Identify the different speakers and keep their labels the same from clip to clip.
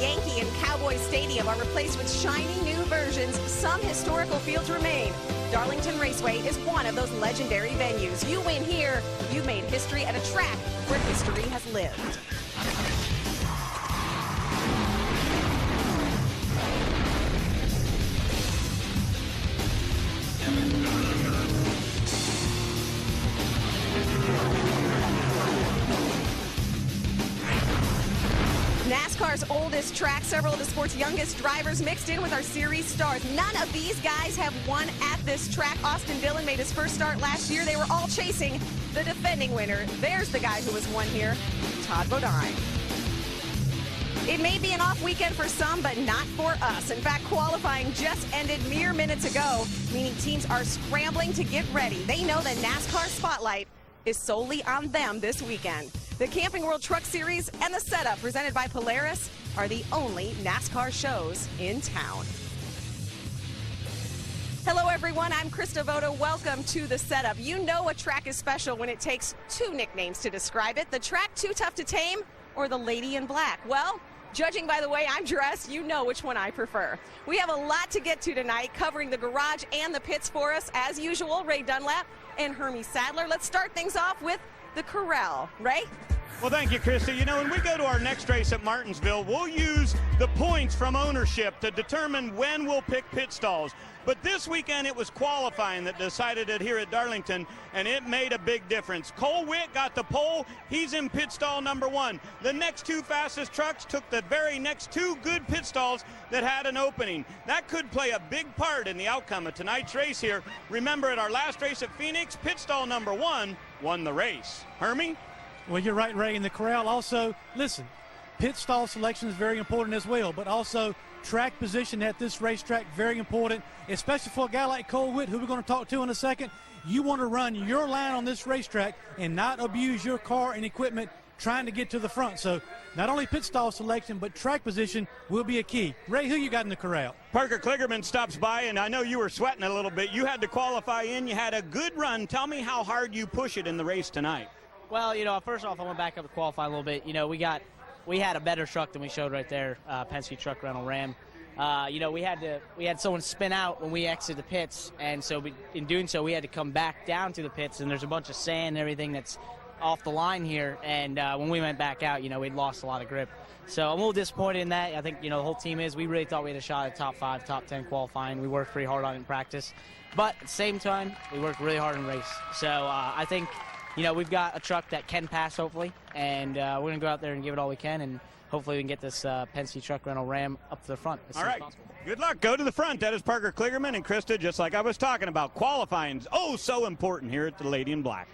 Speaker 1: Yankee and Cowboy Stadium are replaced with shiny new versions. Some historical fields remain. Darlington Raceway is one of those legendary venues. You win here, you've made history at a track where history has lived. NASCAR's oldest track, several of the sport's youngest drivers mixed in with our series stars. None of these guys have won at this track. Austin Dillon made his first start last year. They were all chasing the defending winner. There's the guy who has won here, Todd Bodine. It may be an off weekend for some, but not for us. In fact, qualifying just ended mere minutes ago, meaning teams are scrambling to get ready. They know the NASCAR spotlight is solely on them this weekend. The Camping World Truck Series and the Setup, presented by Polaris, are the only NASCAR shows in town. Hello, everyone. I'm Krista Voda. Welcome to the Setup. You know a track is special when it takes two nicknames to describe it. The track Too Tough to Tame or the Lady in Black. Well, judging by the way I'm dressed, you know which one I prefer. We have a lot to get to tonight, covering the garage and the pits for us. As usual, Ray Dunlap and Hermie Sadler. Let's start things off with the corral. Ray?
Speaker 2: Well, thank you, Krista. You know, when we go to our next race at Martinsville, we'll use the points from ownership to determine when we'll pick pit stalls. But this weekend, it was qualifying that decided it here at Darlington, and it made a big difference. Cole Witt got the pole. He's in pit stall number 1. The next two fastest trucks took the very next two good pit stalls that had an opening. That could play a big part in the outcome of tonight's race here. Remember, at our last race at Phoenix, pit stall number 1 won the race. Hermie?
Speaker 3: Well, you're right, Ray. In the corral also, listen, pit stall selection is very important as well, but also track position at this racetrack, very important, especially for a guy like Cole Witt, who we're going to talk to in a second. You want to run your line on this racetrack and not abuse your car and equipment trying to get to the front. So not only pit stall selection, but track position will be a key. Ray, who you got in the corral?
Speaker 2: Parker Kligerman stops by, and I know you were sweating a little bit. You had to qualify in. You had a good run. Tell me how hard you push it in the race tonight.
Speaker 4: Well, you know, first off, I went back up to qualify a little bit. You know, we had a better truck than we showed right there, Penske truck rental Ram. You know, we had someone spin out when we exited the pits, and so in doing so, we had to come back down to the pits, and there's a bunch of sand and everything that's off the line here, and when we went back out, you know, we'd lost a lot of grip. So I'm a little disappointed in that. I think, you know, the whole team is. We really thought we had a shot at top 5, top 10 qualifying. We worked pretty hard on it in practice, but at the same time, we worked really hard in race. So I think, you know, we've got a truck that can pass, hopefully, and we're going to go out there and give it all we can, and hopefully we can get this Penske truck rental Ram up to the front as soon as possible.
Speaker 2: Good luck. Go to the front. That is Parker Kligerman. And Krista, just like I was talking about, qualifying's so important here at the Lady in Black.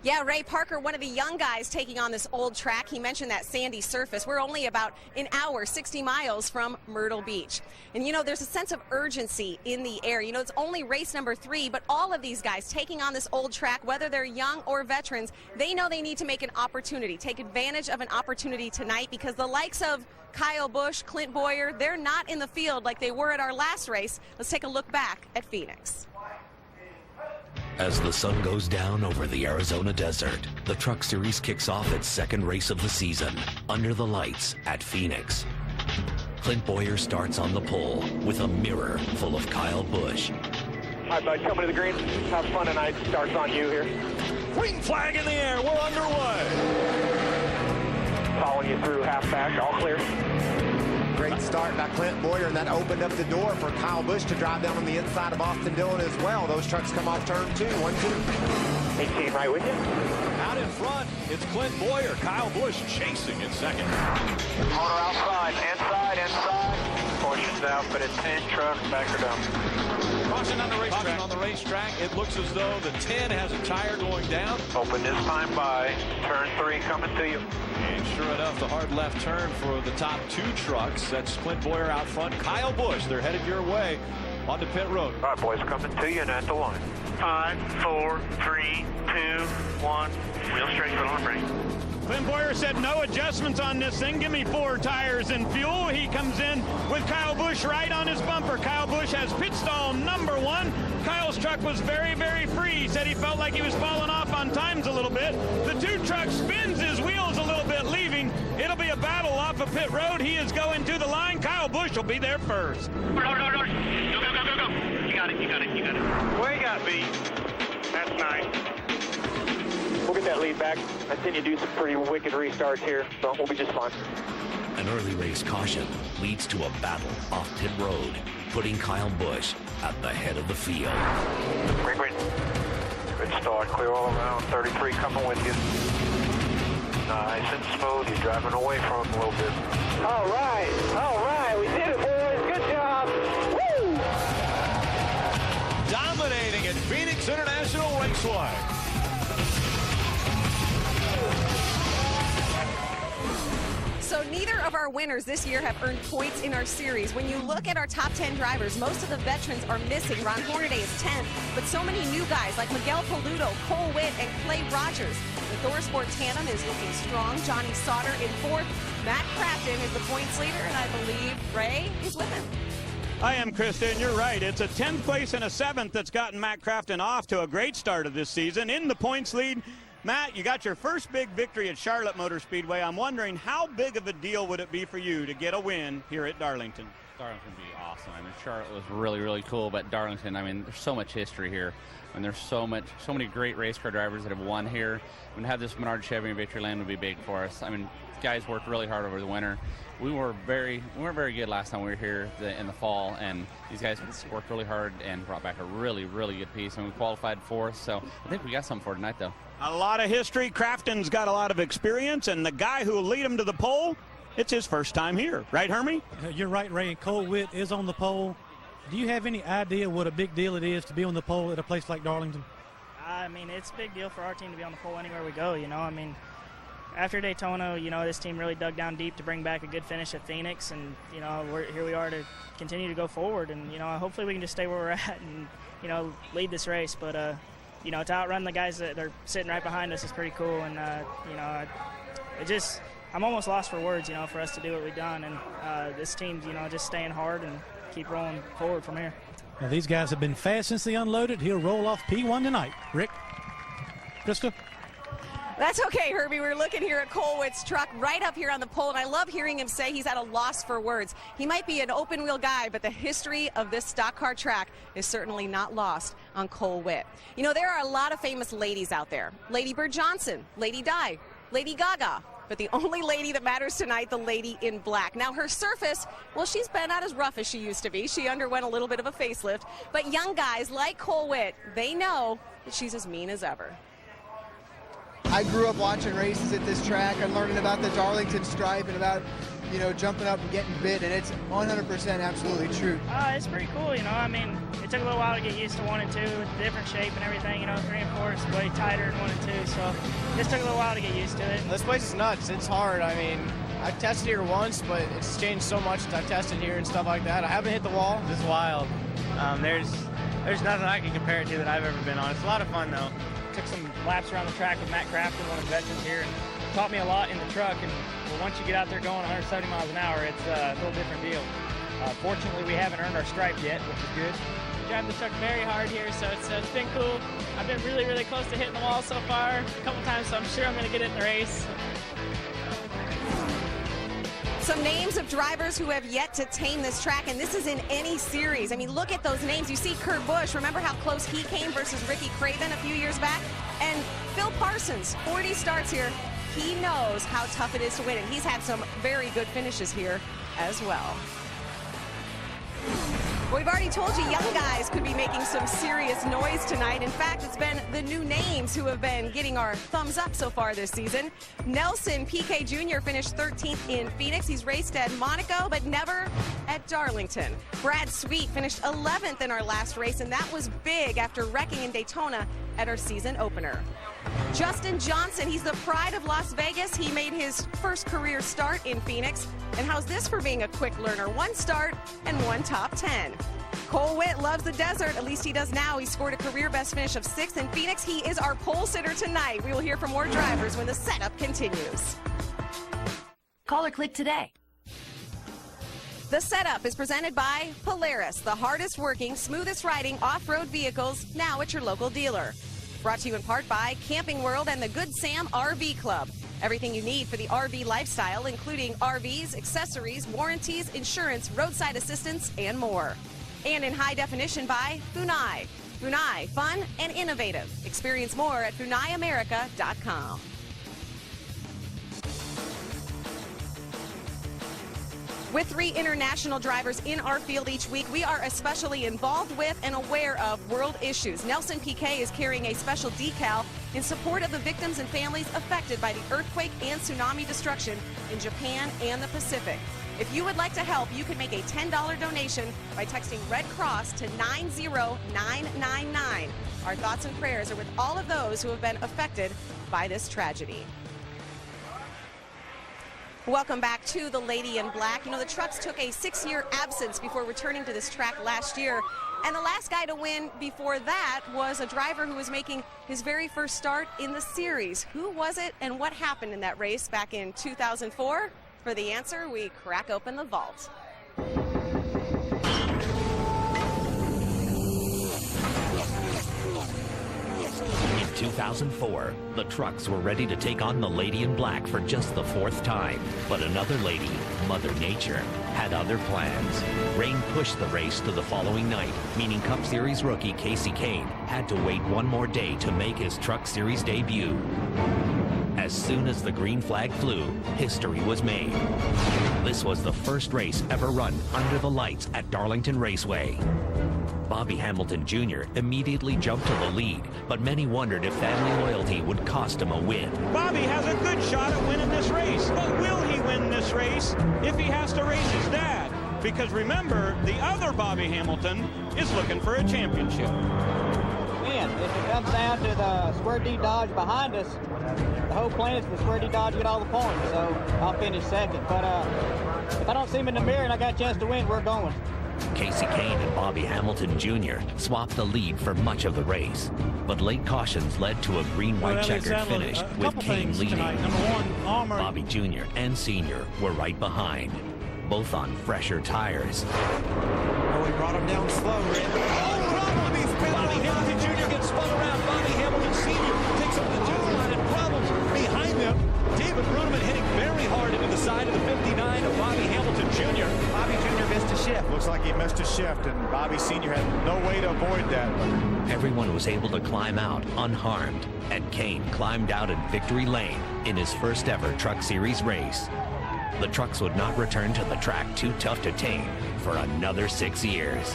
Speaker 1: Yeah, Ray Parker, one of the young guys taking on this old track. He mentioned that sandy surface. We're only about an hour, 60 miles from Myrtle Beach. And, you know, there's a sense of urgency in the air. You know, it's only race number 3, but all of these guys taking on this old track, whether they're young or veterans, they know they need to make an opportunity, take advantage of an opportunity tonight, because the likes of Kyle Busch, Clint Boyer, they're not in the field like they were at our last race. Let's take a look back at Phoenix.
Speaker 5: As the sun goes down over the Arizona desert, the Truck Series kicks off its second race of the season, under the lights at Phoenix. Clint Boyer starts on the pole with a mirror full of Kyle Busch.
Speaker 6: All right, bud, coming to the green. Have fun tonight. Starts on you here.
Speaker 2: Green flag in the air. We're underway.
Speaker 6: Following you through half back. All clear.
Speaker 7: Great start by Clint Boyer, and that opened up the door for Kyle Busch to drive down on the inside of Austin Dillon as well. Those trucks come off turn 2, 1-2.
Speaker 6: 18 right with you.
Speaker 8: Out in front, it's Clint Boyer. Kyle Busch chasing in second.
Speaker 6: Motor outside, inside. Portions out, but it's 10 trucks, back or down.
Speaker 8: Caution on the racetrack. Caution on the racetrack. It looks as though the 10 has a tire going down.
Speaker 6: Open this time by turn 3 coming to you.
Speaker 8: And sure enough, the hard left turn for the top 2 trucks. That's Clint Boyer out front. Kyle Busch, they're headed your way onto pit road.
Speaker 6: All right, boys, coming to you and at the line. 5, 4, 3, 2, 1. Wheel straight, foot on brake.
Speaker 2: Clint Boyer said no adjustments on this thing. Give me 4 tires and fuel. He comes in with Kyle Busch right on his bumper. Kyle Busch has pit stall number 1. Kyle's truck was very, very free. He said he felt like he was falling off on times a little bit. The 2 truck spins his wheels a little bit, leaving. It'll be a battle off of pit road. He is going to the line. Kyle Busch will be there first.
Speaker 6: Go. You got it. Where you got, B? That's 9. We'll get that lead back. I've seen you do some pretty wicked restarts here, so we'll be just fine.
Speaker 5: An early race caution leads to a battle off pit road, putting Kyle Busch at the head of the field.
Speaker 6: Great. Good start. Clear all around. 33 coming with you. Nice and smooth. You're driving away from him a little bit. All right. We did it, boys. Good job. Woo!
Speaker 8: Dominating at Phoenix International Raceway.
Speaker 1: So neither of our winners this year have earned points in our series. When you look at our top 10 drivers, most of the veterans are missing. Ron Hornaday is 10th, but so many new guys like Miguel Paludo, Cole Witt, and Clay Rogers. The ThorSport tandem is looking strong. Johnny Sauter in 4th. Matt Crafton is the points leader, and I believe Ray is with him.
Speaker 2: I am, Krista, and you're right. It's a 10th place and a 7th that's gotten Matt Crafton off to a great start of this season in the points lead. Matt, you got your first big victory at Charlotte Motor Speedway. I'm wondering how big of a deal would it be for you to get a win here at Darlington?
Speaker 9: Darlington would be awesome. I mean, Charlotte was really, really cool, but Darlington, I mean, there's so much history here. And there's so many great race car drivers that have won here. And to have this Menard Chevy in Victory Lane would be big for us. I mean, guys worked really hard over the winter. We weren't very good last time we were here in the fall, and these guys worked really hard and brought back a really, really good piece. And we qualified 4th, so I think we got something for tonight, though.
Speaker 2: A lot of history. Crafton's got a lot of experience, and the guy who will lead him to the pole, it's his first time here. Right, Hermie?
Speaker 3: You're right, Ray, and Cole Witt is on the pole. Do you have any idea what a big deal it is to be on the pole at a place like Darlington?
Speaker 10: I mean, it's a big deal for our team to be on the pole anywhere we go, you know. I mean, after Daytona, you know, this team really dug down deep to bring back a good finish at Phoenix, and, you know, here we are to continue to go forward, and, you know, hopefully we can just stay where we're at and, you know, lead this race. But, you know, to outrun the guys that are sitting right behind us is pretty cool, and, you know, I'm almost lost for words, you know, for us to do what we've done, and this team, you know, just staying hard and keep rolling forward from here.
Speaker 3: Well, these guys have been fast since they unloaded. He'll roll off P1 tonight. Rick? Krista?
Speaker 1: That's okay, Herbie. We're looking here at Cole Witt's truck right up here on the pole, and I love hearing him say he's at a loss for words. He might be an open-wheel guy, but the history of this stock car track is certainly not lost on Cole Witt. You know, there are a lot of famous ladies out there. Lady Bird Johnson, Lady Di, Lady Gaga. But the only lady that matters tonight, the lady in black. Now, her surface, well, she's been not as rough as she used to be. She underwent a little bit of a facelift. But young guys like Cole Witt, they know that she's as mean as ever.
Speaker 11: I grew up watching races at this track and learning about the Darlington stripe and about, you know, jumping up and getting bit, and it's 100% absolutely true.
Speaker 10: It's pretty cool, you know. I mean, it took a little while to get used to 1 and 2 with the different shape and everything. You know, 3 and 4 is way tighter than 1 and 2, so it just took a little while to get used to it.
Speaker 12: This place is nuts. It's hard. I mean, I've tested here once, but it's changed so much since I've tested here and stuff like that. I haven't hit the wall.
Speaker 13: This is wild. There's nothing I can compare it to that I've ever been on. It's a lot of fun, though.
Speaker 10: Took some laps around the track with Matt Crafton, one of the veterans here, and taught me a lot in the truck. And once you get out there going 170 miles an hour, it's a little different deal. Fortunately, we haven't earned our stripe yet, which is good.
Speaker 14: Drive the truck very hard here, so it's been cool. I've been really, really close to hitting the wall so far a couple times, so I'm sure I'm going to get it in the race.
Speaker 1: Some names of drivers who have yet to tame this track, and this is in any series. I mean, look at those names. You see Kurt Busch. Remember how close he came versus Ricky Craven a few years back? And Phil Parsons, 40 starts here. He knows how tough it is to win, and he's had some very good finishes here as well. We've already told you young guys could be making some serious noise tonight. In fact, it's been the new names who have been getting our thumbs up so far this season. Nelson Piquet Jr. finished 13th in Phoenix. He's raced at Monaco, but never at Darlington. Brad Sweet finished 11th in our last race, and that was big after wrecking in Daytona at our season opener. Justin Johnson, he's the pride of Las Vegas. He made his first career start in Phoenix. And how's this for being a quick learner? 1 start and 1 top 10. Cole Witt loves the desert, at least he does now. He scored a career best finish of 6th in Phoenix. He is our pole sitter tonight. We will hear from more drivers when the setup continues.
Speaker 15: Call or click today.
Speaker 1: The setup is presented by Polaris, the hardest working, smoothest riding off-road vehicles, now at your local dealer. Brought to you in part by Camping World and the Good Sam RV Club. Everything you need for the RV lifestyle, including RVs, accessories, warranties, insurance, roadside assistance, and more. And in high definition by Funai. Funai, fun and innovative. Experience more at FunaiAmerica.com. With 3 international drivers in our field each week, we are especially involved with and aware of world issues. Nelson Piquet is carrying a special decal in support of the victims and families affected by the earthquake and tsunami destruction in Japan and the Pacific. If you would like to help, you can make a $10 donation by texting Red Cross to 90999. Our thoughts and prayers are with all of those who have been affected by this tragedy. Welcome back to the Lady in Black. You know, the Trucks took a 6-year absence before returning to this track last year. And the last guy to win before that was a driver who was making his very first start in the series. Who was it and what happened in that race back in 2004? For the answer, we crack open the vault.
Speaker 5: In 2004, the Trucks were ready to take on the Lady in Black for just the 4th time. But another lady, Mother Nature, had other plans. Rain pushed the race to the following night, meaning Cup Series rookie Casey Kane had to wait 1 more day to make his Truck Series debut. As soon as the green flag flew, history was made. This was the first race ever run under the lights at Darlington Raceway. Bobby Hamilton Jr. immediately jumped to the lead, but many wondered if family loyalty would cost him a win.
Speaker 2: Bobby has a good shot at winning this race, but will he win this race if he has to race his dad? Because remember, the other Bobby Hamilton is looking for a championship.
Speaker 16: Man, if it comes down to the Square D Dodge behind us, the whole plan is for Square D Dodge to get all the points, so I'll finish 2nd. But if I don't see him in the mirror and I got a chance to win, we're going.
Speaker 5: Casey Kane and Bobby Hamilton Jr. swapped the lead for much of the race, but late cautions led to a green-white checkered finish with Kane leading.
Speaker 3: Number 1, Armor.
Speaker 5: Bobby Jr. and Sr. were right behind, both on fresher tires.
Speaker 17: Oh, he brought him down slow, Rick. Bobby Hamilton Jr. gets spun around. Bobby Hamilton Sr. takes up the dual line and problems behind them. David Bruneman hitting very hard into the side of the 59 of Bobby Hamilton Jr.
Speaker 18: Bobby Jr. missed a shift. Looks like he missed a shift, and Bobby Sr. had no way to avoid that.
Speaker 5: Everyone was able to climb out unharmed, and Kane climbed out in victory lane in his first ever Truck Series race. The Trucks would not return to the track Too Tough to Tame for another 6 years.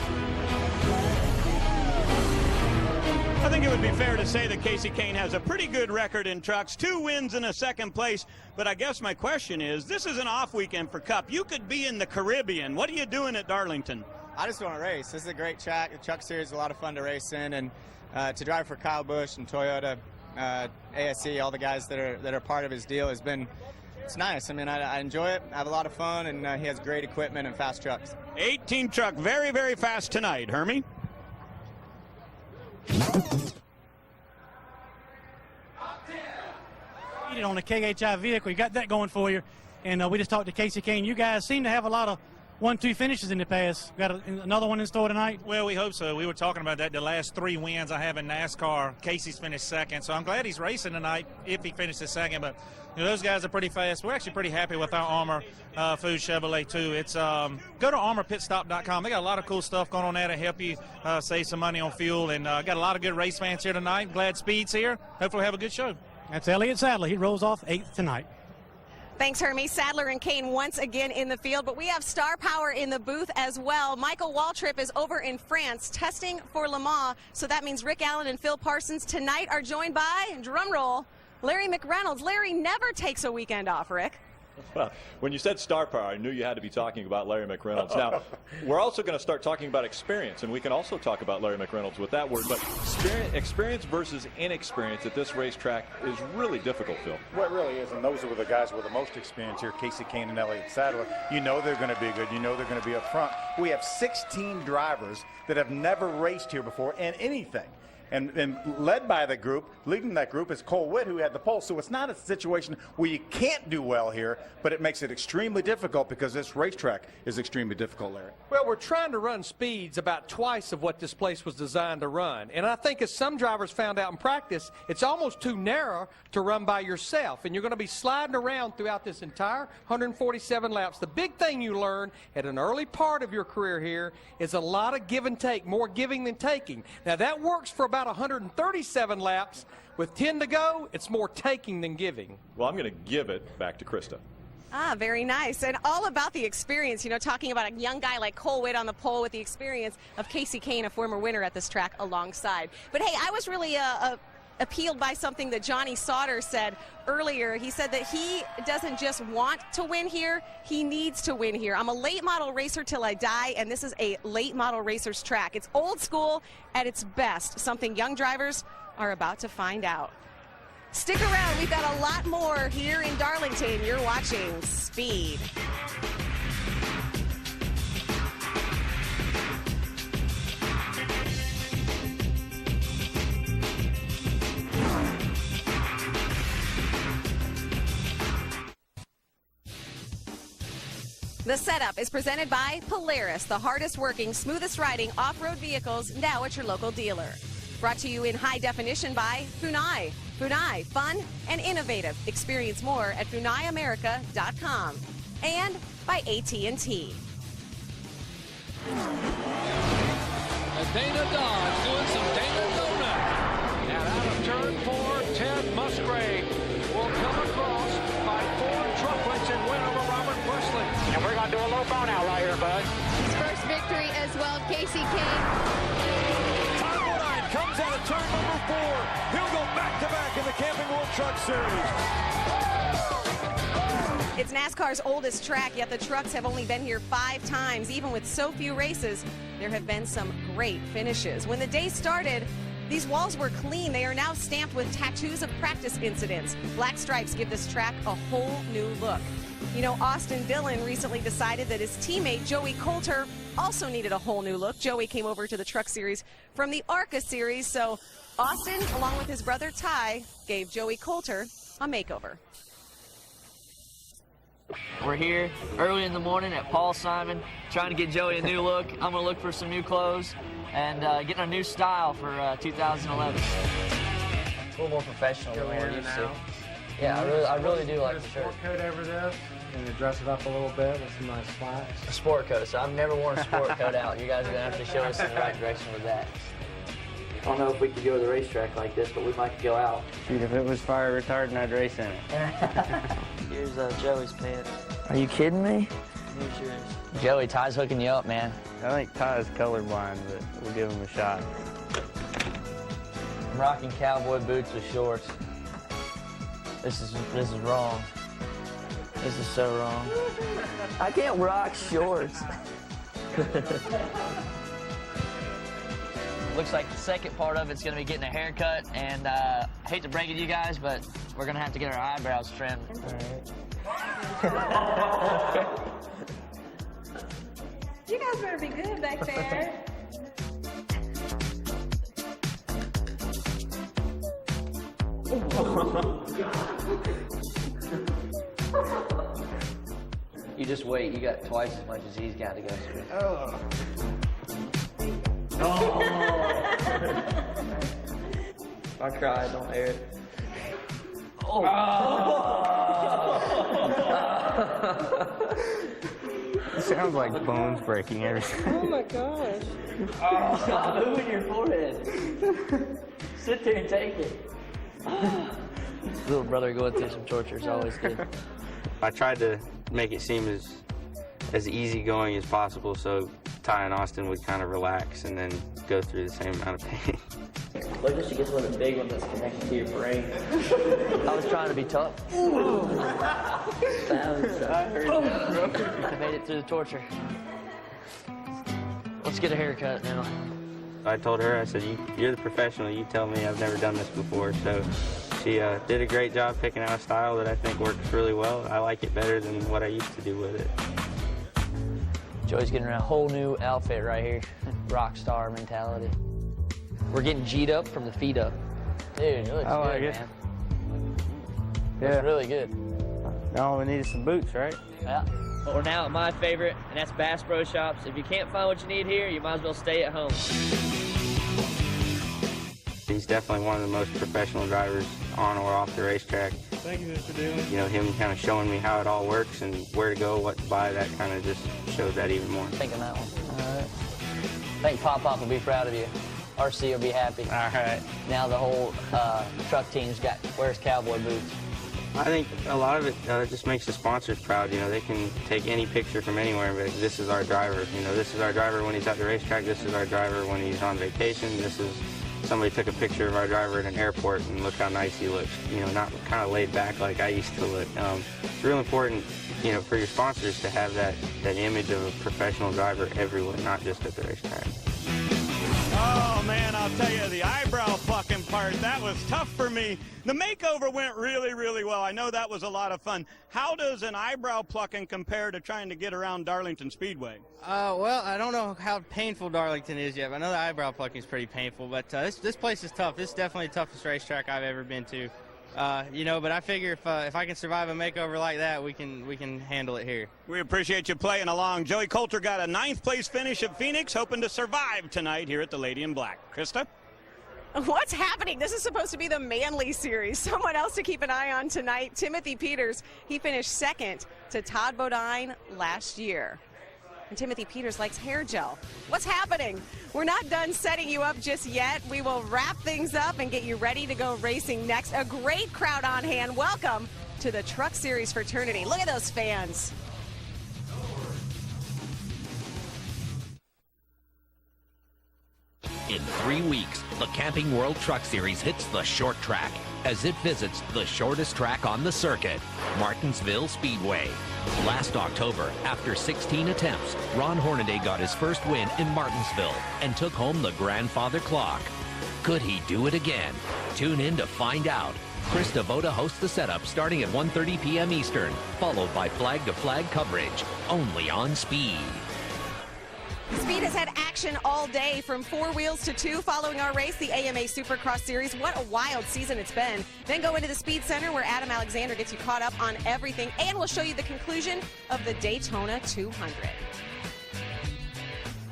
Speaker 2: I think it would be fair to say that Casey Kane has a pretty good record in trucks, 2 wins and a 2nd place. But I guess my question is, this is an off weekend for Cup. You could be in the Caribbean. What are you doing at Darlington?
Speaker 12: I just want to race. This is a great track. The Truck Series is a lot of fun to race in, and to drive for Kyle Busch and Toyota, ASC, all the guys that are part of his deal has been. It's nice. I mean, I enjoy it. I have a lot of fun, and he has great equipment and fast trucks.
Speaker 2: 18 truck, very, very fast tonight, Hermie.
Speaker 3: On a KHI vehicle, you got that going for you. And we just talked to Casey Kane. You guys seem to have a lot of 1-2 finishes in the past. Got another one in store tonight?
Speaker 19: Well, we hope so. We were talking about that. The last 3 wins I have in NASCAR, Casey's finished 2nd. So I'm glad he's racing tonight if he finishes 2nd. But you know, those guys are pretty fast. We're actually pretty happy with our Armor Food Chevrolet, too. It's go to armorpitstop.com. They got a lot of cool stuff going on there to help you save some money on fuel. And got a lot of good race fans here tonight. Glad Speed's here. Hopefully we'll have a good show.
Speaker 3: That's Elliott Sadler. He rolls off 8th tonight.
Speaker 1: Thanks, Hermie. Sadler and Kane once again in the field, but we have star power in the booth as well. Michael Waltrip is over in France testing for Le Mans, so that means Rick Allen and Phil Parsons tonight are joined by, drum roll, Larry McReynolds. Larry never takes a weekend off, Rick.
Speaker 20: Well, when you said star power, I knew you had to be talking about Larry McReynolds. Now, we're also going to start talking about experience, and we can also talk about Larry McReynolds with that word. But experience versus inexperience at this racetrack is really difficult, Phil.
Speaker 18: Well, it really is, and those are the guys with the most experience here, Casey Kane and Elliott Sadler. You know they're going to be good. You know they're going to be up front. We have 16 drivers that have never raced here before in anything. And led by the group, leading that group is Cole Witt, who had the pole. So it's not a situation where you can't do well here, but it makes it extremely difficult because this racetrack is extremely difficult, Larry.
Speaker 21: Well, we're trying to run speeds about twice of what this place was designed to run. And I think as some drivers found out in practice, it's almost too narrow to run by yourself. And you're going to be sliding around throughout this entire 147 laps. The big thing you learn at an early part of your career here is a lot of give and take, more giving than taking. Now, that works for about 137 laps. With 10 to go, it's more taking than giving.
Speaker 20: Well, I'm going to give it back to Krista.
Speaker 1: Ah, very nice. And all about the experience, you know, talking about a young guy like Cole Witt on the pole with the experience of Casey Kane, a former winner at this track, alongside. But hey, I was really appealed by something that Johnny Sauter said earlier. He said that he doesn't just want to win here, he needs to win here. I'm a late model racer till I die, and this is a late model racer's track. It's old school at its best, something young drivers are about to find out. Stick around, we've got a lot more here in Darlington. You're watching Speed. The setup is presented by Polaris, the hardest working, smoothest riding off-road vehicles, now at your local dealer. Brought to you in high definition by Funai. Funai, fun and innovative. Experience more at FunaiAmerica.com. And by AT&T.
Speaker 22: Dana Dodge doing some Dana Donut. And out of turn 4, Ted Musgrave will come across by 4 trucklets and win over Robert Wesley.
Speaker 6: And we're going to do a low burnout right here, bud.
Speaker 23: His first victory as well, Casey Kane.
Speaker 17: Comes out of turn number 4. He'll go back-to-back in the Camping World Truck Series.
Speaker 1: It's NASCAR's oldest track, yet the trucks have only been here 5 times. Even with so few races, there have been some great finishes. When the day started, these walls were clean. They are now stamped with tattoos of practice incidents. Black stripes give this track a whole new look. You know, Austin Dillon recently decided that his teammate Joey Coulter also needed a whole new look. Joey came over to the Truck Series from the ARCA Series, so Austin, along with his brother Ty, gave Joey Coulter a makeover.
Speaker 24: We're here early in the morning at Paul Simon, trying to get Joey a new look. I'm going to look for some new clothes and getting a new style for 2011. It's a little more professional than we're used to. Yeah, I really do like the shirt.
Speaker 25: Sport coat over this, and you dress it up a little bit with some nice slacks.
Speaker 24: A sport coat, so I've never worn a sport coat out. You guys are going to have to show us in the right direction with that. I don't know if we could go to the racetrack like this, but we might go out.
Speaker 13: If it was fire retardant, I'd race in it.
Speaker 24: Here's Joey's pants. Are you kidding me? Here's yours. Joey, Ty's hooking you up, man.
Speaker 13: I think Ty's colorblind, but we'll give him a shot.
Speaker 24: I'm rocking cowboy boots with shorts. This is wrong. This is so wrong. I can't rock shorts. Looks like the second part of it's going to be getting a haircut, and I hate to break it to you guys, but we're going to have to get our eyebrows trimmed. All right.
Speaker 23: You guys better be good back there.
Speaker 24: You just wait. You got twice as much as he's got to go through.
Speaker 25: Oh.
Speaker 24: I cried. Don't air it.
Speaker 25: Oh.
Speaker 13: It sounds like bones breaking every time.
Speaker 24: Oh my gosh. Stop moving your forehead. Sit there and take it. Little brother going through some torture is always good.
Speaker 13: I tried to make it seem as easygoing as possible so Ty and Austin would kind of relax and then go through the same amount of pain.
Speaker 24: What if she gets one of the big ones that's connected to your brain? I was trying to be tough. I made it through the torture. Let's get a haircut now.
Speaker 4: I told her, I said, you're the professional. You tell me. I've never done this before. So she did a great job picking out a style that I think works really well. I like it better than what I used to do with it.
Speaker 24: Joey's getting a whole new outfit right here. Rock star mentality. We're getting G'd up from the feet up. Dude, it looks good, man.
Speaker 25: Yeah.
Speaker 24: Looks really good.
Speaker 25: Now all we need is some boots, right?
Speaker 24: Yeah. But we're now at my favorite, and that's Bass Pro Shops. If you can't find what you need here, you might as well stay at home.
Speaker 4: He's definitely one of the most professional drivers on or off the racetrack.
Speaker 25: Thank you, Mr. Dillon.
Speaker 4: You know, him kind of showing me how it all works and where to go, what to buy, that kind of just shows that even more.
Speaker 24: Think on that one. All right. I think Pop will be proud of you. RC will be happy.
Speaker 4: All right.
Speaker 24: Now the whole truck team's wears cowboy boots.
Speaker 4: I think a lot of it just makes the sponsors proud. You know, they can take any picture from anywhere, but this is our driver. You know, this is our driver when he's at the racetrack. This is our driver when he's on vacation. This is somebody took a picture of our driver at an airport, and look how nice he looks. You know, not kind of laid back like I used to look. It's real important, you know, for your sponsors to have that image of a professional driver everywhere, not just at the racetrack.
Speaker 2: Oh, man, I'll tell you, the eyebrow plucking part, that was tough for me. The makeover went really, really well. I know that was a lot of fun. How does an eyebrow plucking compare to trying to get around Darlington Speedway?
Speaker 13: Well, I don't know how painful Darlington is yet, but I know the eyebrow plucking is pretty painful. But this place is tough. This is definitely the toughest racetrack I've ever been to. You know, but I figure if I can survive a makeover like that, we can handle it here.
Speaker 2: We appreciate you playing along. Joey Coulter got a 9th place finish at Phoenix, hoping to survive tonight here at the Lady in Black. Krista?
Speaker 1: What's happening? This is supposed to be the Manly Series. Someone else to keep an eye on tonight, Timothy Peters. He finished 2nd to Todd Bodine last year. And Timothy Peters likes hair gel. What's happening? We're not done setting you up just yet. We will wrap things up and get you ready to go racing next. A great crowd on hand. Welcome to the Truck Series fraternity. Look at those fans.
Speaker 5: In 3 weeks, the Camping World Truck Series hits the short track as it visits the shortest track on the circuit, Martinsville Speedway. Last October, after 16 attempts, Ron Hornaday got his first win in Martinsville and took home the grandfather clock. Could he do it again? Tune in to find out. Chris Devoda hosts the setup starting at 1:30 p.m. Eastern, followed by flag-to-flag coverage, only on Speed.
Speaker 1: Speed has had action all day from 4 wheels to 2 following our race, the AMA Supercross Series. What a wild season it's been. Then go into the Speed Center where Adam Alexander gets you caught up on everything, and we'll show you the conclusion of the Daytona 200.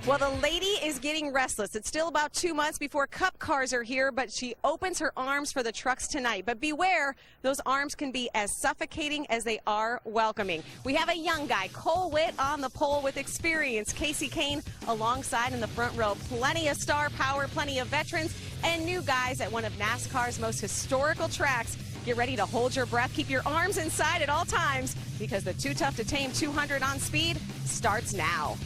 Speaker 1: Well, the lady is getting restless. It's still about 2 months before Cup cars are here, but she opens her arms for the trucks tonight. But beware, those arms can be as suffocating as they are welcoming. We have a young guy, Cole Witt, on the pole with experience. Casey Kane alongside in the front row. Plenty of star power, plenty of veterans, and new guys at one of NASCAR's most historical tracks. Get ready to hold your breath. Keep your arms inside at all times because the Too Tough to Tame 200 on Speed starts now.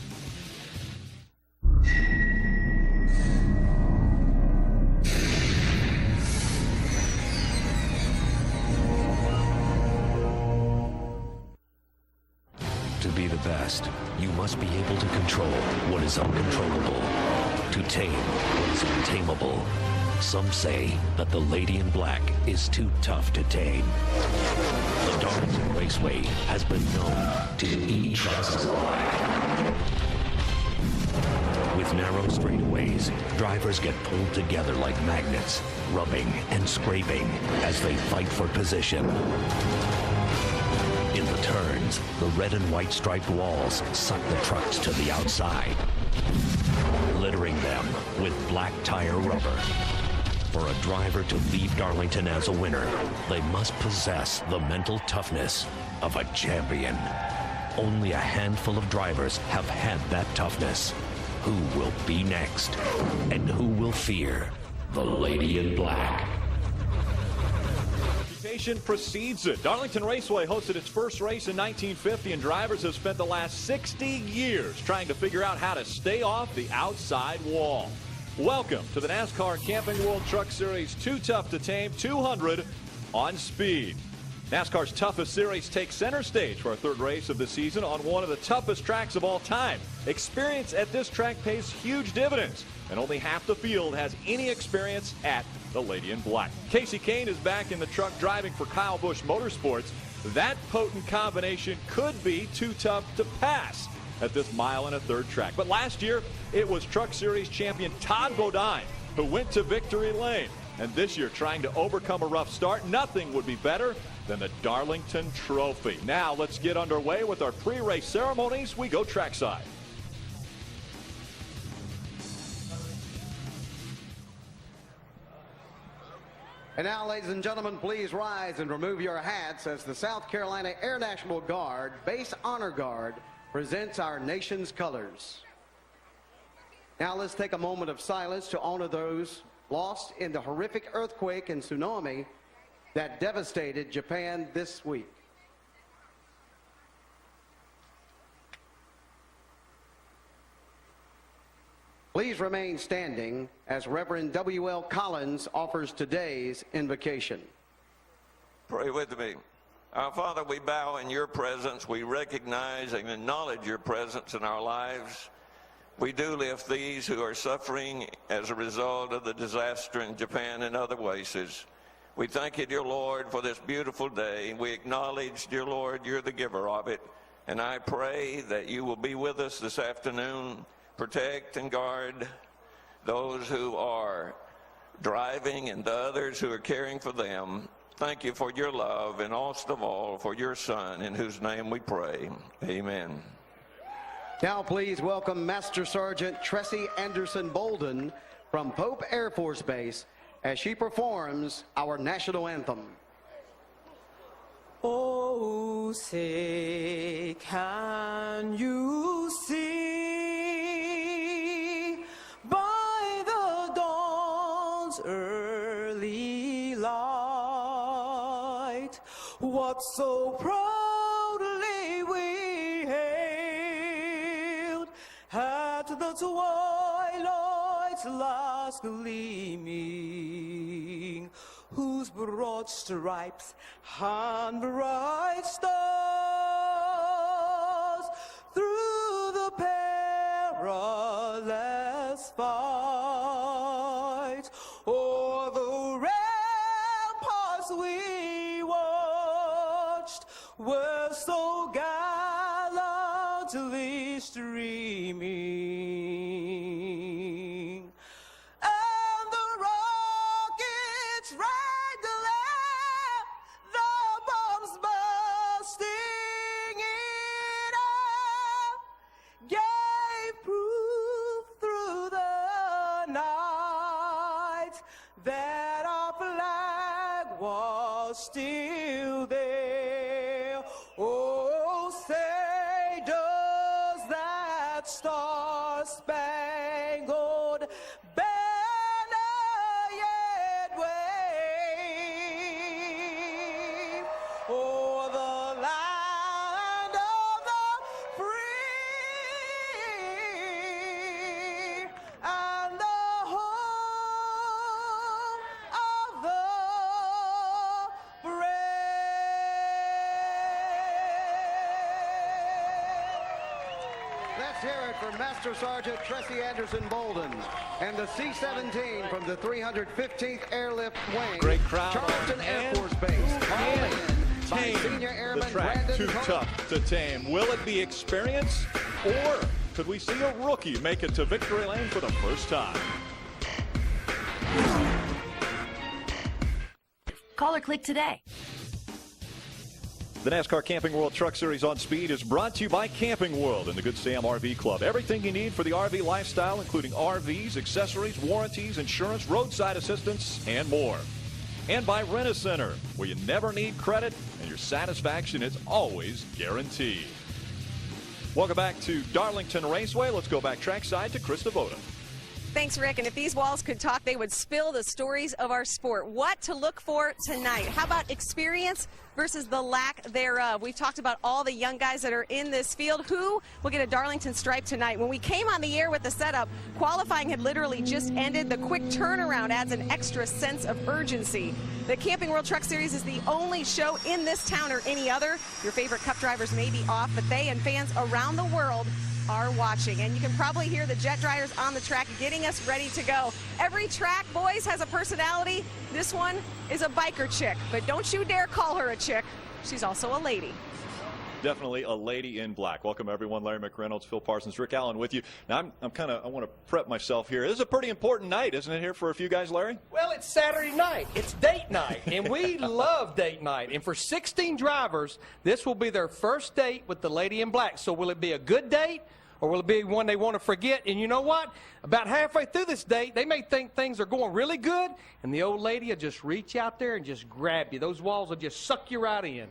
Speaker 5: To be the best, you must be able to control what is uncontrollable, to tame what is untamable. Some say that the Lady in Black is too tough to tame. The Darlington Raceway has been known to eat trucks alive. With narrow straightaways, drivers get pulled together like magnets, rubbing and scraping as they fight for position. In the turns, the red and white striped walls suck the trucks to the outside, littering them with black tire rubber. For a driver to leave Darlington as a winner, they must possess the mental toughness of a champion. Only a handful of drivers have had that toughness. Who will be next? And who will fear the Lady in Black?
Speaker 20: Reputation precedes it. Darlington Raceway hosted its first race in 1950, and drivers have spent the last 60 years trying to figure out how to stay off the outside wall. Welcome to the NASCAR Camping World Truck Series Too Tough to Tame 200 on Speed. NASCAR's toughest series takes center stage for our third race of the season on one of the toughest tracks of all time. Experience at this track pays huge dividends, and only half the field has any experience at the Lady in Black. Casey Kane is back in the truck driving for Kyle Busch Motorsports. That potent combination could be too tough to pass at this mile and a third track. But last year, it was Truck Series champion Todd Bodine who went to victory lane. And this year, trying to overcome a rough start, nothing would be better than the Darlington Trophy. Now, let's get underway with our pre-race ceremonies. We go trackside.
Speaker 7: And now, ladies and gentlemen, please rise and remove your hats as the South Carolina Air National Guard Base Honor Guard presents our nation's colors. Now let's take a moment of silence to honor those lost in the horrific earthquake and tsunami that devastated Japan this week. Please remain standing as Reverend W.L. Collins offers today's invocation.
Speaker 8: Pray with me. Our Father, we bow in your presence. We recognize and acknowledge your presence in our lives. We do lift these who are suffering as a result of the disaster in Japan and other places. We thank you, dear Lord, for this beautiful day. We acknowledge, dear Lord, you're the giver of it. And I pray that you will be with us this afternoon. Protect and guard those who are driving and the others who are caring for them. Thank you for your love, and most of all for your Son, in whose name we pray. Amen.
Speaker 7: Now please welcome Master Sergeant Tressie Anderson Bolden from Pope Air Force Base as she performs our national anthem.
Speaker 9: Oh, say, can you see by the dawn's early light what so proudly we hailed at the twilight's last gleaming, whose broad stripes and bright stars through the perilous fight o'er the ramparts we watched were so gallantly streaming. And the rockets rang the lamp, the bombs bursting it up, gave proof through the night that our flag was still there. Oh, say does that star-spangled banner yet wave o'er the land of the free and the home of the brave?
Speaker 7: Let's hear it for Master Sergeant Tressie Anderson Bolden and the C-17 from the 315th Airlift Wing,
Speaker 20: Great crowd
Speaker 7: Charleston
Speaker 20: on
Speaker 7: Air
Speaker 20: hand.
Speaker 7: Force Base. Called in by
Speaker 20: Tame
Speaker 7: Senior
Speaker 20: the
Speaker 7: Airman
Speaker 20: track
Speaker 7: Brandon
Speaker 20: too
Speaker 7: Carter.
Speaker 20: tough to tame. Will it be experience, or could we see a rookie make it to victory lane for the first time?
Speaker 15: Call or click today.
Speaker 20: The NASCAR Camping World Truck Series on Speed is brought to you by Camping World and the Good Sam RV Club. Everything you need for the RV lifestyle, including RVs, accessories, warranties, insurance, roadside assistance, and more. And by Rent-A-Center, where you never need credit and your satisfaction is always guaranteed. Welcome back to Darlington Raceway. Let's go back trackside to Chris Devoda.
Speaker 1: Thanks, Rick. And if these walls could talk, they would spill the stories of our sport. What to look for tonight? How about experience versus the lack thereof? We've talked about all the young guys that are in this field. Who will get a Darlington stripe tonight? When we came on the air with the setup, qualifying had literally just ended. The quick turnaround adds an extra sense of urgency. The Camping World Truck Series is the only show in this town or any other. Your favorite Cup drivers may be off, but they and fans around the world are watching, and you can probably hear the jet dryers on the track getting us ready to go. Every track, boys, has a personality. This one is a biker chick, but don't you dare call her a chick. She's also a lady.
Speaker 20: Definitely a lady in black. Welcome, everyone. Larry McReynolds, Phil Parsons, Rick Allen with you. Now, I want to prep myself here. This is a pretty important night, isn't it, here for a few guys, Larry?
Speaker 21: Well, it's Saturday night. It's date night, and we love date night. And for 16 drivers, this will be their first date with the lady in black. So will it be a good date, or will it be one they want to forget? And you know what? About halfway through this date, they may think things are going really good, and the old lady will just reach out there and just grab you. Those walls will just suck you right in.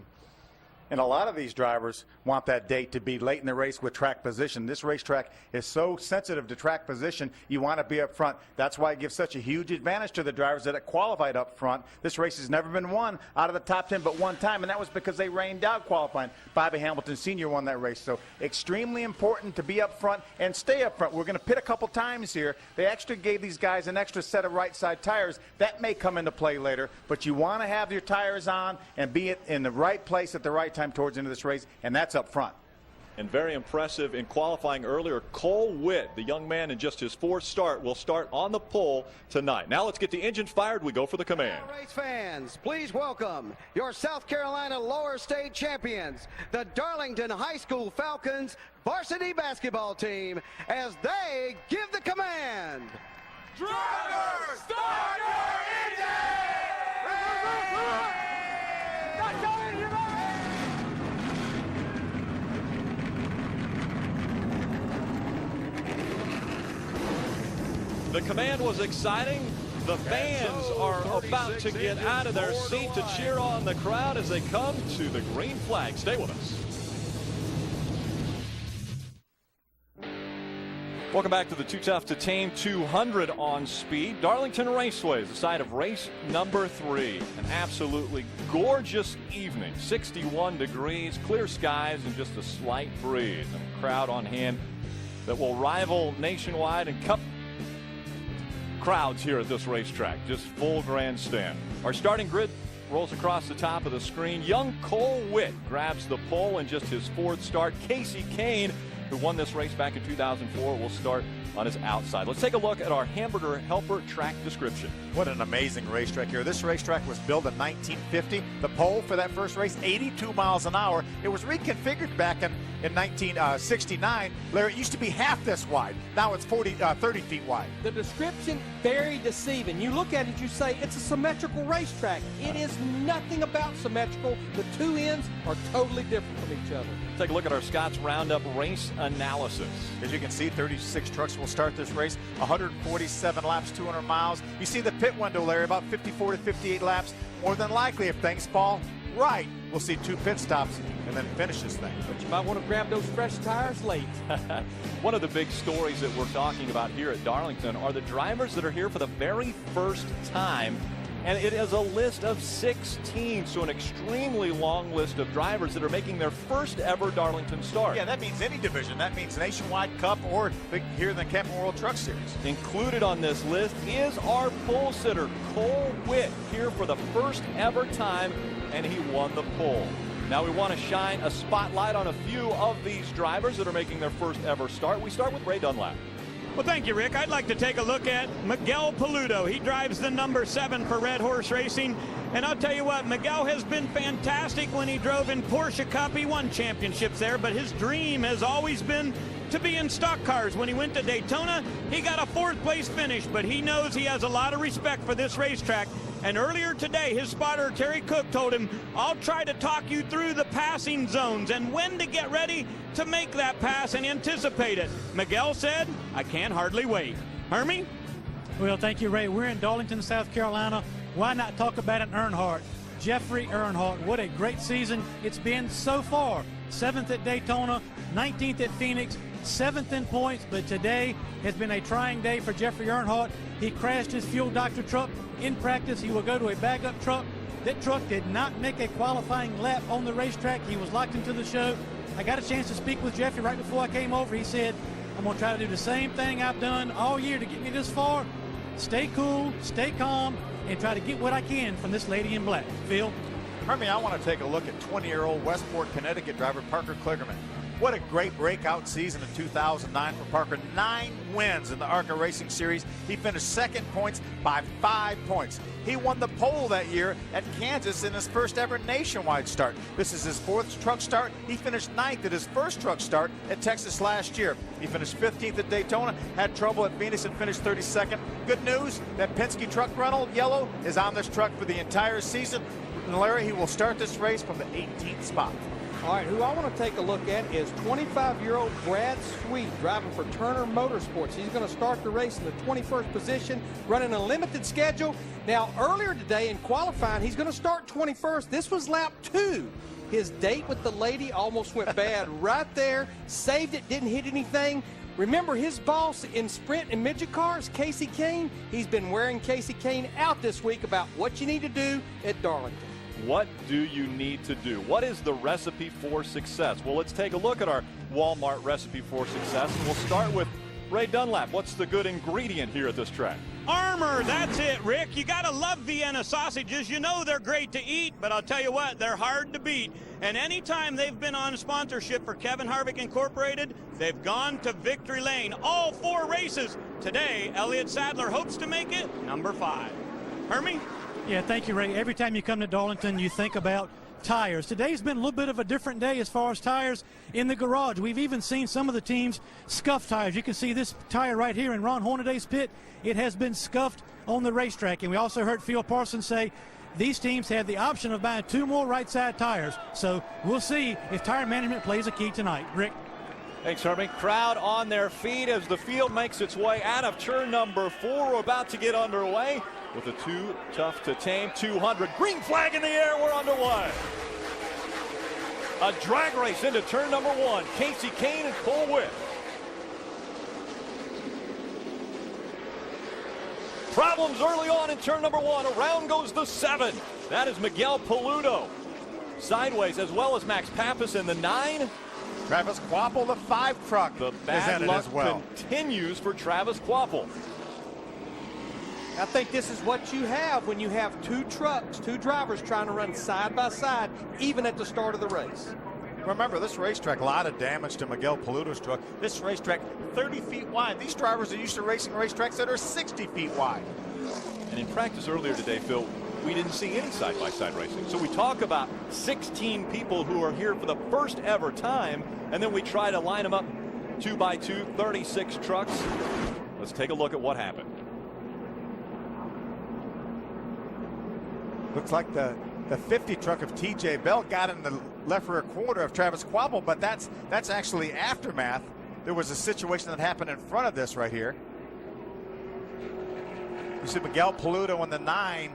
Speaker 18: And a lot of these drivers want that date to be late in the race with track position. This racetrack is so sensitive to track position, you want to be up front. That's why it gives such a huge advantage to the drivers that have qualified up front. This race has never been won out of the top 10 but one time, and that was because they rained out qualifying. Bobby Hamilton Sr. won that race. So extremely important to be up front and stay up front. We're going to pit a couple times here. They actually gave these guys an extra set of right side tires. That may come into play later, but you want to have your tires on and be in the right place at the right time towards the end of this race, and that's up front.
Speaker 20: And very impressive in qualifying earlier, Cole Witt, the young man in just his fourth start, will start on the pole tonight. Now let's get the engines fired. We go for the command.
Speaker 7: Race fans, please welcome your South Carolina lower state champions, the Darlington High School Falcons varsity basketball team, as they give the command.
Speaker 9: Driver, start your engine!
Speaker 20: The command was exciting. The fans are about to get out of their seat to cheer on the crowd as they come to the green flag. Stay with us. Welcome back to the Too Tough to Tame 200 on speed. Darlington Raceway is the site of race number 3. An absolutely gorgeous evening. 61 degrees, clear skies, and just a slight breeze. And a crowd on hand that will rival nationwide and Cup crowds here at this racetrack. Just full grandstand. Our starting grid rolls across the top of the screen. Young Cole Witt grabs the pole in just his fourth start. Casey Kane, who won this race back in 2004, will start on his outside. Let's take a look at our Hamburger Helper track description.
Speaker 18: What an amazing racetrack here. This racetrack was built in 1950. The pole for that first race, 82 miles an hour. It was reconfigured back in 1969. Larry, it used to be half this wide. Now it's 30 feet wide.
Speaker 21: The description, very deceiving. You look at it, you say it's a symmetrical racetrack. It is nothing about symmetrical. The two ends are totally different from each other.
Speaker 20: Take a look at our Scott's Roundup race analysis.
Speaker 18: As you can see, 36 trucks will start this race, 147 laps, 200 miles. You see the pit window, Larry, about 54 to 58 laps. More than likely, if things fall right, we'll see 2 pit stops and then finish this thing.
Speaker 21: But you might want to grab those fresh tires late.
Speaker 20: One of the big stories that we're talking about here at Darlington are the drivers that are here for the very first time. And it is a list of 16, so an extremely long list of drivers that are making their first ever Darlington start.
Speaker 18: Yeah, that means any division. That means Nationwide Cup or here in the Camping World Truck Series.
Speaker 20: Included on this list is our pole sitter, Cole Witt, here for the first ever time, and he won the pole. Now we want to shine a spotlight on a few of these drivers that are making their first ever start. We start with Ray Dunlap.
Speaker 2: Well, thank you, Rick. I'd like to take a look at Miguel Paludo. He drives the number 7 for Red Horse Racing. And I'll tell you what, Miguel has been fantastic when he drove in Porsche Cup. He won championships there, but his dream has always been to be in stock cars. When he went to Daytona, he got a 4th place finish, but he knows he has a lot of respect for this racetrack. And earlier today, his spotter, Terry Cook, told him, I'll try to talk you through the passing zones and when to get ready to make that pass and anticipate it. Miguel said, I can't hardly wait. Hermie?
Speaker 3: Well, thank you, Ray. We're in Darlington, South Carolina. Why not talk about an Earnhardt? Jeffrey Earnhardt, what a great season it's been so far. 7th at Daytona, 19th at Phoenix, 7th in points, but today has been a trying day for Jeffrey Earnhardt. He crashed his fuel doctor truck in practice. He will go to a backup truck. That truck did not make a qualifying lap on the racetrack. He was locked into the show. I got a chance to speak with Jeffrey right before I came over. He said, I'm going to try to do the same thing I've done all year to get me this far. Stay cool, stay calm, and try to get what I can from this lady in black. Phil?
Speaker 18: Hermie, I want to take a look at 20-year-old Westport, Connecticut driver Parker Kligerman. What a great breakout season in 2009 for Parker. 9 wins in the ARCA Racing Series. He finished second points by 5 points. He won the pole that year at Kansas in his first ever nationwide start. This is his 4th truck start. He finished 9th at his first truck start at Texas last year. He finished 15th at Daytona, had trouble at Phoenix and finished 32nd. Good news, that Penske truck rental, yellow, is on this truck for the entire season. And Larry, he will start this race from the 18th spot.
Speaker 21: All right, who I want to take a look at is 25-year-old Brad Sweet, driving for Turner Motorsports. He's going to start the race in the 21st position, running a limited schedule. Now, earlier today in qualifying, he's going to start 21st. This was lap 2. His date with the lady almost went bad right there. Saved it, didn't hit anything. Remember, his boss in sprint and midget cars, Casey Kane, he's been wearing Casey Kane out this week about what you need to do at Darlington.
Speaker 20: What do you need to do? What is the recipe for success? Well, let's take a look at our Walmart recipe for success. And we'll start with Ray Dunlap. What's the good ingredient here at this track?
Speaker 2: Armor, that's it, Rick. You gotta love Vienna sausages. You know they're great to eat, but I'll tell you what, they're hard to beat. And anytime they've been on sponsorship for Kevin Harvick Incorporated, they've gone to victory lane. All 4 races. Today, Elliott Sadler hopes to make it number 5. Hermie?
Speaker 3: Yeah, thank you, Ray. Every time you come to Darlington, you think about tires. Today's been a little bit of a different day as far as tires in the garage. We've even seen some of the teams scuff tires. You can see this tire right here in Ron Hornaday's pit. It has been scuffed on the racetrack. And we also heard Phil Parsons say these teams have the option of buying 2 more right-side tires. So we'll see if tire management plays a key tonight. Rick?
Speaker 20: Thanks, Hermie. Crowd on their feet as the field makes its way out of turn number 4. We're about to get underway with a Too Tough To Tame 200. Green flag in the air, we're underway. A drag race into turn number 1. Casey Kane and Cole Whitt. Problems early on in turn number 1. Around goes the 7. That is Miguel Paludo. Sideways, as well as Max Pappas in the 9.
Speaker 18: Travis Kvapil, the 5 truck,
Speaker 20: the
Speaker 18: is
Speaker 20: bad
Speaker 18: in it
Speaker 20: luck
Speaker 18: as well.
Speaker 20: Continues for Travis Kvapil.
Speaker 21: I think this is what you have when you have 2 trucks, 2 drivers trying to run side by side, even at the start of the race.
Speaker 18: Remember, this racetrack, a lot of damage to Miguel Paludo's truck. This racetrack, 30 feet wide. These drivers are used to racing racetracks that are 60 feet wide.
Speaker 20: And in practice earlier today, Phil, we didn't see any side-by-side racing. So we talk about 16 people who are here for the first ever time, and then we try to line them up 2 by 2, 36 trucks. Let's take a look at what happened.
Speaker 18: Looks like the 50 truck of T.J. Bell got in the left rear quarter of Travis Kvapil, but that's actually aftermath. There was a situation that happened in front of this right here. You see Miguel Paludo in the 9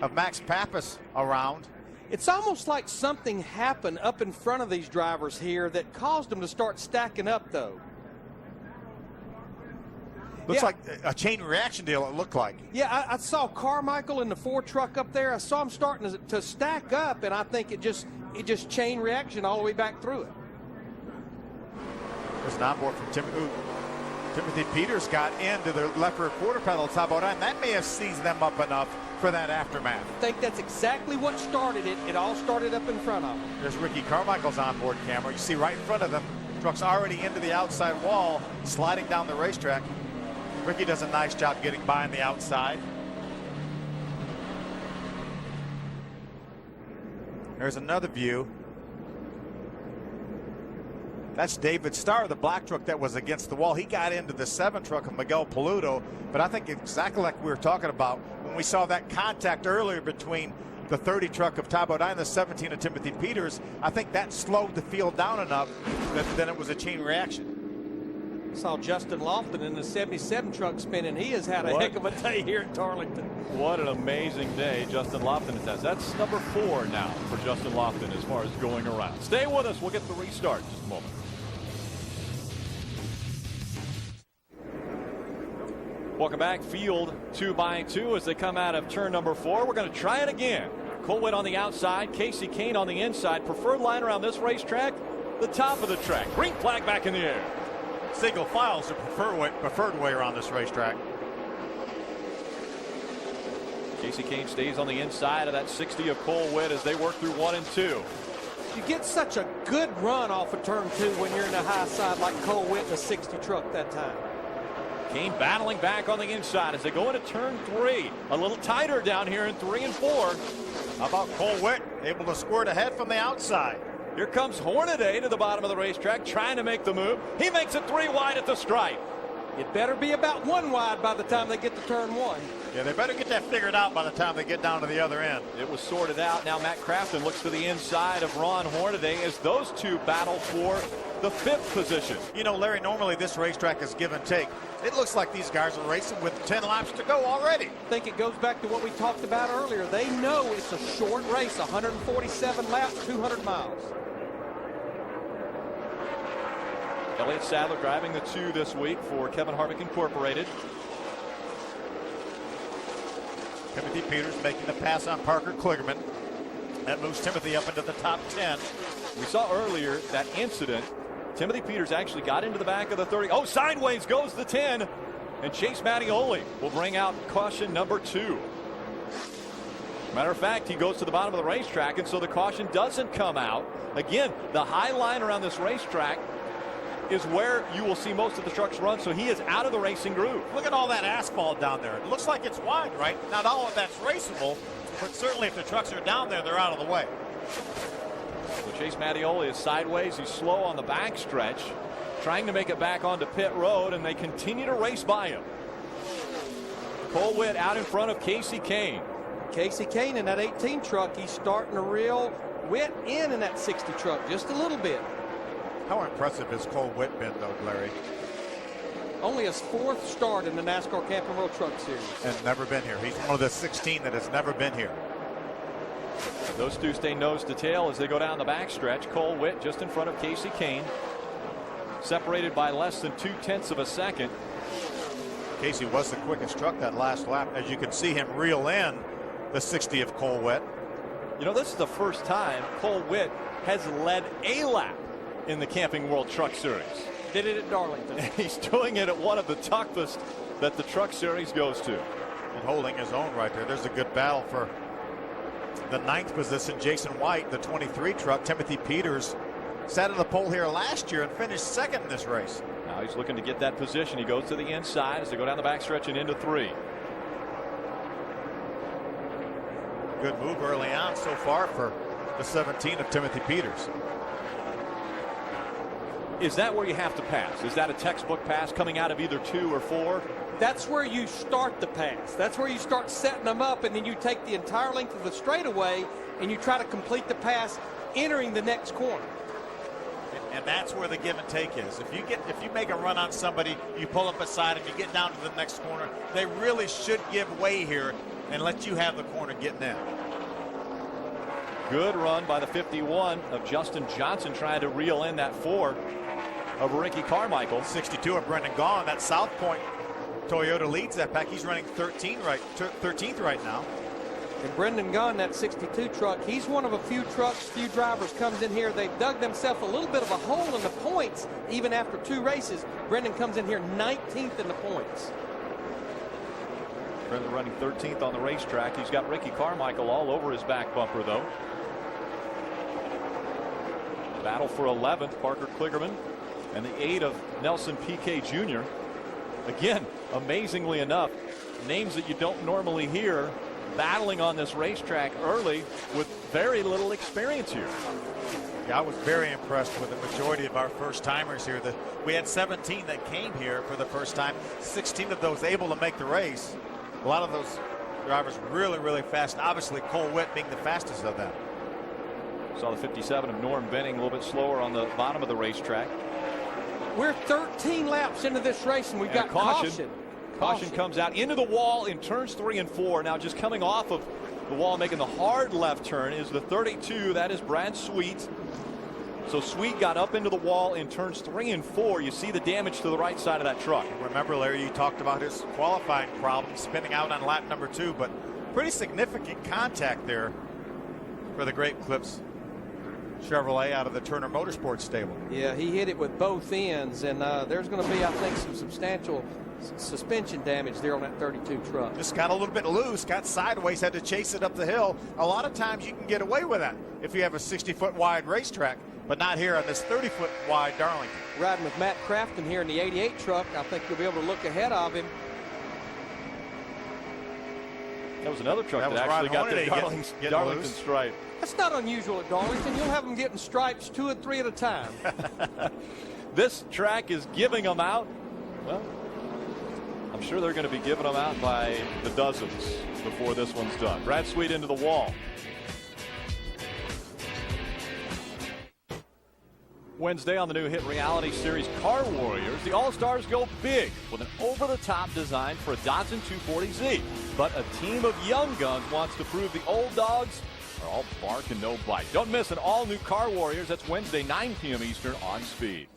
Speaker 18: of Max Pappas around.
Speaker 21: It's almost like something happened up in front of these drivers here that caused them to start stacking up, though.
Speaker 18: Looks like a chain reaction deal, it looked like.
Speaker 21: Yeah, I saw Carmichael in the 4 truck up there. I saw him starting to stack up, and I think it just chain reaction all the way back through it.
Speaker 18: There's an onboard from Timothy Peters got into the left rear quarter pedal top out, and that may have seized them up enough for that aftermath.
Speaker 21: I think that's exactly what started it. It all started up in front of them.
Speaker 18: There's Ricky Carmichael's onboard camera. You see right in front of them, truck's already into the outside wall, sliding down the racetrack. Ricky does a nice job getting by on the outside. There's another view. That's David Starr, the black truck that was against the wall. He got into the 7 truck of Miguel Paludo, but I think exactly like we were talking about when we saw that contact earlier between the 30 truck of Ty Bodine and the 17 of Timothy Peters. I think that slowed the field down enough that then it was a chain reaction.
Speaker 21: Saw Justin Lofton in the 77 truck spinning. He has had a heck of a day here at Darlington.
Speaker 20: What an amazing day Justin Lofton has. That's number 4 now for Justin Lofton as far as going around. Stay with us. We'll get the restart in just a moment. Welcome back. Field 2x2 as they come out of turn number 4. We're going to try it again. Cole Witt on the outside, Casey Kane on the inside. Preferred line around this racetrack, the top of the track. Green flag back in the air.
Speaker 10: Single file is the preferred way around this racetrack.
Speaker 20: Casey Kane stays on the inside of that 60 of Cole Witt as they work through 1 and 2.
Speaker 21: You get such a good run off of turn 2 when you're in the high side like Cole Witt in a 60 truck that time.
Speaker 20: Kane battling back on the inside as they go into turn 3. A little tighter down here in 3 and 4.
Speaker 10: How about Cole Witt able to squirt ahead from the outside?
Speaker 20: Here comes Hornaday to the bottom of the racetrack trying to make the move. He makes it 3 wide at the stripe.
Speaker 21: It better be about 1 wide by the time they get to turn 1.
Speaker 10: Yeah, they better get that figured out by the time they get down to the other end.
Speaker 20: It was sorted out. Now Matt Crafton looks to the inside of Ron Hornaday as those two battle for the 5th position.
Speaker 10: You know, Larry, normally this racetrack is give and take. It looks like these guys are racing with 10 laps to go already.
Speaker 21: I think it goes back to what we talked about earlier. They know it's a short race, 147 laps, 200 miles.
Speaker 20: Elliott Sadler driving the 2 this week for Kevin Harvick Incorporated.
Speaker 10: Timothy Peters making the pass on Parker Kligerman. That moves Timothy up into the top 10.
Speaker 20: We saw earlier that incident. Timothy Peters actually got into the back of the 30. Oh, sideways goes the 10. And Chase Mattioli will bring out caution number 2. Matter of fact, he goes to the bottom of the racetrack, and so the caution doesn't come out. Again, the high line around this racetrack is where you will see most of the trucks run, so he is out of the racing groove.
Speaker 10: Look at all that asphalt down there. It looks like it's wide, right? Not all of that's raceable, but certainly if the trucks are down there, they're out of the way.
Speaker 20: So Chase Mattioli is sideways. He's slow on the backstretch, trying to make it back onto pit road, and they continue to race by him. Cole Witt out in front of Casey Kane.
Speaker 21: Casey Kane in that 18 truck, he's starting to reel Witt in that 60 truck just a little bit.
Speaker 10: How impressive has Cole Witt been, though, Larry?
Speaker 21: Only his 4th start in the NASCAR Camping World Truck Series.
Speaker 10: And never been here. He's one of the 16 that has never been here.
Speaker 20: Those two stay nose to tail as they go down the backstretch. Cole Witt just in front of Casey Kane, separated by less than 0.2 of a second.
Speaker 10: Casey was the quickest truck that last lap. As you can see him reel in the 60 of Cole Witt.
Speaker 20: You know, this is the first time Cole Witt has led a lap in the Camping World Truck Series.
Speaker 21: Did it at Darlington.
Speaker 20: He's doing it at one of the toughest that the Truck Series goes to.
Speaker 10: And holding his own right there. There's a good battle for the 9th position. Jason White, the 23 truck. Timothy Peters sat at the pole here last year and finished 2nd in this race.
Speaker 20: Now he's looking to get that position. He goes to the inside as they go down the backstretch and into 3.
Speaker 10: Good move early on so far for the 17 of Timothy Peters.
Speaker 20: Is that where you have to pass? Is that a textbook pass coming out of either 2 or 4?
Speaker 21: That's where you start the pass. That's where you start setting them up, and then you take the entire length of the straightaway and you try to complete the pass entering the next corner.
Speaker 10: And that's where the give and take is. If you make a run on somebody, you pull up beside them, you get down to the next corner, they really should give way here and let you have the corner getting in.
Speaker 20: Good run by the 51 of Justin Johnson trying to reel in that 4 of Ricky Carmichael.
Speaker 10: 62 of Brendan Gaughan. That South Point Toyota leads that pack. He's running 13th right now.
Speaker 21: And Brendan Gaughan, that 62 truck, he's one of a few drivers comes in here. They've dug themselves a little bit of a hole in the points even after 2 races. Brendan comes in here 19th in the points.
Speaker 20: Brendan running 13th on the racetrack. He's got Ricky Carmichael all over his back bumper, though. Battle for 11th, Parker Kligerman, and the 8 of Nelson Piquet Jr. Again, amazingly enough, names that you don't normally hear battling on this racetrack early with very little experience here.
Speaker 10: Yeah, I was very impressed with the majority of our first-timers here. We had 17 that came here for the first time, 16 of those able to make the race. A lot of those drivers really, really fast. Obviously, Cole Witt being the fastest of them.
Speaker 20: Saw the 57 of Norm Benning a little bit slower on the bottom of the racetrack.
Speaker 21: We're 13 laps into this race, and we've got caution.
Speaker 20: Caution comes out into the wall in turns 3 and 4. Now just coming off of the wall, making the hard left turn is the 32. That is Brad Sweet. So Sweet got up into the wall in turns 3 and 4. You see the damage to the right side of that truck.
Speaker 10: Remember, Larry, you talked about his qualifying problem, spinning out on lap number 2, but pretty significant contact there for the Great Clips Chevrolet out of the Turner Motorsports stable.
Speaker 21: Yeah, he hit it with both ends, and there's going to be, I think, some substantial suspension damage there on that 32 truck.
Speaker 10: Just got a little bit loose, got sideways, had to chase it up the hill. A lot of times you can get away with that if you have a 60-foot wide racetrack, but not here on this 30-foot wide Darlington.
Speaker 21: Riding with Matt Crafton here in the 88 truck, I think you'll be able to look ahead of him.
Speaker 20: That was another truck that actually got the Darlington stripe.
Speaker 21: That's not unusual at Darlington. You'll have them getting stripes 2 and 3 at a time.
Speaker 20: This track is giving them out. Well, I'm sure they're going to be giving them out by the dozens before this one's done. Brad Sweet into the wall. Wednesday on the new hit reality series Car Warriors, the All-Stars go big with an over-the-top design for a Datsun 240Z. But a team of young guns wants to prove the old dogs are all bark and no bite. Don't miss an all-new Car Warriors. That's Wednesday, 9 p.m. Eastern on Speed.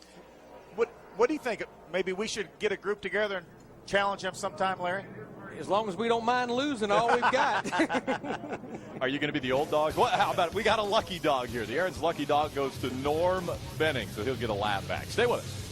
Speaker 10: What do you think? Maybe we should get a group together and challenge them sometime, Larry?
Speaker 21: As long as we don't mind losing all we've got.
Speaker 20: Are you going to be the old dogs? Well, how about it? We got a lucky dog here. The Aaron's lucky dog goes to Norm Benning, so he'll get a lap back. Stay with us.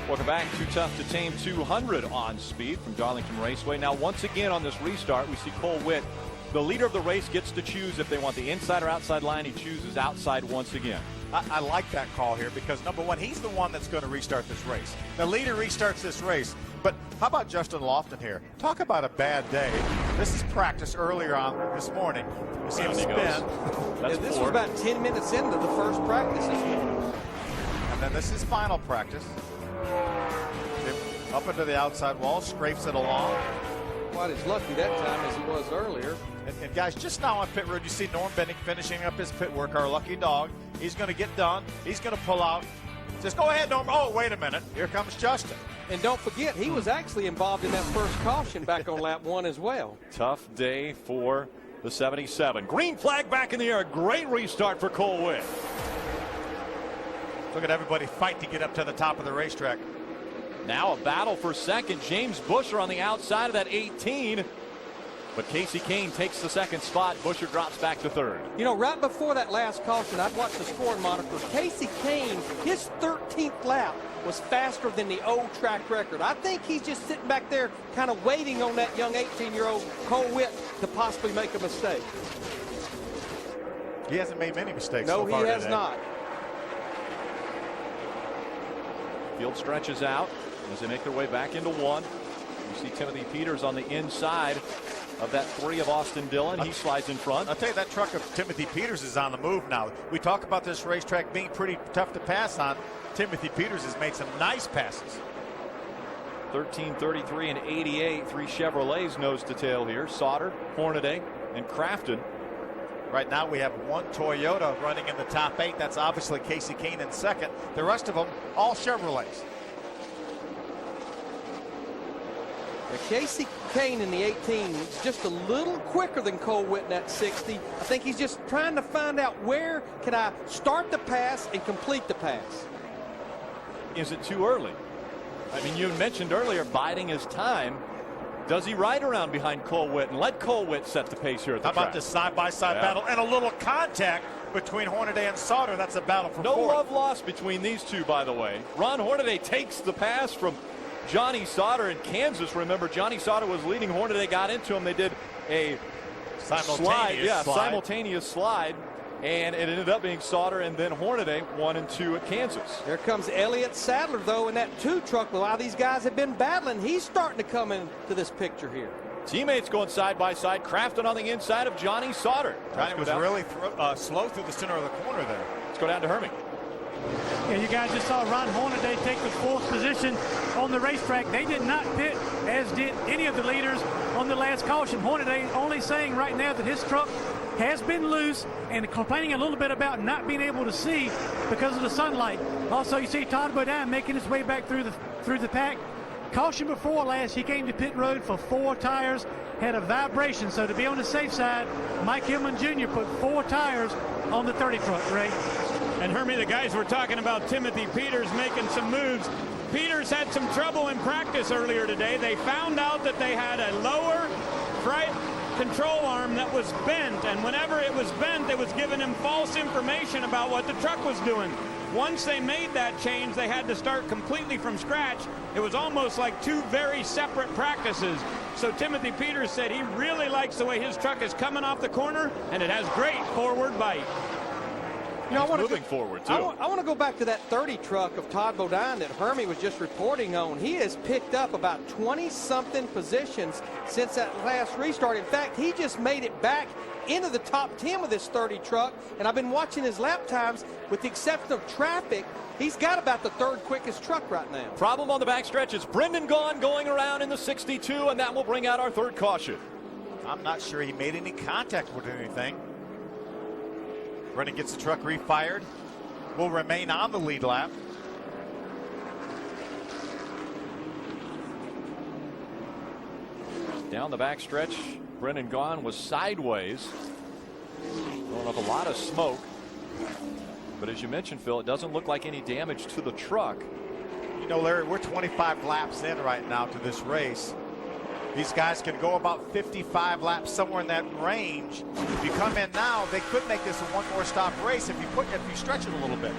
Speaker 20: Welcome back. Too Tough to Tame 200 on Speed from Darlington Raceway. Now, once again on this restart, we see Cole Witt. The leader of the race gets to choose if they want the inside or outside line. He chooses outside once again.
Speaker 10: I like that call here because, number one, he's the one that's going to restart this race. The leader restarts this race. But how about Justin Lofton here? Talk about a bad day. This is practice earlier on this morning. You see him spin.
Speaker 21: This was about 10 minutes into the first practice this morning.
Speaker 10: And then this is final practice. Up into the outside wall, scrapes it along.
Speaker 21: Quite as lucky that time as he was earlier.
Speaker 10: And guys, just now on pit road, you see Norm Benning finishing up his pit work, our lucky dog. He's going to get done. He's going to pull out. Just go ahead, Norm. Oh, wait a minute. Here comes Justin.
Speaker 21: And don't forget, he was actually involved in that first caution back on lap 1 as well.
Speaker 20: Tough day for the 77. Green flag back in the air. Great restart for Cole Witt.
Speaker 10: Look at everybody fight to get up to the top of the racetrack.
Speaker 20: Now a battle for second. James Busher on the outside of that 18. But Casey Kane takes the second spot. Busher drops back to third.
Speaker 21: You know, right before that last caution, I'd watched the scoring monitor. Casey Kane, his 13th lap was faster than the old track record. I think he's just sitting back there kind of waiting on that young 18-year-old Cole Witt to possibly make a mistake.
Speaker 10: He hasn't made many mistakes
Speaker 21: so far. No, he has
Speaker 10: today.
Speaker 21: not.
Speaker 20: Field stretches out as they make their way back into one. You see Timothy Peters on the inside of that 3 of Austin Dillon. He slides in front.
Speaker 10: I'll tell you, that truck of Timothy Peters is on the move now. We talk about this racetrack being pretty tough to pass on. Timothy Peters has made some nice passes.
Speaker 20: 13, 33, and 88. 3 Chevrolets nose to tail here. Sauter, Hornaday, and Crafton.
Speaker 10: Right now we have 1 Toyota running in the top 8. That's obviously Casey Kane in second. The rest of them, all Chevrolets.
Speaker 21: Casey Kane in the 18 is just a little quicker than Cole Witt in that 60. I think he's just trying to find out where can I start the pass and complete the pass.
Speaker 20: Is it too early? I mean, you mentioned earlier biding his time. Does he ride around behind Cole Witt and let Cole Witt set the pace here at the track?
Speaker 10: How about this side-by-side battle and a little contact between Hornaday and Sauter? That's a battle for
Speaker 20: no
Speaker 10: fourth.
Speaker 20: love lost between these two, by the way. Ron Hornaday takes the pass from Johnny Sauter in Kansas. Remember, Johnny Sauter was leading. Hornaday got into him. They did a simultaneous slide, and it ended up being Sauter and then Hornaday 1 and 2 at Kansas.
Speaker 21: Here comes Elliott Sadler, though, in that 2 truck. While these guys have been battling, he's starting to come into this picture here.
Speaker 20: Teammates going side by side. Crafton on the inside of Johnny Sauter.
Speaker 10: Johnny was really slow through the center of the corner there.
Speaker 20: Let's go down to Hermie.
Speaker 3: Yeah, you guys just saw Ron Hornaday take the 4th position on the racetrack. They did not pit, as did any of the leaders on the last caution. Hornaday only saying right now that his truck has been loose and complaining a little bit about not being able to see because of the sunlight. Also, you see Todd Bodine making his way back through the pack. Caution before last, he came to pit road for 4 tires had a vibration. So to be on the safe side, Mike Hillman Jr. put 4 tires on the 30 truck, Ray.
Speaker 2: And Hermie, the guys were talking about Timothy Peters making some moves. Peters had some trouble in practice earlier today. They found out that they had a lower control arm that was bent, and whenever it was bent, it was giving him false information about what the truck was doing. Once they made that change, they had to start completely from scratch. It was almost like 2 very separate practices. So Timothy Peters said he really likes the way his truck is coming off the corner, and it has great forward bite.
Speaker 21: You know,
Speaker 20: moving forward, too.
Speaker 21: I want to go back to that 30 truck of Todd Bodine that Hermie was just reporting on. He has picked up about 20-something positions since that last restart. In fact, he just made it back into the top 10 with this 30 truck, and I've been watching his lap times. With the exception of traffic, he's got about the 3rd quickest truck right now.
Speaker 20: Problem on the backstretch is Brendan Gaughan going around in the 62, and that will bring out our 3rd caution.
Speaker 10: I'm not sure he made any contact with anything. Brendan gets the truck refired. Will remain on the lead lap.
Speaker 20: Down the backstretch, Brendan Gaughan was sideways, throwing up a lot of smoke. But as you mentioned, Phil, it doesn't look like any damage to the truck.
Speaker 10: You know, Larry, we're 25 laps in right now to this race. These guys can go about 55 laps, somewhere in that range. If you come in now, they could make this a 1 more stop race if you stretch it a little bit.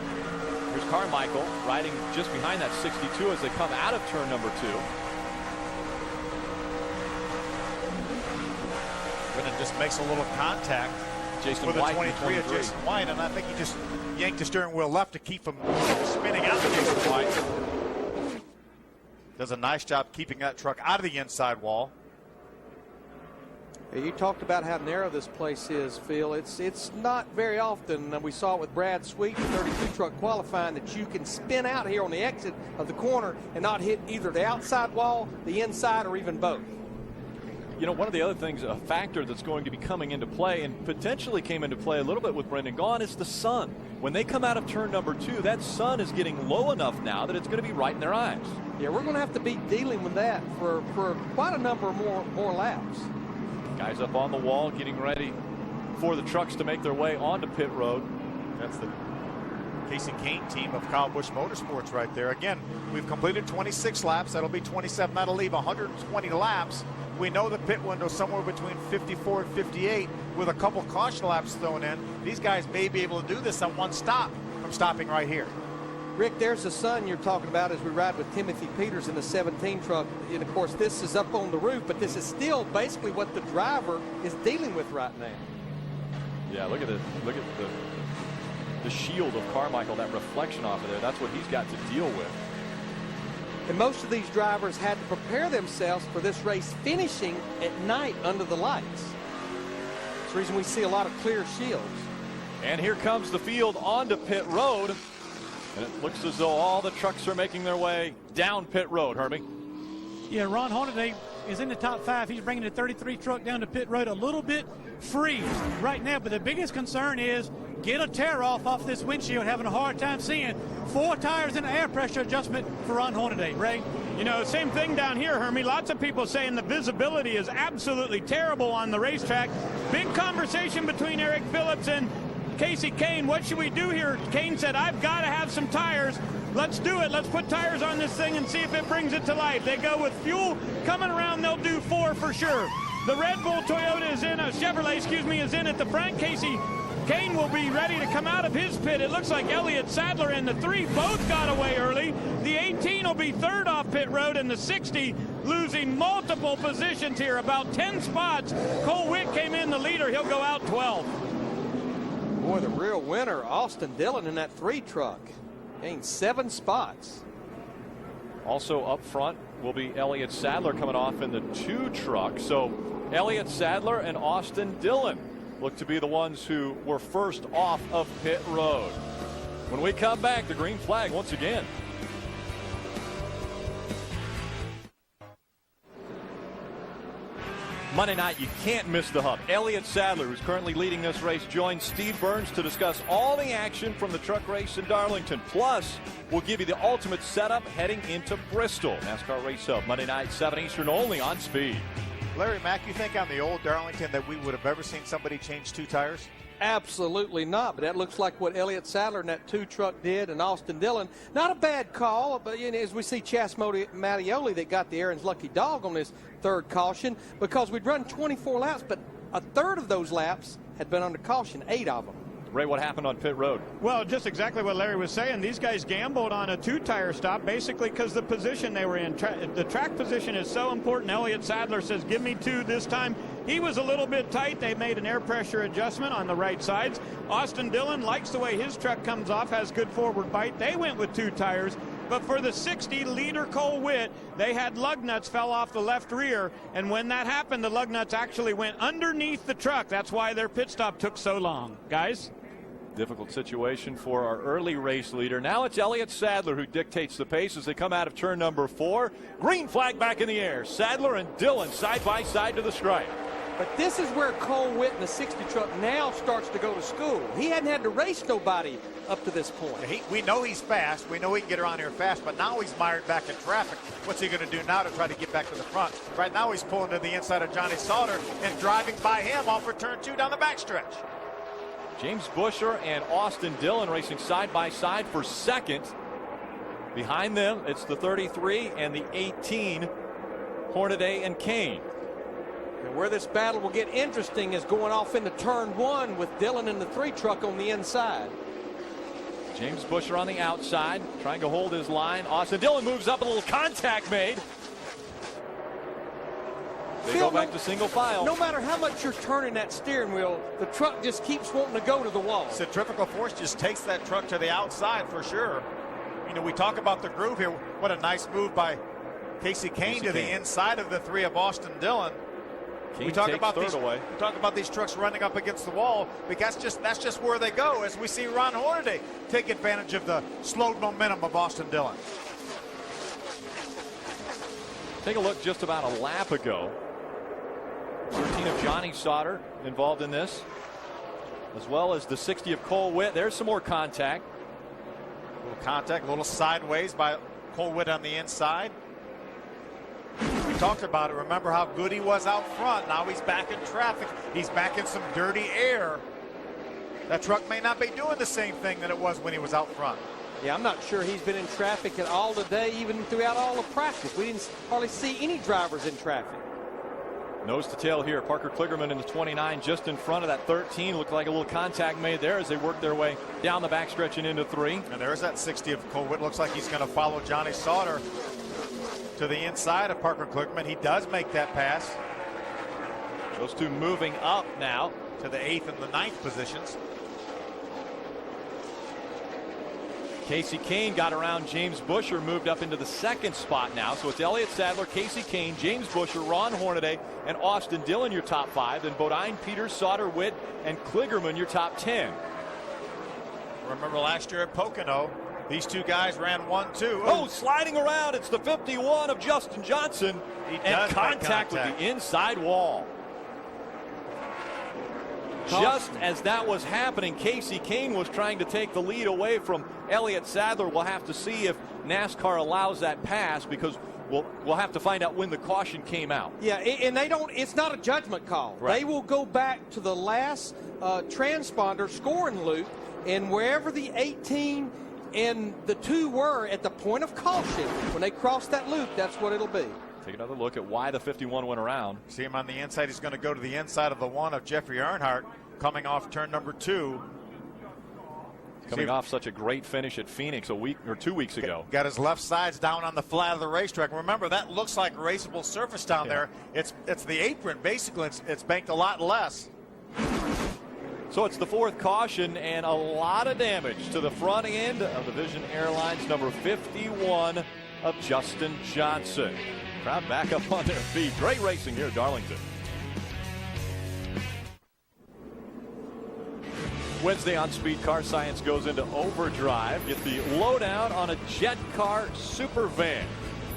Speaker 20: Here's Carmichael riding just behind that 62 as they come out of turn number 2.
Speaker 10: Brendan just makes a little contact with the 23 of Jason White, and I think he just yanked the steering wheel left to keep him spinning out to Jason White. Does a nice job keeping that truck out of the inside wall.
Speaker 21: You talked about how narrow this place is, Phil. It's not very often, we saw it with Brad Sweet, the 32 truck qualifying, that you can spin out here on the exit of the corner and not hit either the outside wall, the inside, or even both.
Speaker 20: You know, one of the other things, a factor that's going to be coming into play and potentially came into play a little bit with Brendan Gaughan is the sun. When they come out of turn number 2, that sun is getting low enough now that it's going to be right in their eyes.
Speaker 21: Yeah, we're going to have to be dealing with that for quite a number more laps.
Speaker 20: Guys up on the wall getting ready for the trucks to make their way onto pit road.
Speaker 10: That's the Casey Kane team of Kyle Busch Motorsports right there. Again, we've completed 26 laps. That'll be 27. That'll leave 120 laps. We know the pit window somewhere between 54 and 58 with a couple caution laps thrown in. These guys may be able to do this on 1 stop from stopping right here.
Speaker 21: Rick, there's the sun you're talking about as we ride with Timothy Peters in the 17 truck. And, of course, this is up on the roof, but this is still basically what the driver is dealing with right now.
Speaker 20: Yeah, look at the shield of Carmichael, that reflection off of there. That's what he's got to deal with.
Speaker 21: And most of these drivers had to prepare themselves for this race finishing at night under the lights. That's the reason we see a lot of clear shields.
Speaker 20: And here comes the field onto pit road. And it looks as though all the trucks are making their way down pit road, Hermie.
Speaker 3: Yeah, Ron Hornaday is in the top 5. He's bringing the 33 truck down to pit road a little bit free right now. But the biggest concern is get a tear off this windshield, having a hard time seeing. 4 tires and an air pressure adjustment for Ron Hornaday. Ray?
Speaker 2: You know, same thing down here, Hermie. Lots of people saying the visibility is absolutely terrible on the racetrack. Big conversation between Eric Phillips and Casey Kane. What should we do here? Kane said, I've got to have some tires. Let's do it. Let's put tires on this thing and see if it brings it to life. They go with fuel coming around. They'll do 4 for sure. The Red Bull Toyota is in, Chevrolet, is in at the front. Casey Kane will be ready to come out of his pit. It looks like Elliott Sadler and the 3 both got away early. The 18 will be 3rd off pit road, and the 60 losing multiple positions here, about 10 spots. Cole Witt came in the leader. He'll go out 12.
Speaker 21: Boy, the real winner, Austin Dillon in that 3 truck. Gained 7 spots.
Speaker 20: Also up front will be Elliott Sadler coming off in the 2 truck. So Elliott Sadler and Austin Dillon look to be the ones who were first off of pit road. When we come back, the green flag once again. Monday night, you can't miss the hub. Elliott Sadler, who's currently leading this race, joins Steve Burns to discuss all the action from the truck race in Darlington. Plus, we'll give you the ultimate setup heading into Bristol. NASCAR Race Hub, Monday night, 7 Eastern, only on Speed.
Speaker 10: Larry Mack, you think on the old Darlington that we would have ever seen somebody change 2 tires?
Speaker 21: Absolutely not, but that looks like what Elliott Sadler and that 2 truck did, and Austin Dillon. Not a bad call, but as we see Chas Mattioli that got the Aaron's lucky dog on this 3rd caution, because we'd run 24 laps, but a third of those laps had been under caution, 8 of them.
Speaker 20: Ray, what happened on pit road?
Speaker 2: Well, just exactly what Larry was saying. These guys gambled on a 2-tire stop, basically because the position they were in. The track position is so important. Elliott Sadler says, give me 2 this time. He was a little bit tight. They made an air pressure adjustment on the right sides. Austin Dillon likes the way his truck comes off, has good forward bite. They went with 2 tires. But for the 60 leader Cole Witt, they had lug nuts fell off the left rear. And when that happened, the lug nuts actually went underneath the truck. That's why their pit stop took so long. Guys?
Speaker 20: Difficult situation for our early race leader. Now it's Elliott Sadler who dictates the pace as they come out of turn number 4. Green flag back in the air. Sadler and Dillon side by side to the stripe.
Speaker 21: But this is where Cole Witt in the 60 truck now starts to go to school. He hadn't had to race nobody up to this point.
Speaker 10: We know he's fast. We know he can get around here fast, but now he's mired back in traffic. What's he going to do now to try to get back to the front? Right now he's pulling to the inside of Johnny Sauter and driving by him off for turn 2 down the backstretch.
Speaker 20: James Busher and Austin Dillon racing side by side for 2nd. Behind them, it's the 33 and the 18, Hornaday and Kane.
Speaker 21: And where this battle will get interesting is going off into turn 1 with Dillon in the 3 truck on the inside.
Speaker 20: James Busher on the outside, trying to hold his line. Austin Dillon moves up, a little contact made. They go back to single file.
Speaker 21: No matter how much you're turning that steering wheel, the truck just keeps wanting to go to the wall.
Speaker 10: Centrifugal force just takes that truck to the outside for sure. You know, we talk about the groove here. What a nice move by Casey Kane to the inside of the 3 of Austin Dillon.
Speaker 20: Kane
Speaker 10: we talk
Speaker 20: takes
Speaker 10: about
Speaker 20: third away.
Speaker 10: We talk about these trucks running up against the wall because that's just where they go. As we see Ron Hornaday take advantage of the slowed momentum of Austin Dillon.
Speaker 20: Take a look just about a lap ago. 13 of Johnny Sauter involved in this, as well as the 60 of Cole Witt. There's some more contact.
Speaker 10: A little contact, a little sideways by Cole Witt on the inside. We talked about it. Remember how good he was out front. Now he's back in traffic. He's back in some dirty air. That truck may not be doing the same thing that it was when he was out front.
Speaker 21: Yeah, I'm not sure he's been in traffic at all today, even throughout all of practice. We didn't hardly see any drivers in traffic.
Speaker 20: Nose to tail here. Parker Kligerman in the 29 just in front of that 13. Looked like a little contact made there as they work their way down the backstretch and into 3.
Speaker 10: And there's that 60 of Cole Witt. Looks like he's going to follow Johnny Sauter to the inside of Parker Kligerman. He does make that pass.
Speaker 20: Those 2 moving up now
Speaker 10: to the 8th and the 9th positions.
Speaker 20: Casey Kane got around James Busher, moved up into the 2nd spot now. So it's Elliott Sadler, Casey Kane, James Busher, Ron Hornaday, and Austin Dillon your top 5. Then Bodine, Peters, Sauter, Witt, and Kligerman your top 10.
Speaker 10: Remember last year at Pocono, these 2 guys ran 1-2.
Speaker 20: Oh, sliding around. It's the 51 of Justin Johnson. And contact with the inside wall. Just as that was happening, Casey Kane was trying to take the lead away from Elliott Sadler. We'll have to see if NASCAR allows that pass, because we'll have to find out when the caution came out.
Speaker 21: Yeah, and they don't. It's not a judgment call. Right. They will go back to the last transponder scoring loop, and wherever the 18 and the 2 were at the point of caution, when they cross that loop, that's what it'll be.
Speaker 20: Take another look at why the 51 went around.
Speaker 10: See him on the inside. He's going to go to the inside of the 1 of Jeffrey Earnhardt coming off turn number 2.
Speaker 20: Coming off such a great finish at Phoenix a week or 2 weeks ago.
Speaker 10: Got his left sides down on the flat of the racetrack. Remember, that looks like raceable surface down there. It's the apron. Basically, it's banked a lot less.
Speaker 20: So it's the 4th caution and a lot of damage to the front end of the Vision Airlines number 51 of Justin Johnson. Crowd back up on their feet. Great racing here at Darlington. Wednesday on Speed, Car Science goes into overdrive. Get the lowdown on a jet car super van.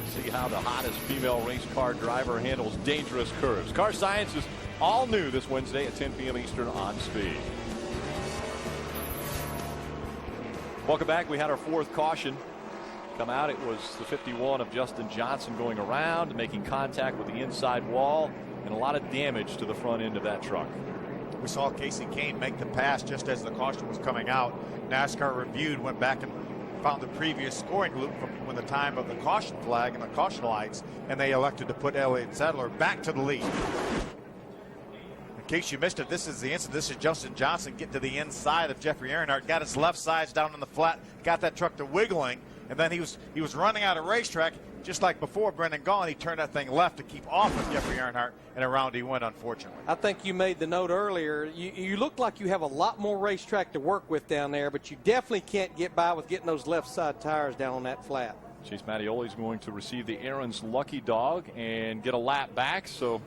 Speaker 20: See how the hottest female race car driver handles dangerous curves. Car Science is all new this Wednesday at 10 p.m. Eastern on Speed. Welcome back. We had our 4th caution come out. It was the 51 of Justin Johnson going around, making contact with the inside wall. and a lot of damage to the front end of that truck.
Speaker 10: We saw Casey Kane make the pass just as the caution was coming out. NASCAR reviewed, went back and found the previous scoring loop from when the time of the caution flag and the caution lights, and they elected to put Elliott Sadler back to the lead. In case you missed it, this is the incident. This is Justin Johnson getting to the inside of Jeffrey Earnhardt, got his left sides down on the flat, got that truck to wiggling, and then he was running out of racetrack. Just like before, Brendan Gaughan, he turned that thing left to keep off of Jeffrey Earnhardt, and around he went, unfortunately.
Speaker 21: I think you made the note earlier. You look like you have a lot more racetrack to work with down there, but you definitely can't get by with getting those left side tires down on that flat.
Speaker 20: Chase Mattioli is going to receive the Aaron's Lucky Dog and get a lap back, so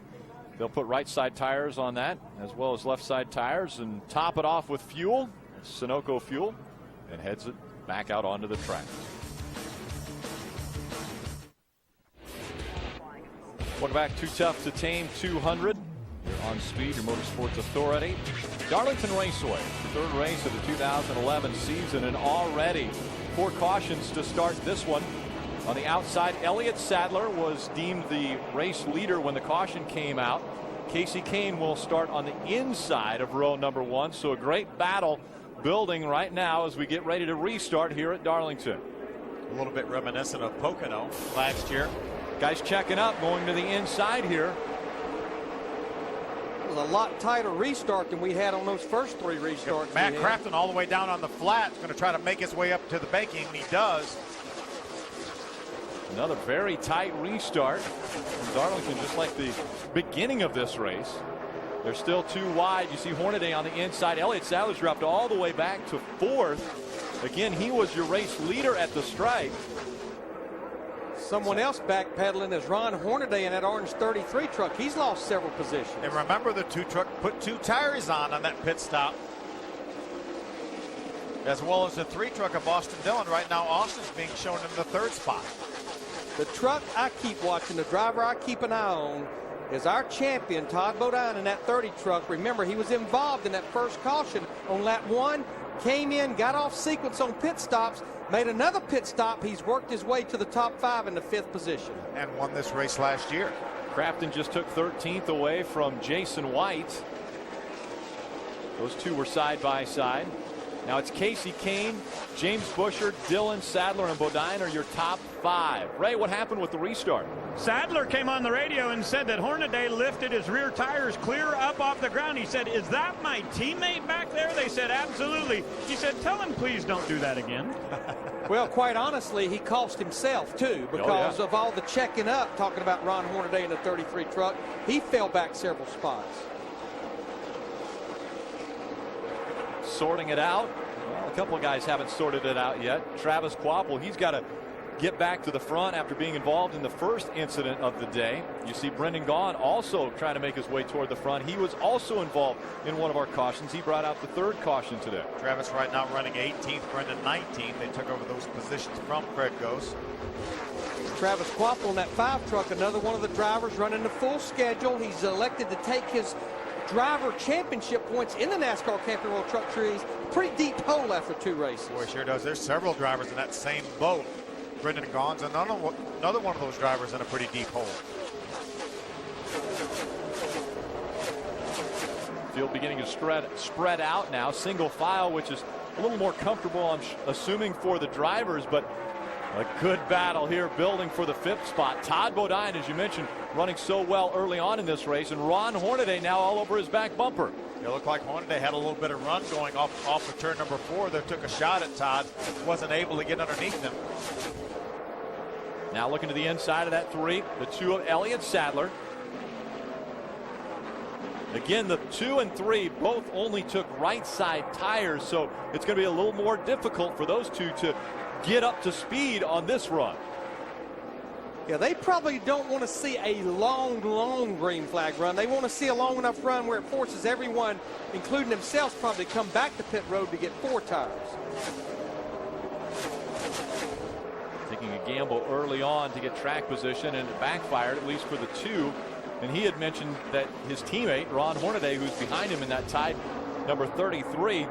Speaker 20: they'll put right side tires on that as well as left side tires and top it off with fuel, Sunoco fuel, and heads it back out onto the track. Welcome back. Too Tough to Tame 200. You're on Speed, your motorsports authority. Darlington Raceway, the third race of the 2011 season, and already 4 cautions to start this one. On the outside, Elliott Sadler was deemed the race leader when the caution came out. Casey Kane will start on the inside of row number 1. So a great battle building right now as we get ready to restart here at Darlington.
Speaker 10: A little bit reminiscent of Pocono last year.
Speaker 20: Guys checking up, going to the inside here.
Speaker 21: It was a lot tighter restart than we had on those first 3 restarts.
Speaker 10: Matt Crafton all the way down on the flat, going to try to make his way up to the banking, and he does.
Speaker 20: Another very tight restart from Darlington, just like the beginning of this race. They're still too wide. You see Hornaday on the inside. Elliott Sadler's dropped all the way back to 4th. Again, he was your race leader at the stripe.
Speaker 21: Someone else backpedaling is Ron Hornaday in that orange 33 truck. He's lost several positions.
Speaker 10: And remember, the 2 truck put 2 tires on that pit stop, as well as the 3 truck of Austin Dillon. Right now, Austin's being shown in the 3rd spot.
Speaker 21: The truck I keep watching, the driver I keep an eye on, is our champion, Todd Bodine, in that 30 truck. Remember, he was involved in that first caution on lap 1, came in, got off sequence on pit stops, made another pit stop. He's worked his way to the top 5 in the 5th position.
Speaker 10: And won this race last year.
Speaker 20: Crafton just took 13th away from Jason White. Those 2 were side by side. Now it's Casey Kane, James Buescher, Dillon, Sadler, and Bodine are your top 5. Ray, what happened with the restart?
Speaker 2: Sadler came on the radio and said that Hornaday lifted his rear tires clear up off the ground. He said, "Is that my teammate back there?" They said, "Absolutely." He said, "Tell him please don't do that again."
Speaker 21: Well, quite honestly, he cost himself too, because of all the checking up, talking about Ron Hornaday in the 33 truck. He fell back several spots.
Speaker 20: Sorting it out. Well, a couple of guys haven't sorted it out yet. Travis Quapple, he's got to get back to the front after being involved in the first incident of the day. You see Brendan Gaughan also trying to make his way toward the front. He was also involved in one of our cautions. He brought out the 3rd caution today.
Speaker 10: Travis right now running 18th, Brendan 19th. They took over those positions from Craig Gose.
Speaker 21: Travis Quapple in that 5 truck, another one of the drivers running the full schedule. He's elected to take his driver championship points in the NASCAR Camping World Truck Series. Pretty deep hole after 2 races.
Speaker 10: Boy, sure does. There's several drivers in that same boat. Brendan Gaughan's another one of those drivers in a pretty deep hole.
Speaker 20: Field beginning to spread out now. Single file, which is a little more comfortable, I'm assuming, for the drivers, but a good battle here building for the 5th spot. Todd Bodine, as you mentioned, running so well early on in this race, and Ron Hornaday now all over his back bumper.
Speaker 10: It looked like Hornaday had a little bit of run going off of turn number 4. They took a shot at Todd, wasn't able to get underneath him.
Speaker 20: Now looking to the inside of that 3, the 2 of Elliott Sadler. Again, the 2 and 3 both only took right side tires, so it's going to be a little more difficult for those 2 to get up to speed on this run.
Speaker 21: Yeah, they probably don't want to see a long green flag run. They want to see a long enough run where it forces everyone, including themselves, probably to come back to pit road to get 4 tires.
Speaker 20: Taking a gamble early on to get track position, and it backfired, at least for the 2. And he had mentioned that his teammate, Ron Hornaday, who's behind him in that tied number 33,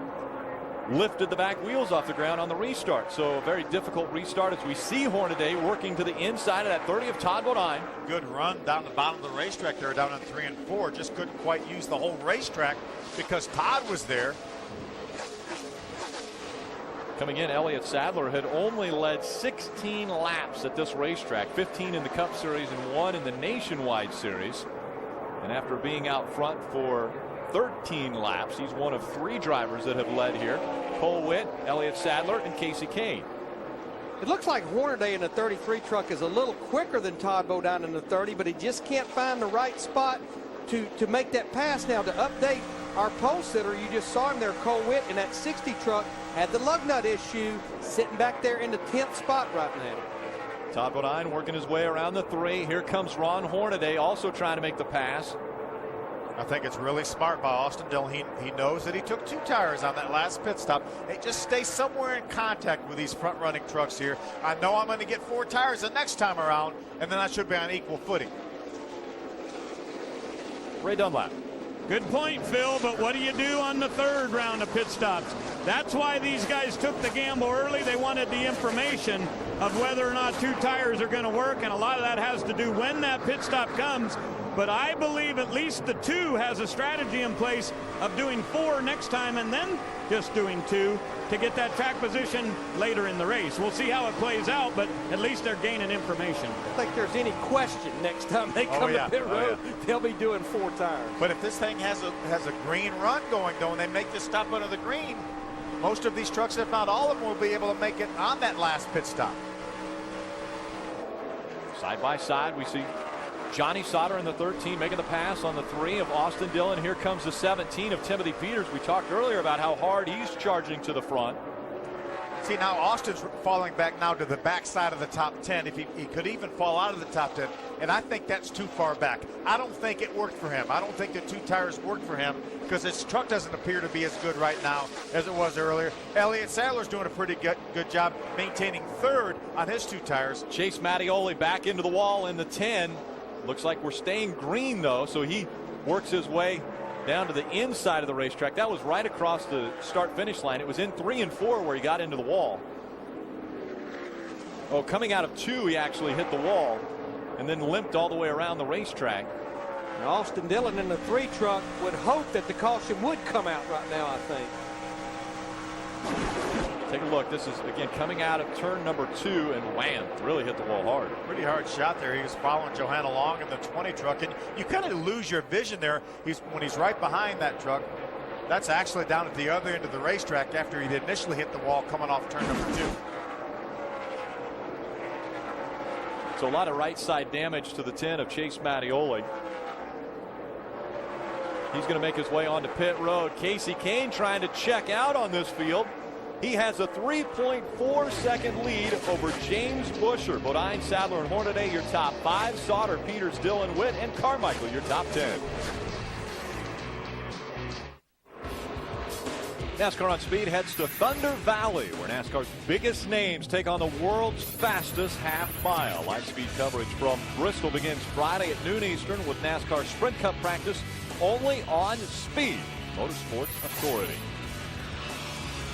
Speaker 20: lifted the back wheels off the ground on the restart. So a very difficult restart as we see Hornaday working to the inside of that 30 of Todd Bodine.
Speaker 10: Good run down the bottom of the racetrack there, down in 3 and 4. Just couldn't quite use the whole racetrack because Todd was there.
Speaker 20: Coming in, Elliott Sadler had only led 16 laps at this racetrack, 15 in the Cup Series and 1 in the Nationwide Series. And after being out front for 13 laps, he's one of 3 drivers that have led here. Cole Witt, Elliott Sadler, and Casey Kane.
Speaker 21: It looks like Hornaday in the 33 truck is a little quicker than Todd Bodine in the 30, but he just can't find the right spot to make that pass. Now, to update our pole sitter, you just saw him there, Cole Witt, in that 60 truck, had the lug nut issue, sitting back there in the 10th spot right now.
Speaker 20: Todd Bodine working his way around the 3. Here comes Ron Hornaday, also trying to make the pass.
Speaker 10: I think it's really smart by Austin Dillon. He knows that he took 2 tires on that last pit stop. Hey, just stay somewhere in contact with these front-running trucks here. I know I'm going to get 4 tires the next time around, and then I should be on equal footing.
Speaker 20: Ray Dunlap.
Speaker 2: Good point, Phil, but what do you do on the 3rd round of pit stops? That's why these guys took the gamble early. They wanted the information of whether or not 2 tires are going to work, and a lot of that has to do when that pit stop comes. But I believe at least the 2 has a strategy in place of doing 4 next time and then just doing 2 to get that track position later in the race. We'll see how it plays out, but at least they're gaining information.
Speaker 21: I don't think there's any question next time they come to pit road, they'll be doing 4 tires.
Speaker 10: But if this thing has a green run going, though, and they make this stop under the green, most of these trucks, if not all of them, will be able to make it on that last pit stop.
Speaker 20: Side by side, we see Johnny Sauter in the 13 making the pass on the 3 of Austin Dillon. Here comes the 17 of Timothy Peters. We talked earlier about how hard he's charging to the front.
Speaker 10: See, now Austin's falling back now to the back side of the top 10. If he could even fall out of the top 10, and I think that's too far back. I don't think it worked for him. I don't think the 2 tires worked for him because his truck doesn't appear to be as good right now as it was earlier. Elliott Sadler's doing a pretty good job maintaining 3rd on his 2 tires.
Speaker 20: Chase Mattioli back into the wall in the 10. Looks like we're staying green, though, so he works his way down to the inside of the racetrack. That was right across the start-finish line. It was in 3 and 4 where he got into the wall. Oh, coming out of 2, he actually hit the wall and then limped all the way around the racetrack.
Speaker 21: Now, Austin Dillon in the 3 truck would hope that the caution would come out right now, I think.
Speaker 20: Take a look. This is, again, coming out of turn number 2, and wham, really hit the wall hard.
Speaker 10: Pretty hard shot there. He was following Johanna Long in the 20 truck, and you kind of lose your vision there. When he's right behind that truck. That's actually down at the other end of the racetrack after he initially hit the wall coming off turn number 2.
Speaker 20: So a lot of right side damage to the 10 of Chase Mattioli. He's going to make his way onto pit road. Casey Kane trying to check out on this field. He has a 3.4 second lead over James Busher. Bodine, Sadler, and Hornaday, your top 5. Sauter, Peters, Dillon, Witt, and Carmichael, your top 10. NASCAR on Speed heads to Thunder Valley, where NASCAR's biggest names take on the world's fastest half mile. Live speed coverage from Bristol begins Friday at noon Eastern with NASCAR Sprint Cup practice only on Speed, Motorsports Authority.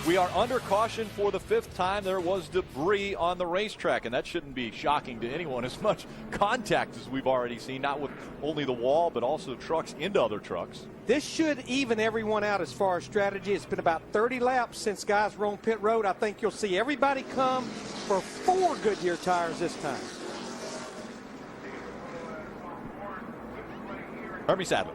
Speaker 20: We are under caution for the 5th time. There was debris on the racetrack, and that shouldn't be shocking to anyone. As much contact as we've already seen, not with only the wall, but also trucks into other trucks.
Speaker 21: This should even everyone out as far as strategy. It's been about 30 laps since guys were on pit road. I think you'll see everybody come for 4 Goodyear tires this time.
Speaker 20: Hermie Sadler.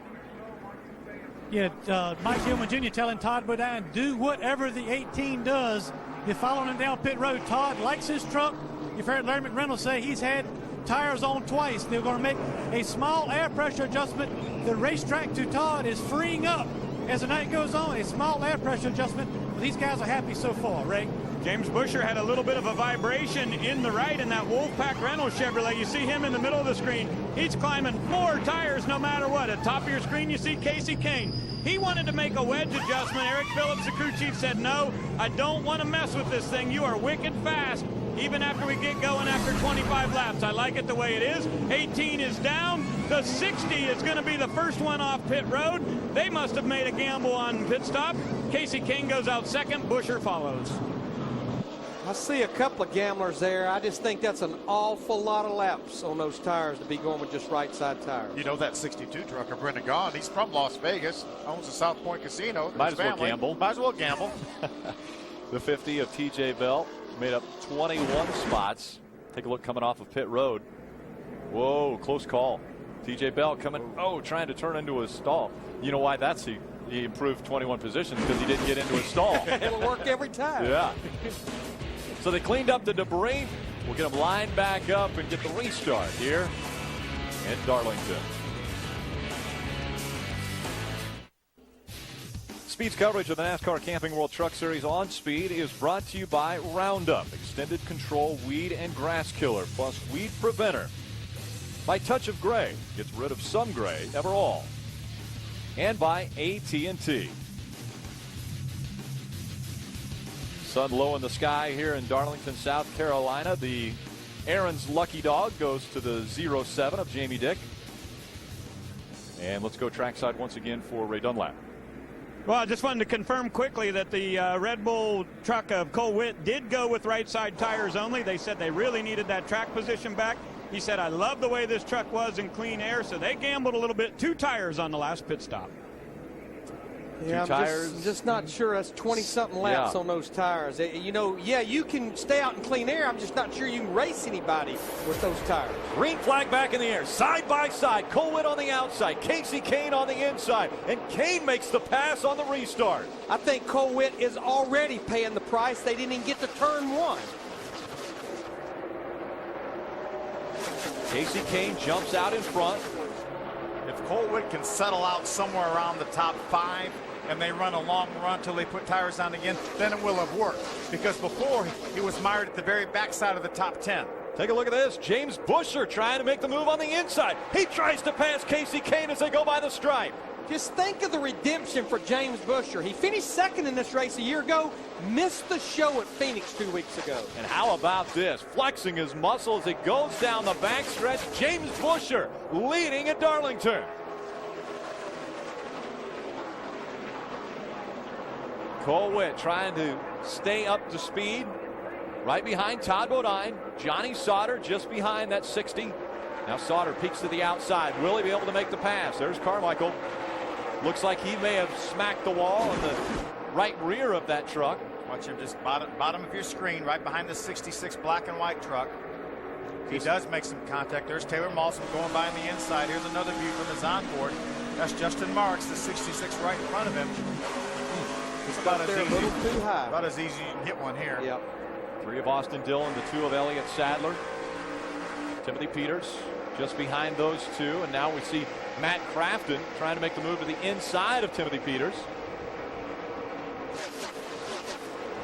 Speaker 3: Yeah, Mike Gilman Jr. telling Todd Bodine, do whatever the 18 does. You're following him down pit road. Todd likes his truck. You've heard Larry McReynolds say he's had tires on twice. They're going to make a small air pressure adjustment. The racetrack to Todd is freeing up as the night goes on. A small air pressure adjustment. These guys are happy so far, Ray.
Speaker 2: James Busher had a little bit of a vibration in the right in that Wolfpack Reynolds Chevrolet. You see him in the middle of the screen. He's climbing 4 tires no matter what. At top of your screen, you see Casey Kane. He wanted to make a wedge adjustment. Eric Phillips, the crew chief, said, no, I don't want to mess with this thing. You are wicked fast, even after we get going after 25 laps. I like it the way it is. 18 is down. The 60 is going to be the first one off pit road. They must have made a gamble on pit stop. Casey Kane goes out second. Buescher follows.
Speaker 21: I see a couple of gamblers there. I just think that's an awful lot of laps on those tires to be going with just right side tires.
Speaker 18: You know that 62 trucker, Brendan Gaughan, he's from Las Vegas, owns the South Point Casino.
Speaker 20: Might as well gamble.
Speaker 18: Might as well gamble.
Speaker 20: The 50 of TJ Bell made up 21 spots. Take a look coming off of pit road. Whoa, close call. TJ Bell coming, trying to turn into a stall. You know why that's he improved 21 positions, because he didn't get into a stall.
Speaker 21: It'll work every time.
Speaker 20: Yeah. So they cleaned up the debris. We'll get them lined back up and get the restart here in Darlington. Speed's coverage of the NASCAR Camping World Truck Series on Speed is brought to you by Roundup, Extended Control Weed and Grass Killer, plus Weed Preventer. By Touch of Gray, gets rid of some gray, never all. And by AT&T. Sun low in the sky here in Darlington, South Carolina. The Aaron's Lucky Dog goes to the 07 of Jamie Dick. And let's go trackside once again for Ray Dunlap.
Speaker 2: Well, I just wanted to confirm quickly that the Red Bull truck of Cole Witt did go with right side tires only. They said they really needed that track position back. He said, I love the way this truck was in clean air, so they gambled a little bit. 2 tires on the last pit stop.
Speaker 21: Yeah, I'm just not sure. That's 20-something laps on those tires. You know, yeah, you can stay out in clean air. I'm just not sure you can race anybody with those tires.
Speaker 20: Green flag back in the air, side by side. Cole Witt on the outside, Casey Kane on the inside, and Kane makes the pass on the restart.
Speaker 21: I think Cole Witt is already paying the price. They didn't even get to turn 1.
Speaker 20: Casey Kane jumps out in front.
Speaker 18: If Cole Witt can settle out somewhere around the top 5 and they run a long run till they put tires on again, then it will have worked. Because before, he was mired at the very backside of the top 10.
Speaker 20: Take a look at this. James Buescher trying to make the move on the inside. He tries to pass Casey Kane as they go by the stripe.
Speaker 21: Just think of the redemption for James Buescher. He finished second in this race a year ago, missed the show at Phoenix 2 weeks ago.
Speaker 20: And how about this? Flexing his muscle as it goes down the backstretch. James Buescher leading at Darlington. Cole Witt trying to stay up to speed. Right behind Todd Bodine. Johnny Sauter just behind that 60. Now Sauter peeks to the outside. Will he be able to make the pass? There's Carmichael. Looks like he may have smacked the wall in the right rear of that truck.
Speaker 18: Watch him just bottom of your screen, right behind the 66 black and white truck. He does make some contact. There's Taylor Mawson going by on the inside. Here's another view from his onboard. That's Justin Marks, the 66 right in front of him. It's about as easy as you can hit one here.
Speaker 21: Yep.
Speaker 20: 3 of Austin Dillon, the 2 of Elliott Sadler. Timothy Peters just behind those 2. And now we see Matt Crafton trying to make the move to the inside of Timothy Peters.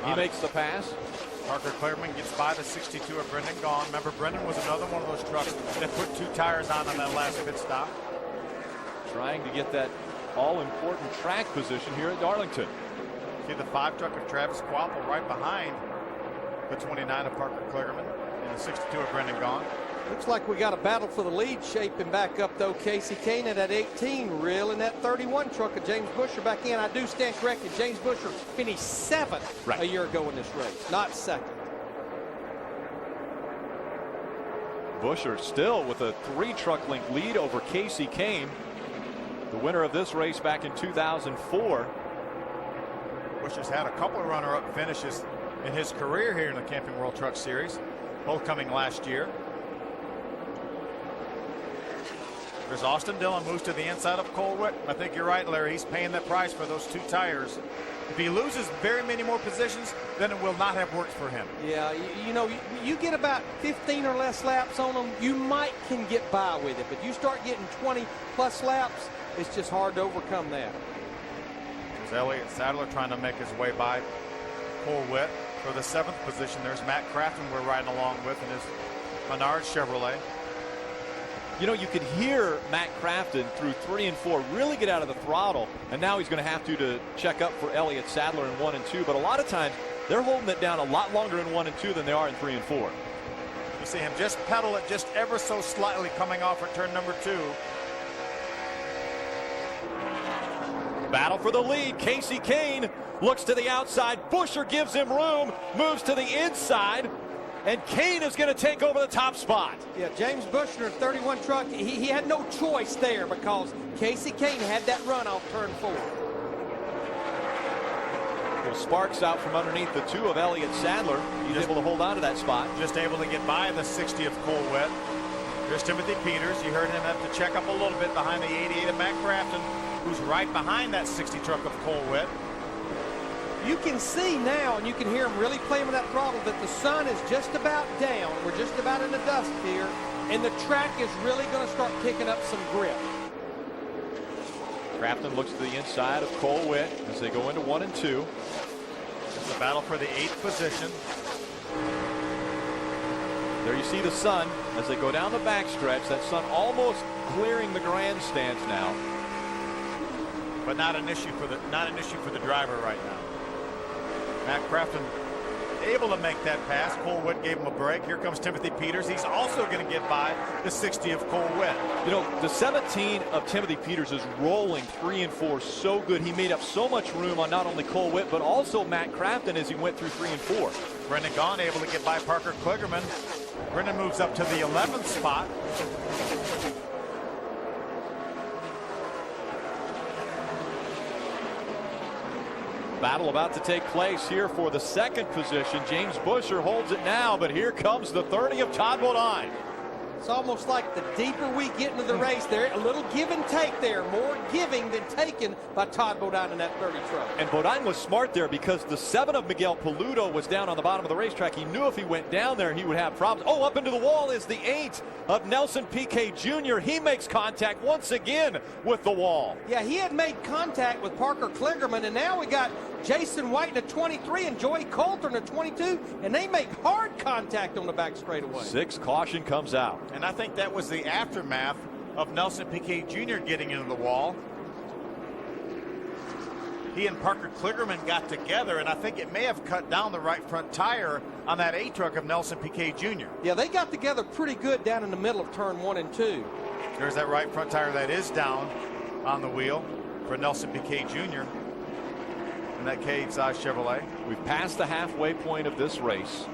Speaker 20: He makes the pass.
Speaker 18: Parker Clearman gets by the 62 of Brendan Gaughan. Remember, Brendan was another one of those trucks that put 2 tires on that last pit stop.
Speaker 20: Trying to get that all-important track position here at Darlington.
Speaker 18: See the 5 truck of Travis Quapple right behind the 29 of Parker Clearman and the 62 of Brendan Gaughan.
Speaker 21: Looks like we got a battle for the lead shaping back up, though. Casey Kane at 18, reeling that 31 truck of James Buescher back in. I do stand corrected. James Buescher finished 7th a year ago in this race, not 2nd.
Speaker 20: Buescher still with a 3-truck length lead over Casey Kane, the winner of this race back in 2004.
Speaker 18: Buescher's had a couple of runner-up finishes in his career here in the Camping World Truck Series, both coming last year. There's Austin Dillon, moves to the inside of Cole Witt. I think you're right, Larry. He's paying that price for those 2 tires. If he loses very many more positions, then it will not have worked for him.
Speaker 21: Yeah, you know, you get about 15 or less laps on them, you can get by with it. But you start getting 20-plus laps, it's just hard to overcome that.
Speaker 18: There's Elliott Sadler trying to make his way by Cole Witt. For the 7th position, there's Matt Crafton we're riding along with in his Menard Chevrolet.
Speaker 20: You know, you could hear Matt Crafton through 3 and 4 really get out of the throttle, and now he's going to have to check up for Elliott Sadler in 1 and 2. But a lot of times they're holding it down a lot longer in 1 and 2 than they are in 3 and 4.
Speaker 18: You see him just pedal it just ever so slightly coming off at turn number 2.
Speaker 20: Battle for the lead. Casey Kane looks to the outside. Buescher gives him room, moves to the inside, and Kane is going to take over the top spot.
Speaker 21: Yeah, James Buescher, 31 truck, he had no choice there because Casey Kane had that run off turn 4.
Speaker 20: Well, sparks out from underneath the 2 of Elliott Sadler. He's able to hold on to that spot.
Speaker 18: Just able to get by the 60 of Colwitt. Here's Timothy Peters. You heard him have to check up a little bit behind the 88 of Matt Crafton, who's right behind that 60 truck of Colwitt.
Speaker 21: You can see now, and you can hear him really playing with that throttle, that the sun is just about down. We're just about in the dusk here, and the track is really going to start picking up some grip.
Speaker 20: Crafton looks to the inside of Colwitt as they go into 1 and 2.
Speaker 18: It's a battle for the 8th position.
Speaker 20: There you see the sun as they go down the backstretch. That sun almost clearing the grandstands now.
Speaker 18: But not an issue for the driver right now. Matt Crafton able to make that pass. Colwitt gave him a break. Here comes Timothy Peters. He's also going to get by the 60 of Colwitt.
Speaker 20: You know, the 17 of Timothy Peters is rolling 3 and 4 so good. He made up so much room on not only Colwitt but also Matt Crafton as he went through 3 and 4.
Speaker 18: Brendan Gaughan able to get by Parker Kligerman. Brendan moves up to the 11th spot.
Speaker 20: Battle about to take place here for the 2nd position. James Buescher holds it now, but here comes the 30 of Todd Bodine.
Speaker 21: It's almost like the deeper we get into the race there, a little give and take there, more giving than taken by Todd Bodine in that 30 truck.
Speaker 20: And Bodine was smart there because the 7 of Miguel Paludo was down on the bottom of the racetrack. He knew if he went down there, he would have problems. Oh, up into the wall is the 8 of Nelson Piquet Jr. He makes contact once again with the wall.
Speaker 21: Yeah, he had made contact with Parker Kligerman, and now we got Jason White in a 23 and Joey Coulter in a 22, and they make hard contact on the back straightaway.
Speaker 20: 6 caution comes out.
Speaker 18: And I think that was the aftermath of Nelson Piquet Jr. getting into the wall. He and Parker Kligerman got together, and I think it may have cut down the right front tire on that 8 truck of Nelson Piquet Jr.
Speaker 21: Yeah, they got together pretty good down in the middle of turn 1 and 2.
Speaker 18: There's that right front tire that is down on the wheel for Nelson Piquet Jr. in that Cades Chevrolet.
Speaker 20: We've passed the halfway point of this race.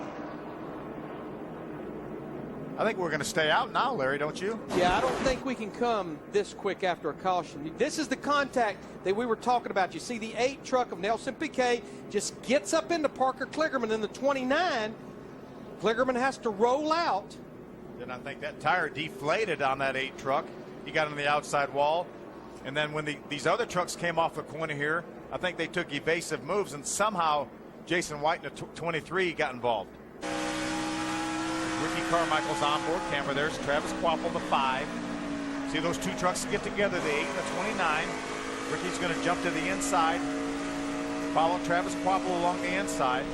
Speaker 18: I think we're going to stay out now, Larry, don't you?
Speaker 21: Yeah, I don't think we can come this quick after a caution. This is the contact that we were talking about. You see the 8 truck of Nelson Piquet just gets up into Parker Kligerman in the 29. Kligerman has to roll out.
Speaker 18: And I think that tire deflated on that 8 truck. He got on the outside wall. And then when these other trucks came off the corner here, I think they took evasive moves, and somehow Jason White in the 23 got involved. Ricky Carmichael's onboard camera. There's Travis Quapple, the 5. See those 2 trucks get together, the 8 and the 29. Ricky's going to jump to the inside, follow Travis Quapple along the inside.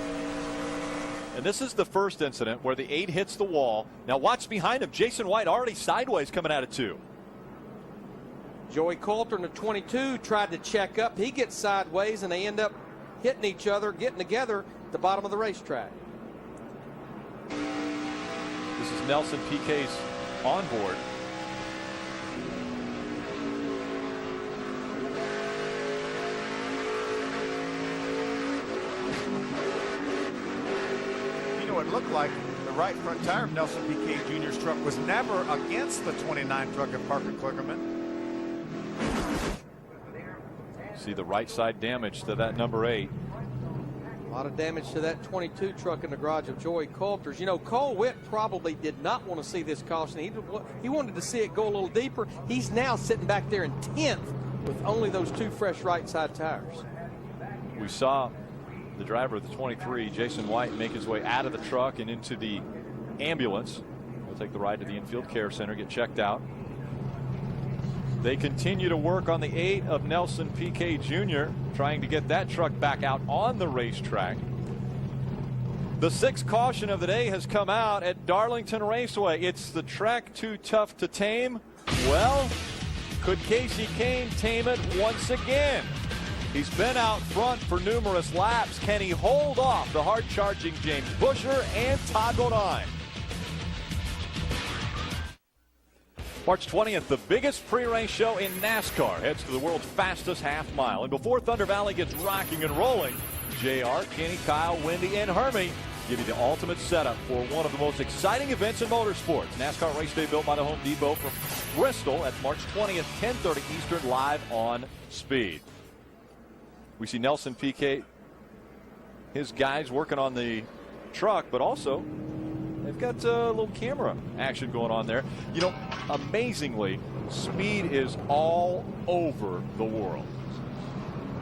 Speaker 20: And this is the first incident where the 8 hits the wall. Now watch behind him. Jason White already sideways coming out of 2.
Speaker 21: Joey Coulter in the 22 tried to check up. He gets sideways, and they end up hitting each other, getting together at the bottom of the racetrack.
Speaker 20: This is Nelson Piquet's onboard.
Speaker 18: You know, it looked like the right front tire of Nelson Piquet Jr.'s truck was never against the 29 truck of Parker Kligerman.
Speaker 20: See the right side damage to that number 8.
Speaker 21: A lot of damage to that 22 truck in the garage of Joey Coulter's. You know, Colwitt probably did not want to see this caution. He wanted to see it go a little deeper. He's now sitting back there in 10th with only those 2 fresh right side tires.
Speaker 20: We saw the driver of the 23, Jason White, make his way out of the truck and into the ambulance. He'll take the ride to the infield care center, get checked out. They continue to work on the 8 of Nelson Piquet Jr., trying to get that truck back out on the racetrack. The 6th caution of the day has come out at Darlington Raceway. It's the track Too Tough to Tame. Well, could Casey Kane tame it once again? He's been out front for numerous laps. Can he hold off the hard-charging James Buescher and Todd Bodine? March 20th, the biggest pre-race show in NASCAR heads to the world's fastest half mile. And before Thunder Valley gets rocking and rolling, JR, Kenny, Kyle, Wendy, and Hermie give you the ultimate setup for one of the most exciting events in motorsports. NASCAR Race Day built by the Home Depot from Bristol at March 20th, 10:30 Eastern, live on Speed. We see Nelson Piquet, his guys working on the truck, but also they've got a little camera action going on there. You know, amazingly, Speed is all over the world.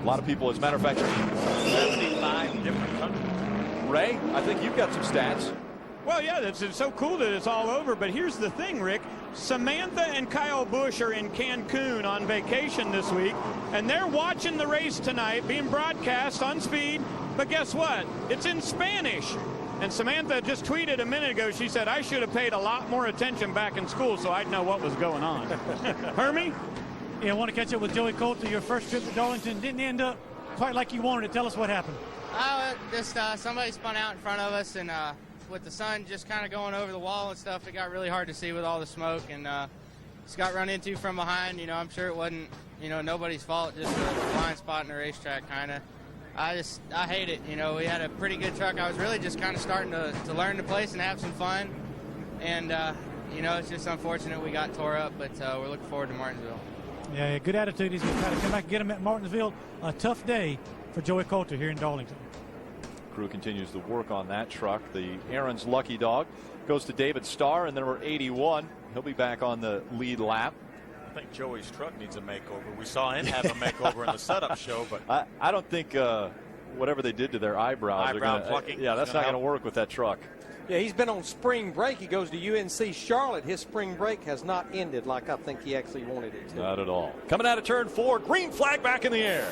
Speaker 20: A lot of people, as a matter of fact, 75 different countries. Ray, I think you've got some stats.
Speaker 2: Well, yeah, it's so cool that it's all over. But here's the thing, Rick. Samantha and Kyle Busch are in Cancun on vacation this week, and they're watching the race tonight being broadcast on Speed. But guess what? It's in Spanish. And Samantha just tweeted a minute ago. She said, I should have paid a lot more attention back in school so I'd know what was going on. Hermie?
Speaker 3: Yeah, I want to catch up with Joey Coulter. Your first trip to Darlington didn't end up quite like you wanted it. Tell us what happened.
Speaker 13: Just somebody spun out in front of us, and with the sun just kind of going over the wall and stuff, it got really hard to see with all the smoke, and just got run into from behind. You know, I'm sure it wasn't, you know, nobody's fault, just a blind spot in the racetrack kind of. I hate it. You know, we had a pretty good truck. I was really just kind of starting to learn the place and have some fun, and you know, it's just unfortunate we got tore up, but we're looking forward to Martinsville.
Speaker 3: Yeah, good attitude. He's going to try to come back and get him at Martinsville. A tough day for Joey Coulter here in Darlington.
Speaker 20: Crew continues to work on that truck. The Aaron's Lucky Dog goes to David Starr, and then number 81. He'll be back on the lead lap.
Speaker 10: I think Joey's truck needs a makeover. We saw him have a makeover in the setup show, but
Speaker 20: I don't think whatever they did to their eyebrows are gonna,
Speaker 10: plucking.
Speaker 20: Yeah, that's not going to work with that truck.
Speaker 17: Yeah, he's been on spring break. He goes to UNC Charlotte. His spring break has not ended like I think he actually wanted it to.
Speaker 20: Not at all. Coming out of turn 4, green flag back in the air.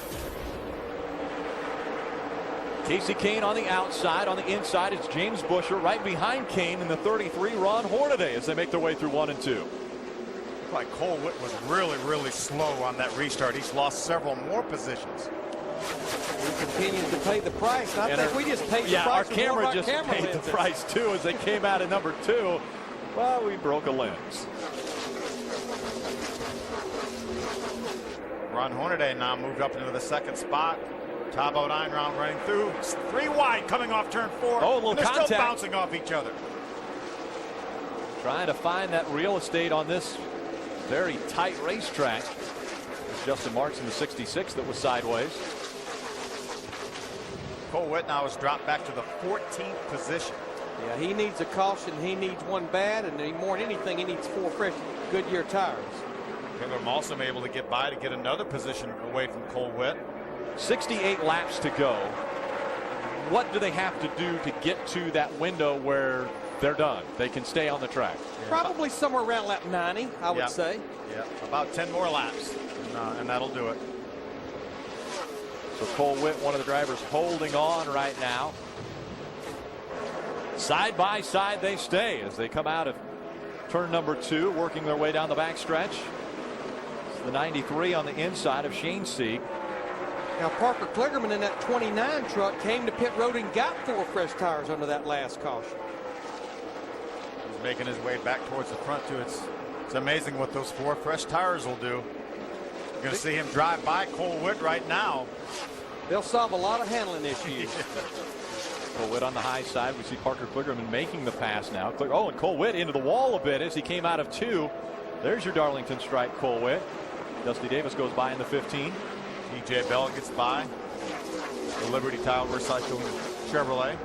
Speaker 20: Casey Kane on the outside. On the inside, it's James Buescher. Right behind Kane in the 33, Ron Hornaday, as they make their way through 1 and 2.
Speaker 10: Looked like Cole Witt was really slow on that restart. He's lost several more positions.
Speaker 17: He continues to pay the price. And I think we just paid the price.
Speaker 20: Our camera just paid the price, too, as they came out at number 2. Well, we broke a lens.
Speaker 10: Ron Hornaday now moved up into the second spot. Tabo Einraum running through. 3 wide coming off turn 4.
Speaker 20: Oh, a little
Speaker 10: they're
Speaker 20: contact.
Speaker 10: Still bouncing off each other.
Speaker 20: Trying to find that real estate on this very tight racetrack. There's Justin Marks in the 66 that was sideways.
Speaker 10: Cole Witt now has dropped back to the 14th position.
Speaker 17: Yeah, he needs a caution. He needs one bad, and more than anything, he needs 4 fresh Goodyear tires.
Speaker 10: Pilgrim also able to get by to get another position away from Cole Witt.
Speaker 20: 68 laps to go. What do they have to do to get to that window where they're done? They can stay on the track.
Speaker 17: Yeah. Probably somewhere around lap 90, I would say.
Speaker 10: Yeah, about 10 more laps, and that'll do it.
Speaker 20: So Cole Witt, one of the drivers, holding on right now. Side by side they stay as they come out of turn number 2, working their way down the backstretch. It's the 93 on the inside of Shane Sieg.
Speaker 17: Now Parker Kligerman in that 29 truck came to pit road and got 4 fresh tires under that last caution.
Speaker 10: He's making his way back towards the front too. It's amazing what those 4 fresh tires will do. You're going to see him drive by Cole Witt right now.
Speaker 17: They'll solve a lot of handling issues.
Speaker 20: Cole Witt on the high side. We see Parker Kligerman making the pass now. Oh, and Cole Witt into the wall a bit as he came out of 2. There's your Darlington stripe, Cole Witt. Dusty Davis goes by in the 15.
Speaker 10: TJ Bell gets by. The Liberty Tile Recycling Chevrolet.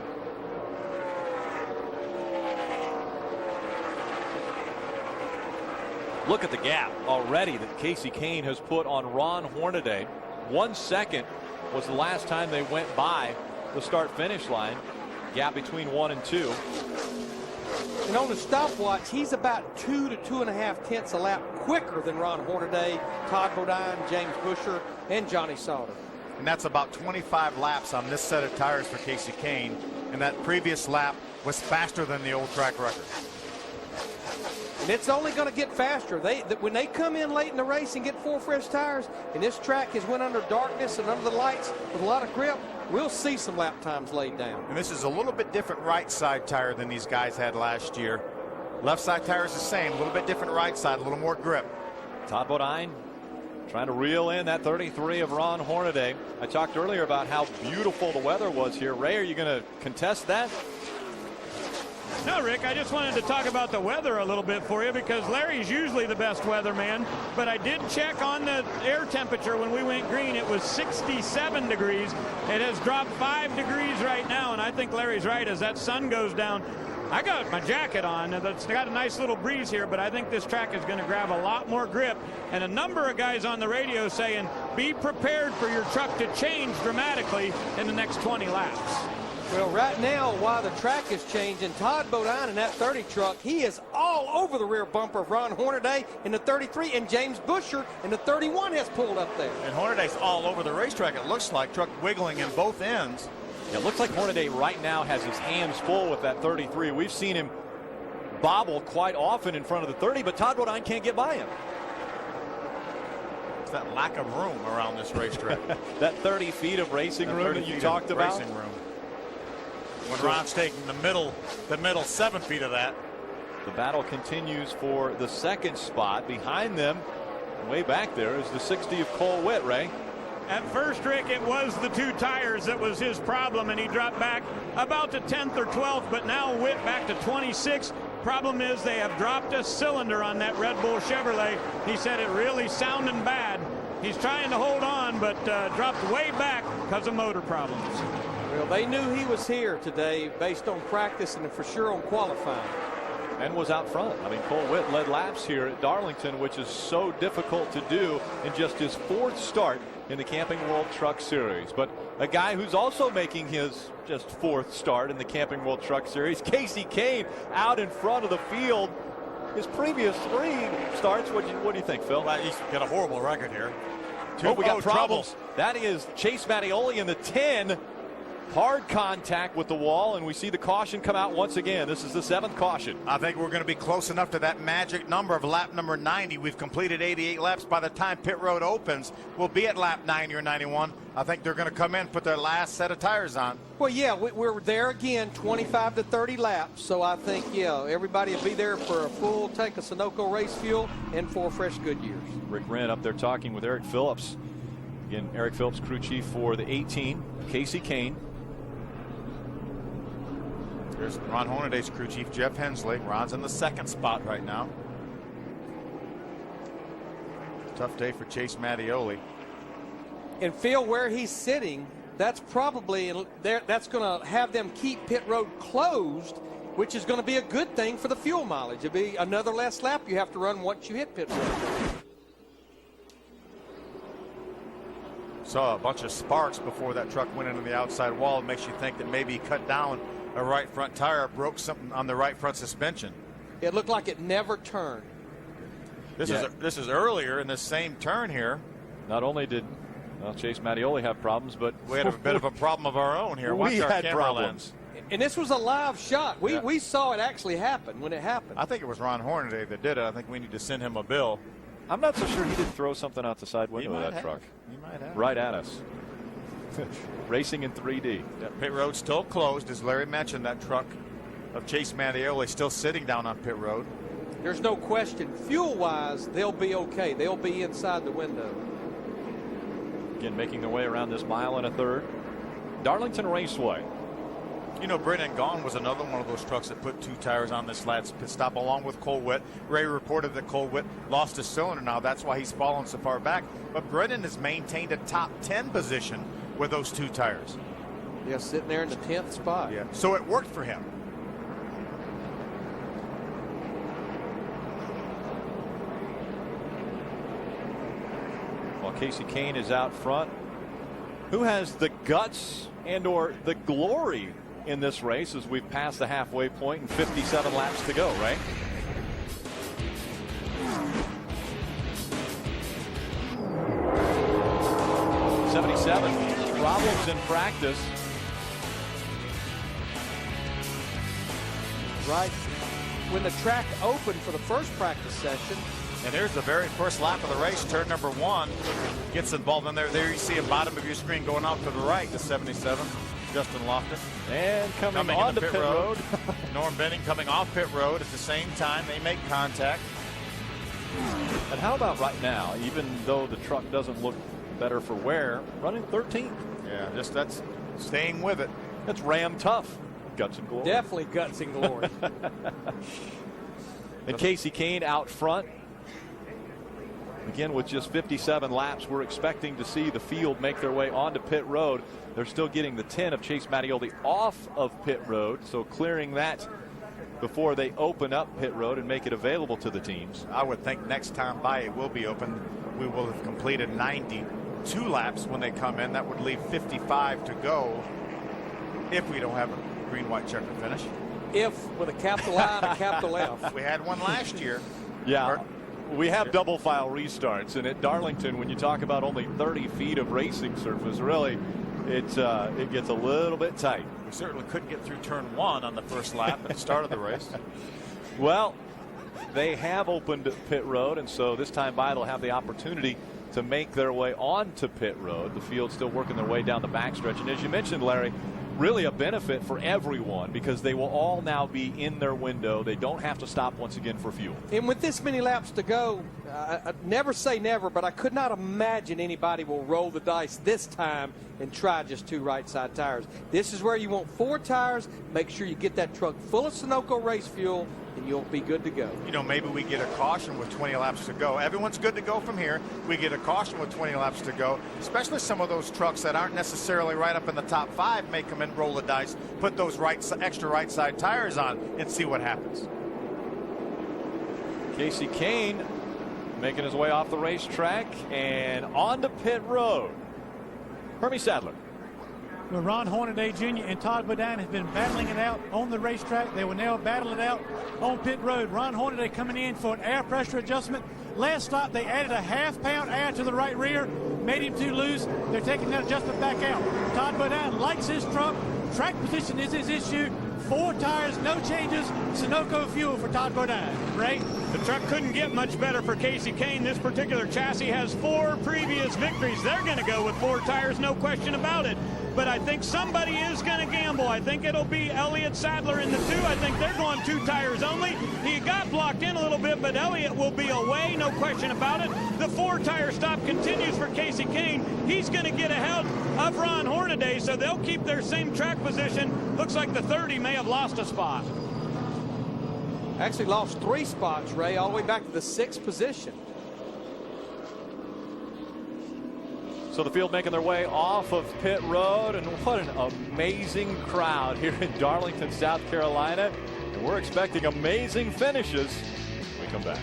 Speaker 20: Look at the gap already that Casey Kane has put on Ron Hornaday. 1 second was the last time they went by the start-finish line. Gap between 1 and 2.
Speaker 17: And on the stopwatch, he's about 2 to 2.5 tenths a lap quicker than Ron Hornaday, Todd Bodine, James Buescher, and Johnny Sauter.
Speaker 10: And that's about 25 laps on this set of tires for Casey Kane. And that previous lap was faster than the old track record.
Speaker 17: And it's only going to get faster. When they come in late in the race and get 4 fresh tires, and this track has went under darkness and under the lights with a lot of grip, we'll see some lap times laid down.
Speaker 10: And this is a little bit different right side tire than these guys had last year. Left side tire is the same, a little bit different right side, a little more grip.
Speaker 20: Todd Bodine trying to reel in that 33 of Ron Hornaday. I talked earlier about how beautiful the weather was here. Ray, are you going to contest that?
Speaker 2: No, Rick, I just wanted to talk about the weather a little bit for you because Larry's usually the best weatherman, but I did check on the air temperature when we went green. It was 67 degrees. It has dropped 5 degrees right now, and I think Larry's right. As that sun goes down, I got my jacket on. It's got a nice little breeze here, but I think this track is going to grab a lot more grip. And a number of guys on the radio saying, be prepared for your truck to change dramatically in the next 20 laps.
Speaker 21: Well, right now, while the track is changing, Todd Bodine in that 30 truck, he is all over the rear bumper of Ron Hornaday in the 33, and James Busher in the 31 has pulled up there.
Speaker 10: And Hornaday's all over the racetrack, it looks like, truck wiggling in both ends.
Speaker 20: It looks like Hornaday right now has his hands full with that 33. We've seen him bobble quite often in front of the 30, but Todd Bodine can't get by him.
Speaker 10: It's that lack of room around this racetrack.
Speaker 20: That 30 feet of racing room that you talked about.
Speaker 10: Racing room. When Ron's taking the middle 7 feet of that.
Speaker 20: The battle continues for the second spot. Behind them, way back there, is the 60 of Cole Witt, Ray.
Speaker 2: At first, Rick, it was the 2 tires that was his problem, and he dropped back about to 10th or 12th, but now Witt back to 26. Problem is they have dropped a cylinder on that Red Bull Chevrolet. He said it really sounding bad. He's trying to hold on, but dropped way back because of motor problems.
Speaker 21: Well, they knew he was here today based on practice and for sure on qualifying.
Speaker 20: And was out front. I mean, Cole Witt led laps here at Darlington, which is so difficult to do in just his 4th start in the Camping World Truck Series. But a guy who's also making his just 4th start in the Camping World Truck Series, Casey Kane, out in front of the field. His previous 3 starts, what do you think, Phil?
Speaker 10: Well, he's got a horrible record here.
Speaker 20: We got problems. That is Chase Mattioli in the 10. Hard contact with the wall, and we see the caution come out once again. This is the 7th caution.
Speaker 10: I think we're going to be close enough to that magic number of lap number 90. We've completed 88 laps. By the time pit road opens, we'll be at lap 90 or 91. I think they're going to come in, put their last set of tires on.
Speaker 21: Well, yeah, we're there again, 25 to 30 laps. So I think, yeah, everybody will be there for a full tank of Sunoco race fuel and 4 fresh Goodyears.
Speaker 20: Rick Wren up there talking with Eric Phillips. Again, Eric Phillips, crew chief for the 18. Casey Kane.
Speaker 10: There's Ron Hornaday's crew chief, Jeff Hensley. Ron's in the 2nd spot right now. Tough day for Chase Mattioli.
Speaker 21: And Phil, where he's sitting, that's probably that's going to have them keep pit road closed, which is going to be a good thing for the fuel mileage. It'll be another less lap you have to run once you hit pit road.
Speaker 10: Saw a bunch of sparks before that truck went into the outside wall. It makes you think that maybe he cut down a right front tire, broke something on the right front suspension.
Speaker 21: It looked like it never turned.
Speaker 10: This is earlier in this same turn here.
Speaker 20: Not only did Chase Mattioli have problems, but
Speaker 10: we had a bit of a problem of our own here.
Speaker 20: We had problems.
Speaker 21: And this was a live shot. We saw it actually happen when it happened.
Speaker 10: I think it was Ron Hornaday that did it. I think we need to send him a bill.
Speaker 20: I'm not so sure he didn't throw something out the side window of that truck.
Speaker 10: He might have.
Speaker 20: Right at us. Racing in 3D.
Speaker 10: Pit road still closed, as Larry mentioned. That truck of Chase Mattioli still sitting down on pit road.
Speaker 21: There's no question. Fuel-wise, they'll be okay. They'll be inside the window.
Speaker 20: Again, making their way around this 1 1/3. Darlington Raceway.
Speaker 10: You know, Brennan Gaughan was another one of those trucks that put 2 tires on this last pit stop along with Cole Witt. Ray reported that Cole Witt lost a cylinder now. That's why he's fallen so far back. But Brennan has maintained a top 10 position with those 2 tires.
Speaker 21: Yeah, sitting there in the 10th spot.
Speaker 10: Yeah, so it worked for him.
Speaker 20: While Casey Kane is out front, who has the guts and or the glory in this race as we've passed the halfway point and 57 laps to go, right? '77 problems in practice.
Speaker 21: Right when the track opened for the first practice session.
Speaker 10: And here's the very first lap of the race, turn number 1. Gets involved in there. There you see a bottom of your screen going out to the right, the 77. Justin Lofton.
Speaker 20: And coming on to pit road.
Speaker 10: Norm Benning coming off pit road at the same time. They make contact.
Speaker 20: And how about right now, even though the truck doesn't look better for wear, running 13th?
Speaker 10: Yeah, just that's staying with it.
Speaker 20: That's Ram tough. Guts and glory.
Speaker 21: Definitely guts and glory.
Speaker 20: And Casey Kane out front. Again, with just 57 laps, we're expecting to see the field make their way onto pit road. They're still getting the 10 of Chase Mattioli off of pit road, so clearing that before they open up pit road and make it available to the teams.
Speaker 10: I would think next time by it will be open. We will have completed 92 laps when they come in. That would leave 55 to go if we don't have a green, white checker finish.
Speaker 21: If with a capital I and a capital F.
Speaker 10: We had one last year.
Speaker 20: Yeah. We have double file restarts, and at Darlington, when you talk about only 30 feet of racing surface, really, it gets a little bit tight.
Speaker 10: We certainly couldn't get through turn 1 on the first lap at the start of the race.
Speaker 20: Well, they have opened pit road, and so this time by they'll have the opportunity to make their way onto pit road. The field's still working their way down the backstretch, and as you mentioned, Larry, really a benefit for everyone because they will all now be in their window. They don't have to stop once again for fuel.
Speaker 21: And with this many laps to go, I never say never, but I could not imagine anybody will roll the dice this time and try just 2 right side tires. This is where you want 4 tires. Make sure you get that truck full of Sunoco race fuel and you'll be good to go.
Speaker 10: You know, maybe we get a caution with 20 laps to go. Everyone's good to go from here. We get a caution with 20 laps to go, especially some of those trucks that aren't necessarily right up in the top 5. Make them in, roll the dice, put those extra right side tires on and see what happens.
Speaker 20: Casey Kane making his way off the racetrack and on to pit road. Hermie Sadler.
Speaker 3: Well, Ron Hornaday Jr. and Todd Bodine have been battling it out on the racetrack. They will now battle it out on pit road. Ron Hornaday coming in for an air pressure adjustment. Last stop, they added a half-pound air to the right rear, made him too loose. They're taking that adjustment back out. Todd Bodine likes his truck. Track position is his issue. 4 tires, no changes. Sunoco fuel for Todd Bodine. Ray?
Speaker 2: The truck couldn't get much better for Casey Kane. This particular chassis has 4 previous victories. They're going to go with 4 tires, no question about it. But I think somebody is going to gamble. I think it'll be Elliott Sadler in the 2. I think they're going 2 tires only. He got blocked in a little bit, but Elliott will be away, no question about it. The 4-tire stop continues for Casey Kane. He's going to get ahead of Ron Hornaday, so they'll keep their same track position. Looks like the 30 may have lost a spot.
Speaker 21: Actually lost 3 spots, Ray, all the way back to the 6th position.
Speaker 20: So the field making their way off of pit road, and what an amazing crowd here in Darlington, South Carolina. And we're expecting amazing finishes when we come back.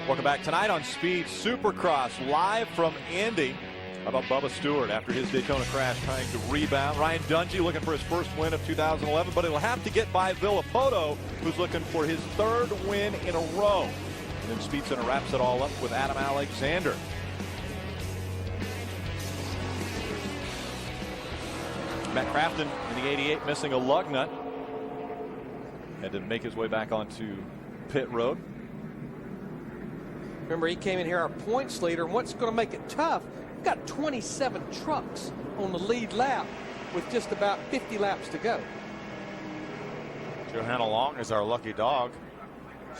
Speaker 20: Welcome back tonight on Speed Supercross, live from Indy. How about Bubba Stewart after his Daytona crash trying to rebound? Ryan Dungey looking for his first win of 2011, but he'll have to get by Villapoto, who's looking for his 3rd win in a row. And then Speed Center wraps it all up with Adam Alexander. Matt Crafton in the 88 missing a lug nut. Had to make his way back onto pit road.
Speaker 21: Remember, he came in here our points leader, and what's going to make it tough, we've got 27 trucks on the lead lap with just about 50 laps to go.
Speaker 10: Johanna Long is our lucky dog.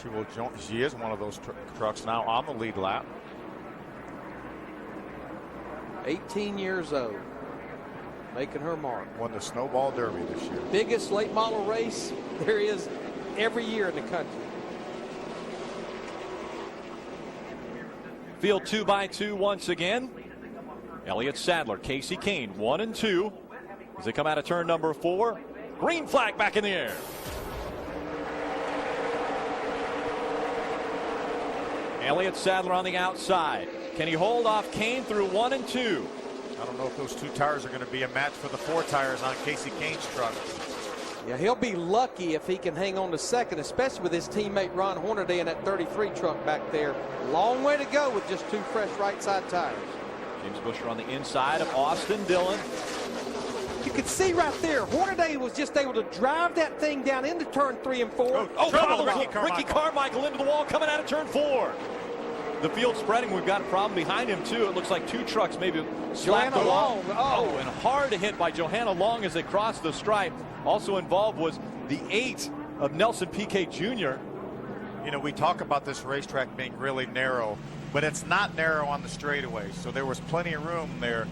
Speaker 10: She will join. She is one of those trucks now on the lead lap.
Speaker 21: 18 years old, making her mark.
Speaker 10: Won the Snowball Derby this year.
Speaker 21: Biggest late model race there is every year in the country.
Speaker 20: Field 2x2 once again. Elliott Sadler, Casey Kane, 1 and 2. As they come out of turn number 4, green flag back in the air. Elliott Sadler on the outside. Can he hold off Kane through 1 and 2?
Speaker 10: I don't know if those 2 tires are going to be a match for the 4 tires on Casey Kane's truck.
Speaker 21: Yeah, he'll be lucky if he can hang on to 2nd, especially with his teammate Ron Hornaday in that 33 truck back there. Long way to go with just 2 fresh right side tires.
Speaker 20: James Busher on the inside of Austin Dillon.
Speaker 21: You can see right there, Hornaday was just able to drive that thing down into turn 3 and 4.
Speaker 20: Ricky Carmichael into the wall coming out of turn 4. The field spreading. We've got a problem behind him, too. It looks like 2 trucks maybe slapped
Speaker 21: Johanna
Speaker 20: along.
Speaker 21: Long.
Speaker 20: And hard to hit by Johanna Long as they crossed the stripe. Also involved was the 8 of Nelson Piquet Jr.
Speaker 10: You know, we talk about this racetrack being really narrow, but it's not narrow on the straightaways. So there was plenty of room there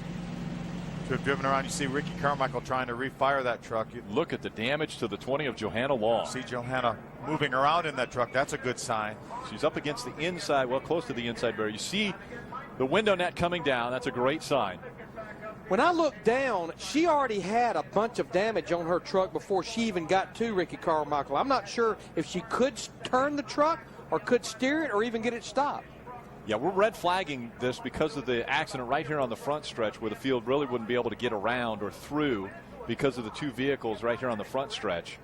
Speaker 10: to have driven around. You see Ricky Carmichael trying to refire that truck.
Speaker 20: Look at the damage to the 20 of Johanna Long.
Speaker 10: See Johanna moving around in that truck. That's a good sign.
Speaker 20: She's up against the inside, well, close to the inside barrier. You see the window net coming down. That's a great sign.
Speaker 21: When I looked down, she already had a bunch of damage on her truck before she even got to Ricky Carmichael. I'm not sure if she could turn the truck or could steer it or even get it stopped.
Speaker 20: Yeah, we're red flagging this because of the accident right here on the front stretch where the field really wouldn't be able to get around or through because of the 2 vehicles right here on the front stretch.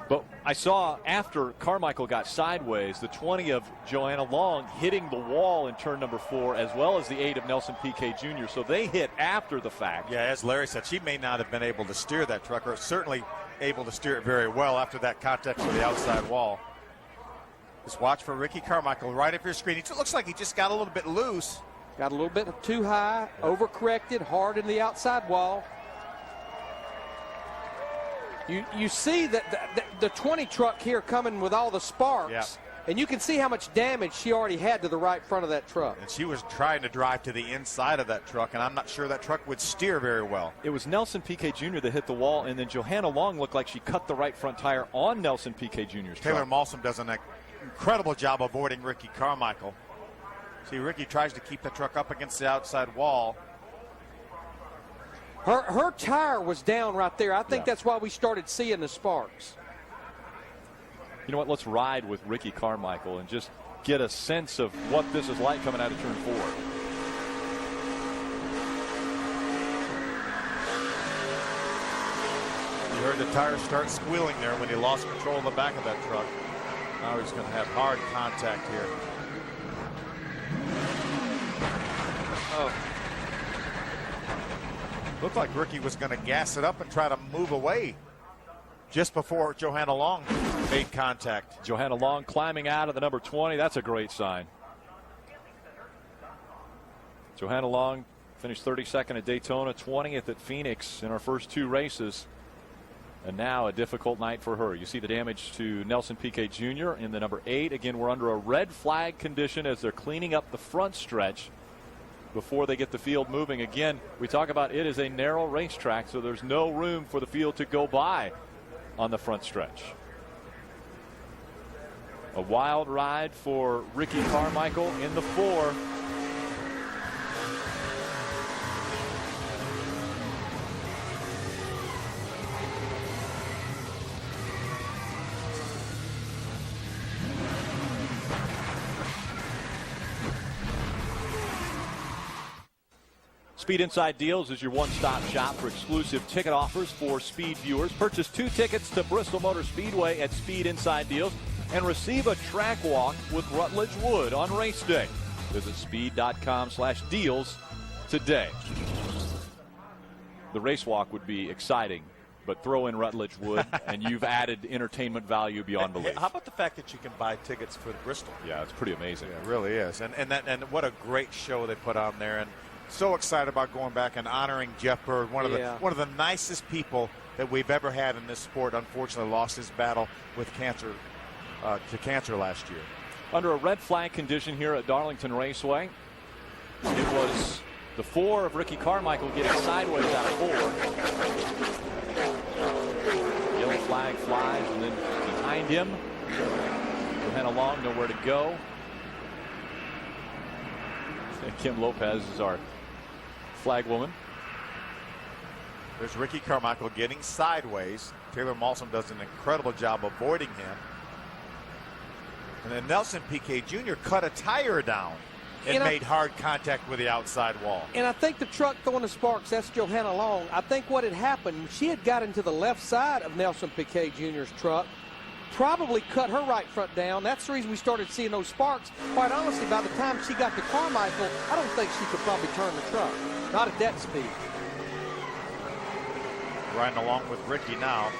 Speaker 20: But I saw after Carmichael got sideways, the 20 of Johanna Long hitting the wall in turn number 4, as well as the 8 of Nelson Piquet Jr. So they hit after the fact.
Speaker 10: Yeah, as Larry said, she may not have been able to steer that truck, or certainly able to steer it very well after that contact with the outside wall. Just watch for Ricky Carmichael right up your screen. It looks like he just got a little bit loose.
Speaker 21: Got a little bit too high, overcorrected, hard in the outside wall. You see that the 20 truck here coming with all the sparks.
Speaker 10: Yeah.
Speaker 21: And you can see how much damage she already had to the right front of that truck.
Speaker 10: And she was trying to drive to the inside of that truck, and I'm not sure that truck would steer very well.
Speaker 20: It was Nelson Piquet Jr. that hit the wall, and then Johanna Long looked like she cut the right front tire on Nelson Piquet Jr.'s truck.
Speaker 10: Taylor Malsom does an incredible job avoiding Ricky Carmichael. See, Ricky tries to keep the truck up against the outside wall.
Speaker 21: Her tire was down right there. I think that's why we started seeing the sparks.
Speaker 20: You know what? Let's ride with Ricky Carmichael and just get a sense of what this is like coming out of turn 4.
Speaker 10: You heard the tires start squealing there when he lost control of the back of that truck. Now he's going to have hard contact here. Oh. Looked like Ricky was going to gas it up and try to move away just before Johanna Long made contact.
Speaker 20: Johanna Long climbing out of the number 20. That's a great sign. Johanna Long finished 32nd at Daytona, 20th at Phoenix in our first 2 races. And now a difficult night for her. You see the damage to Nelson Piquet Jr. in the number 8. Again, we're under a red flag condition as they're cleaning up the front stretch before they get the field moving. Again, we talk about it is a narrow racetrack, so there's no room for the field to go by on the front stretch. A wild ride for Ricky Carmichael in the 4. Speed Inside Deals is your one-stop shop for exclusive ticket offers for Speed viewers. Purchase 2 tickets to Bristol Motor Speedway at Speed Inside Deals and receive a track walk with Rutledge Wood on race day. Visit speed.com/deals today. The race walk would be exciting, but throw in Rutledge Wood and you've added entertainment value beyond belief.
Speaker 10: How about the fact that you can buy tickets for the Bristol?
Speaker 20: Yeah, it's pretty amazing.
Speaker 10: Yeah, it really is. And what a great show they put on there. And so excited about going back and honoring Jeff Bird, one of the nicest people that we've ever had in this sport. Unfortunately, lost his battle with cancer to cancer last year.
Speaker 20: Under a red flag condition here at Darlington Raceway, it was the 4 of Ricky Carmichael getting sideways out of 4. Yellow flag flies, and then behind him, Johanna Long nowhere to go. And Kim Lopez is our flag woman.
Speaker 10: There's Ricky Carmichael getting sideways. Taylor Malsom does an incredible job avoiding him. And then Nelson Piquet Jr. cut a tire down and made hard contact with the outside wall.
Speaker 21: And I think the truck throwing the sparks, that's Johanna Long. I think what had happened, she had got into the left side of Nelson Piquet Jr.'s truck, probably cut her right front down. That's the reason we started seeing those sparks. Quite honestly, by the time she got to Carmichael, I don't think she could probably turn the truck. Not at that speed.
Speaker 10: Riding along with Ricky now.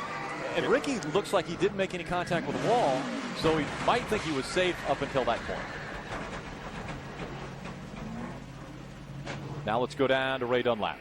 Speaker 20: And Ricky looks like he didn't make any contact with the wall, so he might think he was safe up until that point. Now let's go down to Ray Dunlap.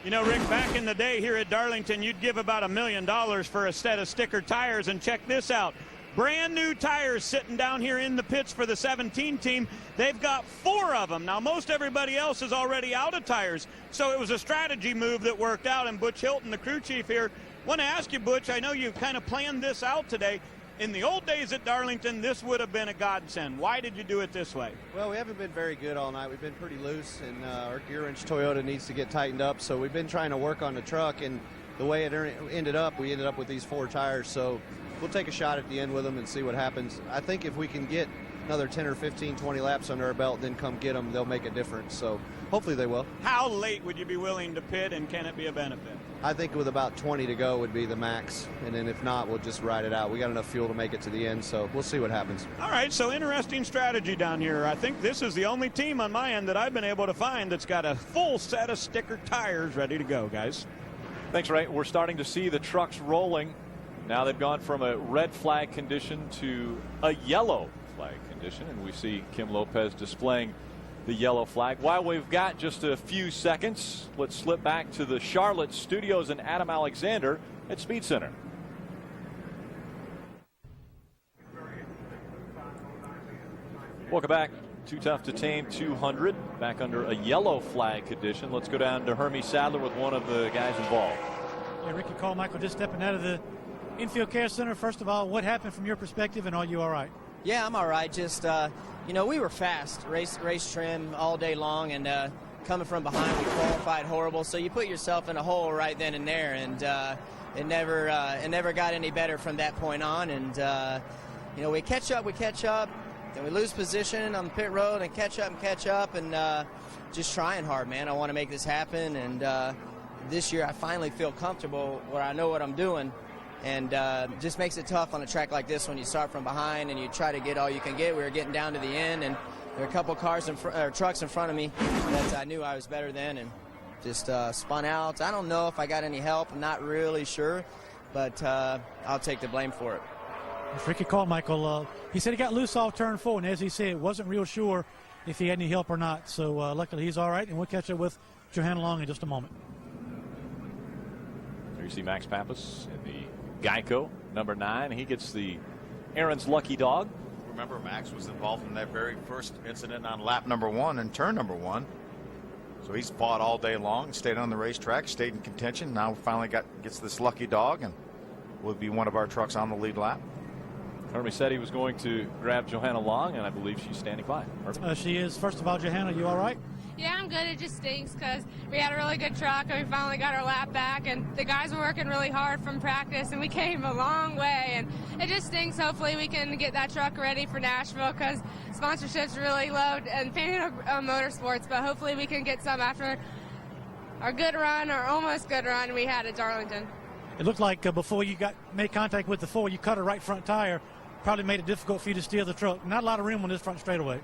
Speaker 2: You know, Rick, back in the day here at Darlington, you'd give about $1 million for a set of sticker tires, and check this out. Brand new tires sitting down here in the pits for the 17 team. They've got 4 of them. Now, most everybody else is already out of tires, so it was a strategy move that worked out. And Butch Hilton, the crew chief here, want to ask you, Butch, I know you kind of planned this out today. In the old days at Darlington, this would have been a godsend. Why did you do it this way?
Speaker 11: Well, we haven't been very good all night. We've been pretty loose, and our gear wrench Toyota needs to get tightened up. So we've been trying to work on the truck, and the way it ended up, we ended up with these 4 tires. So we'll take a shot at the end with them and see what happens. I think if we can get another 10 or 15, 20 laps under our belt, then come get them, they'll make a difference. So hopefully they will.
Speaker 2: How late would you be willing to pit, and can it be a benefit?
Speaker 11: I think with about 20 to go would be the max, and then if not, we'll just ride it out. We got enough fuel to make it to the end, so we'll see what happens.
Speaker 2: All right, so interesting strategy down here. I think this is the only team on my end that I've been able to find that's got a full set of sticker tires ready to go, guys.
Speaker 20: Thanks, Ray. We're starting to see the trucks rolling. Now they've gone from a red flag condition to a yellow flag condition, and we see Kim Lopez displaying the yellow flag. While we've got just a few seconds, let's slip back to the Charlotte studios and Adam Alexander at Speed Center. Welcome back. Too Tough to Tame 200, back under a yellow flag condition. Let's go down to Hermie Sadler with one of the guys involved.
Speaker 3: Yeah, Ricky Carmichael just stepping out of the infield care center. First of all, what happened from your perspective, and are you all right?
Speaker 12: Yeah, I'm all right. Just, you know, we were fast, race trim all day long, and coming from behind, we qualified horrible. So you put yourself in a hole right then and there, and it never got any better from that point on. And you know, we catch up, then we lose position on the pit road, and catch up, and just trying hard, man. I want to make this happen, and this year I finally feel comfortable where I know what I'm doing. And just makes it tough on a track like this when you start from behind and you try to get all you can get. We were getting down to the end, and there were a couple cars trucks in front of me that I knew I was better than, and just spun out. I don't know if I got any help. I'm not really sure, but I'll take the blame for it.
Speaker 3: Ricky Carmichael, he said he got loose off turn 4, and as he said, wasn't real sure if he had any help or not. So luckily he's all right, and we'll catch up with Johanna Long in just a moment.
Speaker 20: There you see Max Pappas in the Geico number 9. He gets the Aaron's lucky dog.
Speaker 18: Remember, Max was involved in that very first incident on lap number 1 and turn number 1. So he's fought all day long, stayed on the racetrack, stayed in contention. Now finally gets this lucky dog, and will be one of our trucks on the lead lap.
Speaker 20: Hermie said he was going to grab Johanna Long, and I believe she's standing by.
Speaker 3: She is. First of all, Johanna, you all right?
Speaker 14: Yeah, I'm good. It just stinks because we had a really good truck and we finally got our lap back, and the guys were working really hard from practice, and we came a long way, and it just stinks. Hopefully we can get that truck ready for Nashville because sponsorship's really low and Panda Motorsports, but hopefully we can get some after our good run or almost good run we had at Darlington.
Speaker 3: It looked like before you made contact with the 4, you cut a right front tire. Probably made it difficult for you to steer the truck. Not a lot of room on this front straightaway.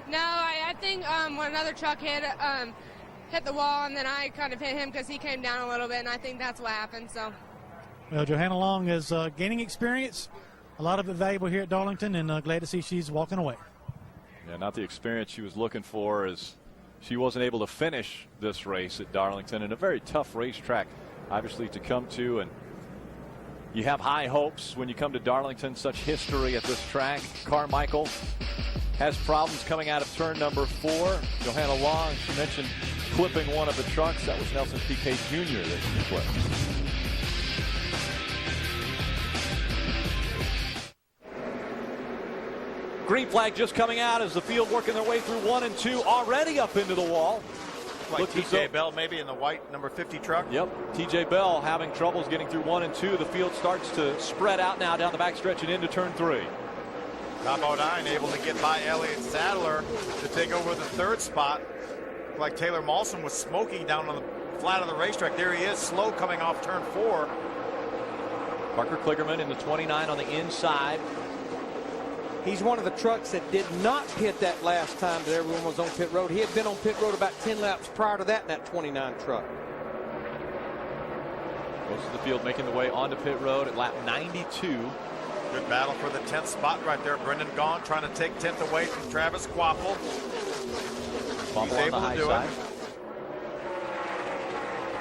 Speaker 14: No, I think when another truck hit the wall, and then I kind of hit him because he came down a little bit, and I think that's what happened. So.
Speaker 3: Well, Johanna Long is gaining experience, a lot of it valuable here at Darlington, and glad to see she's walking away.
Speaker 20: Yeah, not the experience she was looking for, as she wasn't able to finish this race at Darlington, and a very tough racetrack, obviously, to come to. And you have high hopes when you come to Darlington, such history at this track. Carmichael has problems coming out of turn number 4. Johanna Long, she mentioned clipping one of the trucks. That was Nelson Piquet Jr. that she clipped. Green flag just coming out as the field working their way through 1 and 2, already up into the wall.
Speaker 18: Like TJ Bell maybe in the white number 50 truck.
Speaker 20: Yep, TJ Bell having troubles getting through 1 and 2. The field starts to spread out now down the backstretch and into turn 3.
Speaker 18: Top O'Dine able to get by Elliott Sadler to take over the 3rd spot. Like Taylor Mawson was smoking down on the flat of the racetrack. There he is, slow coming off turn 4.
Speaker 20: Parker Kligerman in the 29 on the inside.
Speaker 21: He's one of the trucks that did not pit that last time that everyone was on pit road. He had been on pit road about 10 laps prior to that in that 29 truck.
Speaker 20: Most of the field making the way onto pit road at lap 92.
Speaker 18: Good battle for the 10th spot right there. Brendan Gaughan trying to take 10th away from Travis Quapple.
Speaker 20: He's able to do it.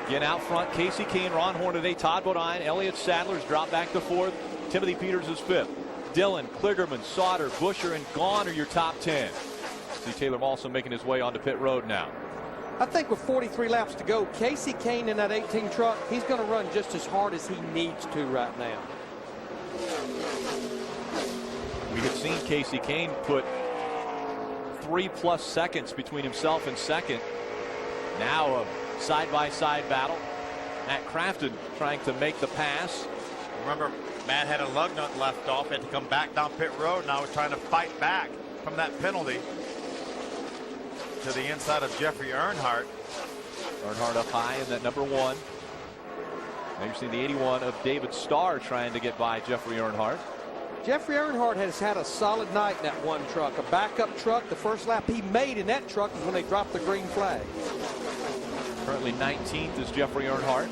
Speaker 20: Again, out front, Casey Kane, Ron Hornaday, Todd Bodine, Elliott Sadler's dropped back to 4th. Timothy Peters is 5th. Dillon, Kligerman, Sauter, Buscher, and Gaughan are your top 10. See Taylor Malson making his way onto pit road now.
Speaker 21: I think with 43 laps to go, Casey Kane in that 18 truck, he's going to run just as hard as he needs to right now.
Speaker 20: We had seen Casey Kane put 3+ seconds between himself and second. Now a side-by-side battle. Matt Crafton trying to make the pass.
Speaker 10: Remember, Matt had a lug nut left off, had to come back down pit road. Now he's trying to fight back from that penalty to the inside of Jeffrey Earnhardt.
Speaker 20: Earnhardt up high in that number 1. Now you're seeing the 81 of David Starr trying to get by Jeffrey Earnhardt.
Speaker 21: Jeffrey Earnhardt has had a solid night in that one truck. A backup truck. The first lap he made in that truck was when they dropped the green flag.
Speaker 20: Currently 19th is Jeffrey Earnhardt.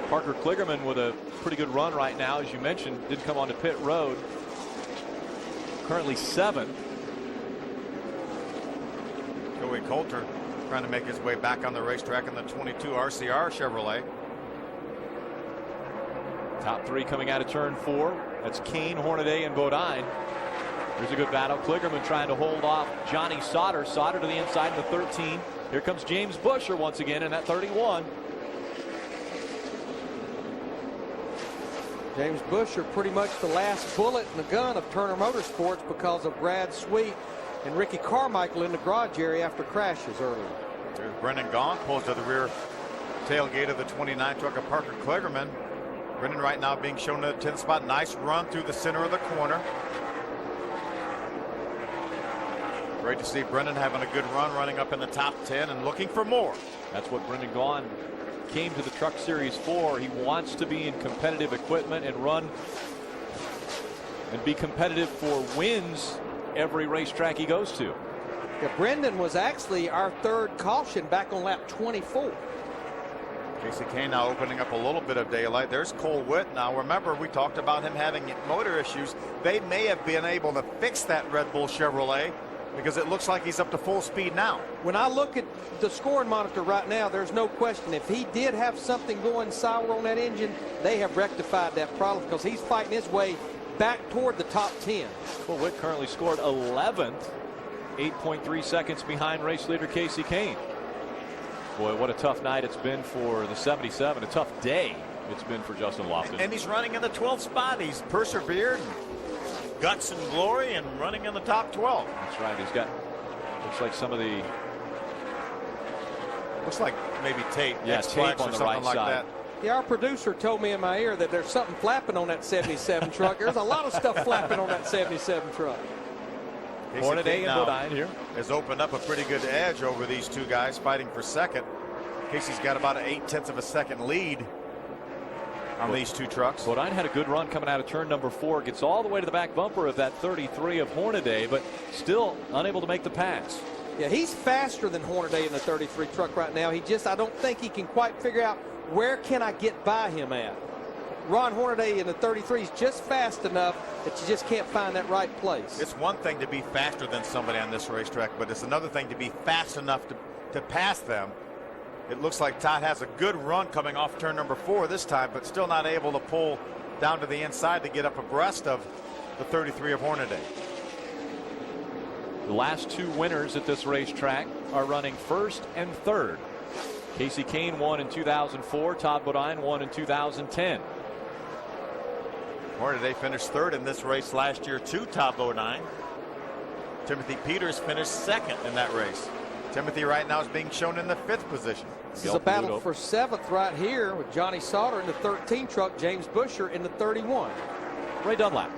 Speaker 20: Parker Kligerman with a pretty good run right now, as you mentioned, did come onto pit road. Currently 7th.
Speaker 10: Joey Coulter trying to make his way back on the racetrack in the 22 RCR Chevrolet.
Speaker 20: Top 3 coming out of turn 4. That's Kane, Hornaday, and Bodine. Here's a good battle. Kligerman trying to hold off Johnny Sauter. Sauter to the inside in the 13. Here comes James Buscher once again in that 31.
Speaker 21: James Buscher pretty much the last bullet in the gun of Turner Motorsports because of Brad Sweet and Ricky Carmichael in the garage area after crashes earlier.
Speaker 10: There's Brendan Gaughan pulls to the rear tailgate of the 29 truck of Parker Kligerman. Brendan right now being shown in the 10th spot. Nice run through the center of the corner. Great to see Brendan having a good run, running up in the top 10 and looking for more.
Speaker 20: That's what Brendan Gaughan came to the Truck Series for. He wants to be in competitive equipment and run and be competitive for wins every racetrack he goes to.
Speaker 21: Yeah, Brendan was actually our 3rd caution back on lap 24.
Speaker 10: Casey Kane now opening up a little bit of daylight. There's Cole Witt. Now remember, we talked about him having motor issues. They may have been able to fix that Red Bull Chevrolet because it looks like he's up to full speed now.
Speaker 21: When I look at the scoring monitor right now, there's no question. If he did have something going sour on that engine, they have rectified that problem because he's fighting his way back toward the top 10.
Speaker 20: Cole Witt currently scored 11th, 8.3 seconds behind race leader Casey Kane. Boy, what a tough night it's been for the 77. A tough day it's been for Justin Lofton.
Speaker 10: And he's running in the 12th spot. He's persevered, guts and glory, and running in the top 12.
Speaker 20: That's right. He's got, looks like some of the,
Speaker 10: looks like maybe tape.
Speaker 20: Yeah, tape on the right
Speaker 10: like
Speaker 20: side.
Speaker 10: That.
Speaker 21: Yeah, our producer told me in my ear that there's something flapping on that 77 truck. There's a lot of stuff flapping on that 77 truck.
Speaker 20: Hornaday and Bodine here
Speaker 10: has opened up a pretty good edge over these two guys fighting for second. Casey's got about an 0.8 of a second lead on these two trucks.
Speaker 20: Bodine had a good run coming out of turn number 4. Gets all the way to the back bumper of that 33 of Hornaday, but still unable to make the pass.
Speaker 21: Yeah, he's faster than Hornaday in the 33 truck right now. I don't think he can quite figure out where can I get by him at. Ron Hornaday in the 33 is just fast enough that you just can't find that right place.
Speaker 10: It's one thing to be faster than somebody on this racetrack, but it's another thing to be fast enough to pass them. It looks like Todd has a good run coming off turn number 4 this time, but still not able to pull down to the inside to get up abreast of the 33 of Hornaday.
Speaker 20: The last 2 winners at this racetrack are running 1st and 3rd. Casey Kane won in 2004. Todd Bodine won in 2010.
Speaker 10: Hornaday finished 3rd in this race last year to Todd Bodine. Timothy Peters finished 2nd in that race. Timothy right now is being shown in the 5th position.
Speaker 21: This is a battle for 7th right here with Johnny Sauter in the 13 truck, James Buscher in the 31.
Speaker 20: Ray Dunlap.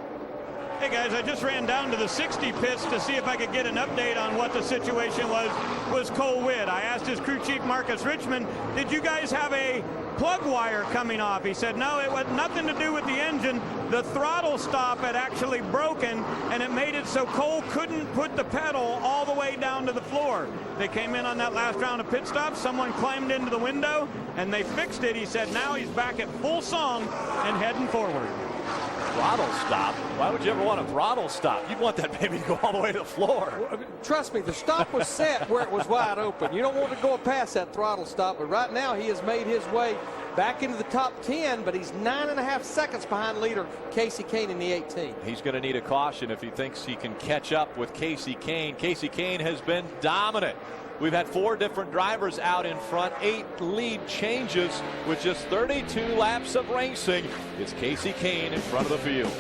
Speaker 2: Hey guys, I just ran down to the 60 pits to see if I could get an update on what the situation was Cole Witt. I asked his crew chief Marcus Richmond, did you guys have a plug wire coming off? He said no, it had nothing to do with the engine. The throttle stop had actually broken and it made it so Cole couldn't put the pedal all the way down to the floor. They came in on that last round of pit stops, someone climbed into the window and they fixed it. He said now he's back at full song and heading forward.
Speaker 20: Throttle stop? Why would you ever want a throttle stop? You'd want that baby to go all the way to the floor.
Speaker 21: Well, trust me, the stop was set where it was wide open. You don't want to go past that throttle stop, but right now he has made his way back into the top 10, but he's 9.5 seconds behind leader Casey Kane in the 18.
Speaker 20: He's going to need a caution if he thinks he can catch up with Casey Kane. Casey Kane has been dominant. We've had 4 different drivers out in front, 8 lead changes with just 32 laps of racing. It's Casey Kane in front of the field.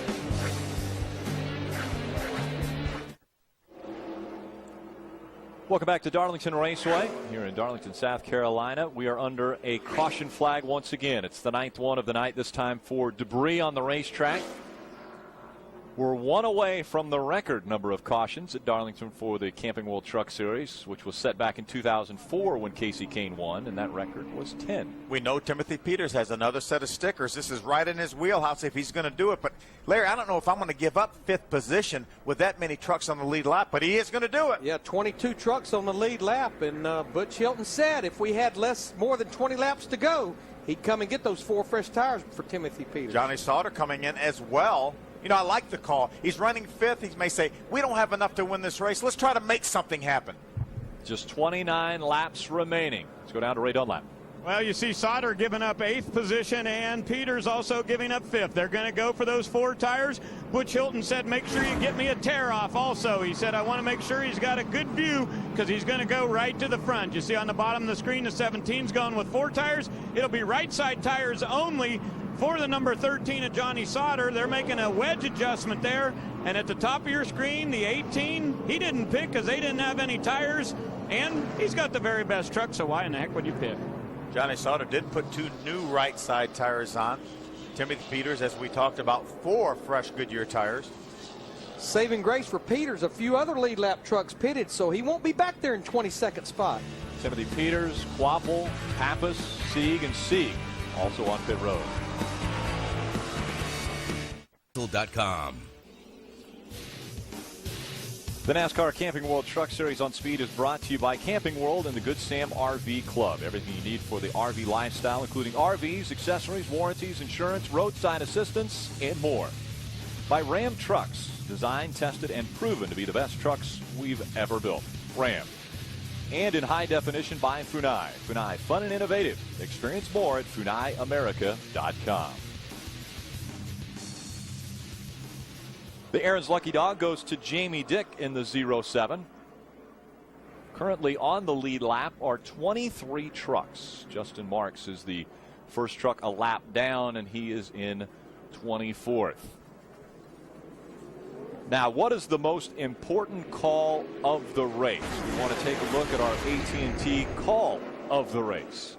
Speaker 20: Welcome back to Darlington Raceway here in Darlington, South Carolina. We are under a caution flag once again. It's the 9th one of the night, this time for debris on the racetrack. We're 1 away from the record number of cautions at Darlington for the Camping World Truck Series, which was set back in 2004 when Casey Kane won, and that record was 10.
Speaker 10: We know Timothy Peters has another set of stickers. This is right in his wheelhouse if he's going to do it. But, Larry, I don't know if I'm going to give up 5th position with that many trucks on the lead lap, but he is going to do it.
Speaker 21: Yeah, 22 trucks on the lead lap, and Butch Hilton said if we had more than 20 laps to go, he'd come and get those 4 fresh tires for Timothy Peters.
Speaker 10: Johnny Sauter coming in as well. You know, I like the call. He's running 5th. He may say, we don't have enough to win this race. Let's try to make something happen.
Speaker 20: Just 29 laps remaining. Let's go down to Ray Dunlap.
Speaker 2: Well, you see Sauter giving up 8th position and Peters also giving up 5th. They're going to go for those 4 tires. Butch Hilton said, make sure you get me a tear off also. He said, I want to make sure he's got a good view because he's going to go right to the front. You see on the bottom of the screen, the 17's going with 4 tires. It'll be right side tires only for the number 13 of Johnny Sauter. They're making a wedge adjustment there. And at the top of your screen, the 18, he didn't pick because they didn't have any tires. And he's got the very best truck, so why in the heck would you pick?
Speaker 10: Johnny Sauter did put 2 new right side tires on. Timothy Peters, as we talked about, 4 fresh Goodyear tires.
Speaker 21: Saving grace for Peters, a few other lead lap trucks pitted, so he won't be back there in 22nd spot.
Speaker 20: Timothy Peters, Quapple, Pappas, Sieg, and Sieg also on pit road.
Speaker 5: .com.
Speaker 20: The NASCAR Camping World Truck Series on Speed is brought to you by Camping World and the Good Sam RV Club. Everything you need for the RV lifestyle, including RVs, accessories, warranties, insurance, roadside assistance, and more. By Ram Trucks, designed, tested, and proven to be the best trucks we've ever built. Ram. And in high definition by Funai. Funai, fun and innovative. Experience more at FunaiAmerica.com. The Aaron's Lucky Dog goes to Jamie Dick in the 07. Currently on the lead lap are 23 trucks. Justin Marks is the first truck a lap down, and he is in 24th. Now, what is the most important call of the race? We want to take a look at our AT&T call of the race.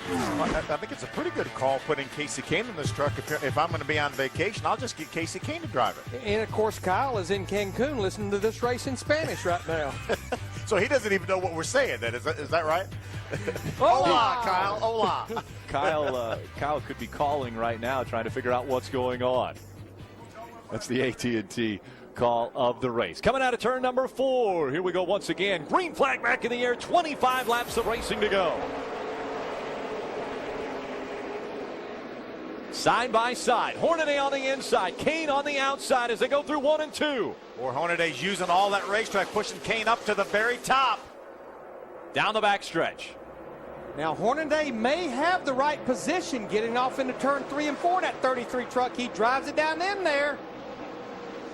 Speaker 10: I think it's a pretty good call putting Casey Kane in this truck. If I'm going to be on vacation, I'll just get Casey Kane to drive it.
Speaker 21: And, of course, Kyle is in Cancun listening to this race in Spanish right now.
Speaker 10: So he doesn't even know what we're saying then. Is that right? Hola, Kyle. Hola.
Speaker 20: Kyle could be calling right now trying to figure out what's going on. That's the AT&T call of the race. Coming out of turn number 4. Here we go once again. Green flag back in the air. 25 laps of racing to go. Side by side. Hornaday on the inside. Kane on the outside as they go through 1 and 2.
Speaker 10: Or Hornaday's using all that racetrack, pushing Kane up to the very top.
Speaker 20: Down the backstretch.
Speaker 21: Now, Hornaday may have the right position getting off into turn 3 and 4. That 33 truck, he drives it down in there.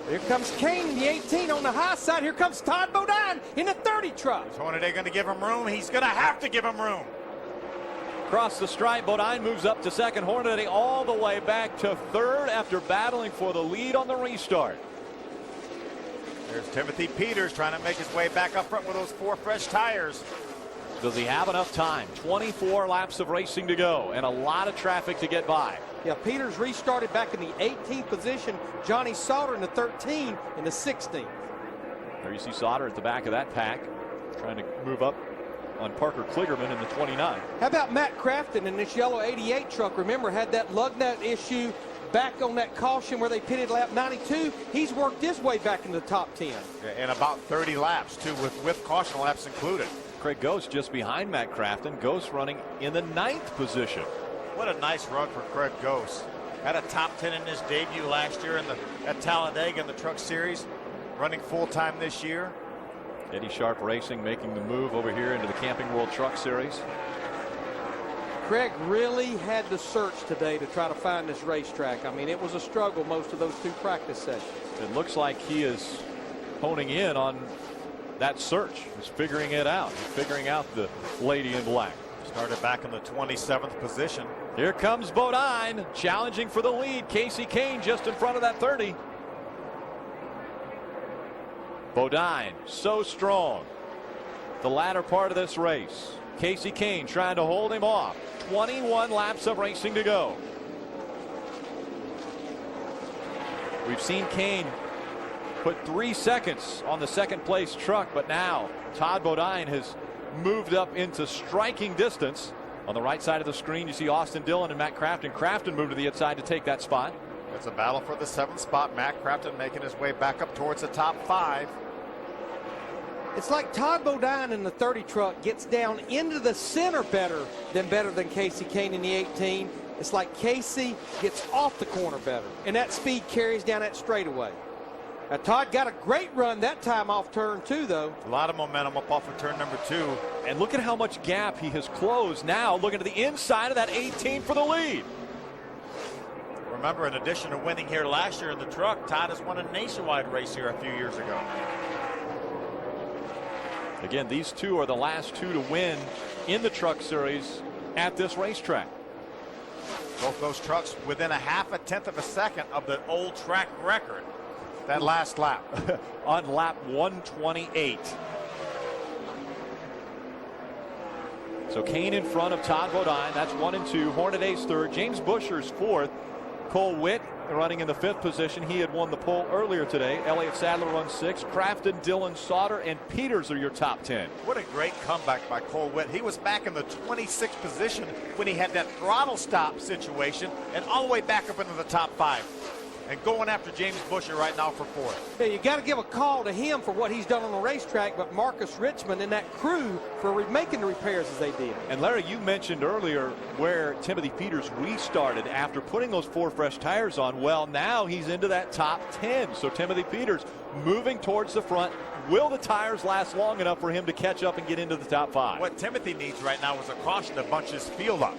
Speaker 21: Here comes Kane in the 18 on the high side. Here comes Todd Bodine in the 30 truck.
Speaker 10: Is Hornaday going to give him room? He's going to have to give him room.
Speaker 20: Across the stripe, Bodine moves up to second. Hornaday all the way back to third after battling for the lead on the restart.
Speaker 10: There's Timothy Peters trying to make his way back up front with those 4 fresh tires.
Speaker 20: Does he have enough time? 24 laps of racing to go and a lot of traffic to get by.
Speaker 21: Yeah, Peters restarted back in the 18th position. Johnny Sauter in the 13 in the 16th.
Speaker 20: There you see Sauter at the back of that pack trying to move up on Parker Kligerman in the 29.
Speaker 21: How about Matt Crafton in this yellow 88 truck? Remember, had that lug nut issue back on that caution where they pitted lap 92. He's worked his way back into the top 10.
Speaker 10: And about 30 laps, too, with caution laps included.
Speaker 20: Craig Ghost just behind Matt Crafton. Ghost running in the 9th position.
Speaker 10: What a nice run for Craig Ghost. Had a top 10 in his debut last year at Talladega in the Truck Series. Running full-time this year.
Speaker 20: Eddie Sharp Racing making the move over here into the Camping World Truck Series.
Speaker 21: Craig really had to search today to try to find this racetrack. I mean, it was a struggle most of those 2 practice sessions.
Speaker 20: It looks like he is honing in on that search. He's figuring it out. He's figuring out the lady in black.
Speaker 10: Started back in the 27th position.
Speaker 20: Here comes Bodine challenging for the lead. Casey Kane just in front of that 30. Bodine so strong the latter part of this race. Casey Kane trying to hold him off. 21 laps of racing to go. We've seen Kane put 3 seconds on the second place truck, but now Todd Bodine has moved up into striking distance. On the right side of the screen you see Austin Dillon and Matt Crafton. Crafton moved to the inside to take that spot.
Speaker 10: It's a battle for the 7th spot. Matt Crafton making his way back up towards the top 5.
Speaker 21: It's like Todd Bodine in the 30 truck gets down into the center better than Casey Kane in the 18. It's like Casey gets off the corner better, and that speed carries down that straightaway. Now, Todd got a great run that time off turn 2, though.
Speaker 10: A lot of momentum up off of turn number 2.
Speaker 20: And look at how much gap he has closed now, looking to the inside of that 18 for the lead.
Speaker 10: Remember, in addition to winning here last year in the truck, Todd has won a nationwide race here a few years ago.
Speaker 20: Again, these 2 are the last 2 to win in the Truck Series at this racetrack.
Speaker 10: Both those trucks within a half a tenth of a second of the old track record. That last lap.
Speaker 20: On lap 128. So Kane in front of Todd Bodine. That's 1 and 2. Hornaday's 3rd. James Buscher's 4th. Cole Witt running in the 5th position. He had won the pole earlier today. Elliott Sadler runs 6th. Crafton, Dillon, Sauter, and Peters are your top 10.
Speaker 10: What a great comeback by Cole Witt. He was back in the 26th position when he had that throttle stop situation and all the way back up into the top 5. And going after James Buscher right now for 4th.
Speaker 21: Yeah, you got to give a call to him for what he's done on the racetrack, but Marcus Richmond and that crew for making the repairs as they did.
Speaker 20: And Larry, you mentioned earlier where Timothy Peters restarted after putting those 4 fresh tires on. Well, now he's into that top 10. So Timothy Peters moving towards the front. Will the tires last long enough for him to catch up and get into the top 5?
Speaker 10: What Timothy needs right now is a caution to bunch his field up.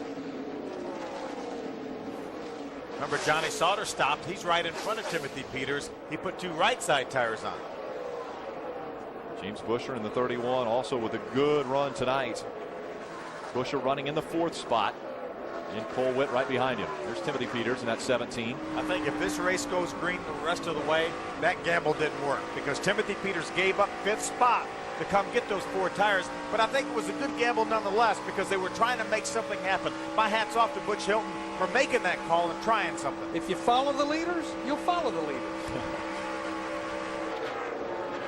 Speaker 10: Remember, Johnny Sauter stopped. He's right in front of Timothy Peters. He put 2 right side tires on.
Speaker 20: James Buscher in the 31 also with a good run tonight. Buscher running in the 4th spot. And Cole Witt right behind him. There's Timothy Peters in that 17.
Speaker 10: I think if this race goes green the rest of the way, that gamble didn't work because Timothy Peters gave up 5th spot to come get those 4 tires. But I think it was a good gamble nonetheless because they were trying to make something happen. My hat's off to Butch Hilton for making that call and trying something.
Speaker 21: If you follow the leaders, you'll follow the leaders.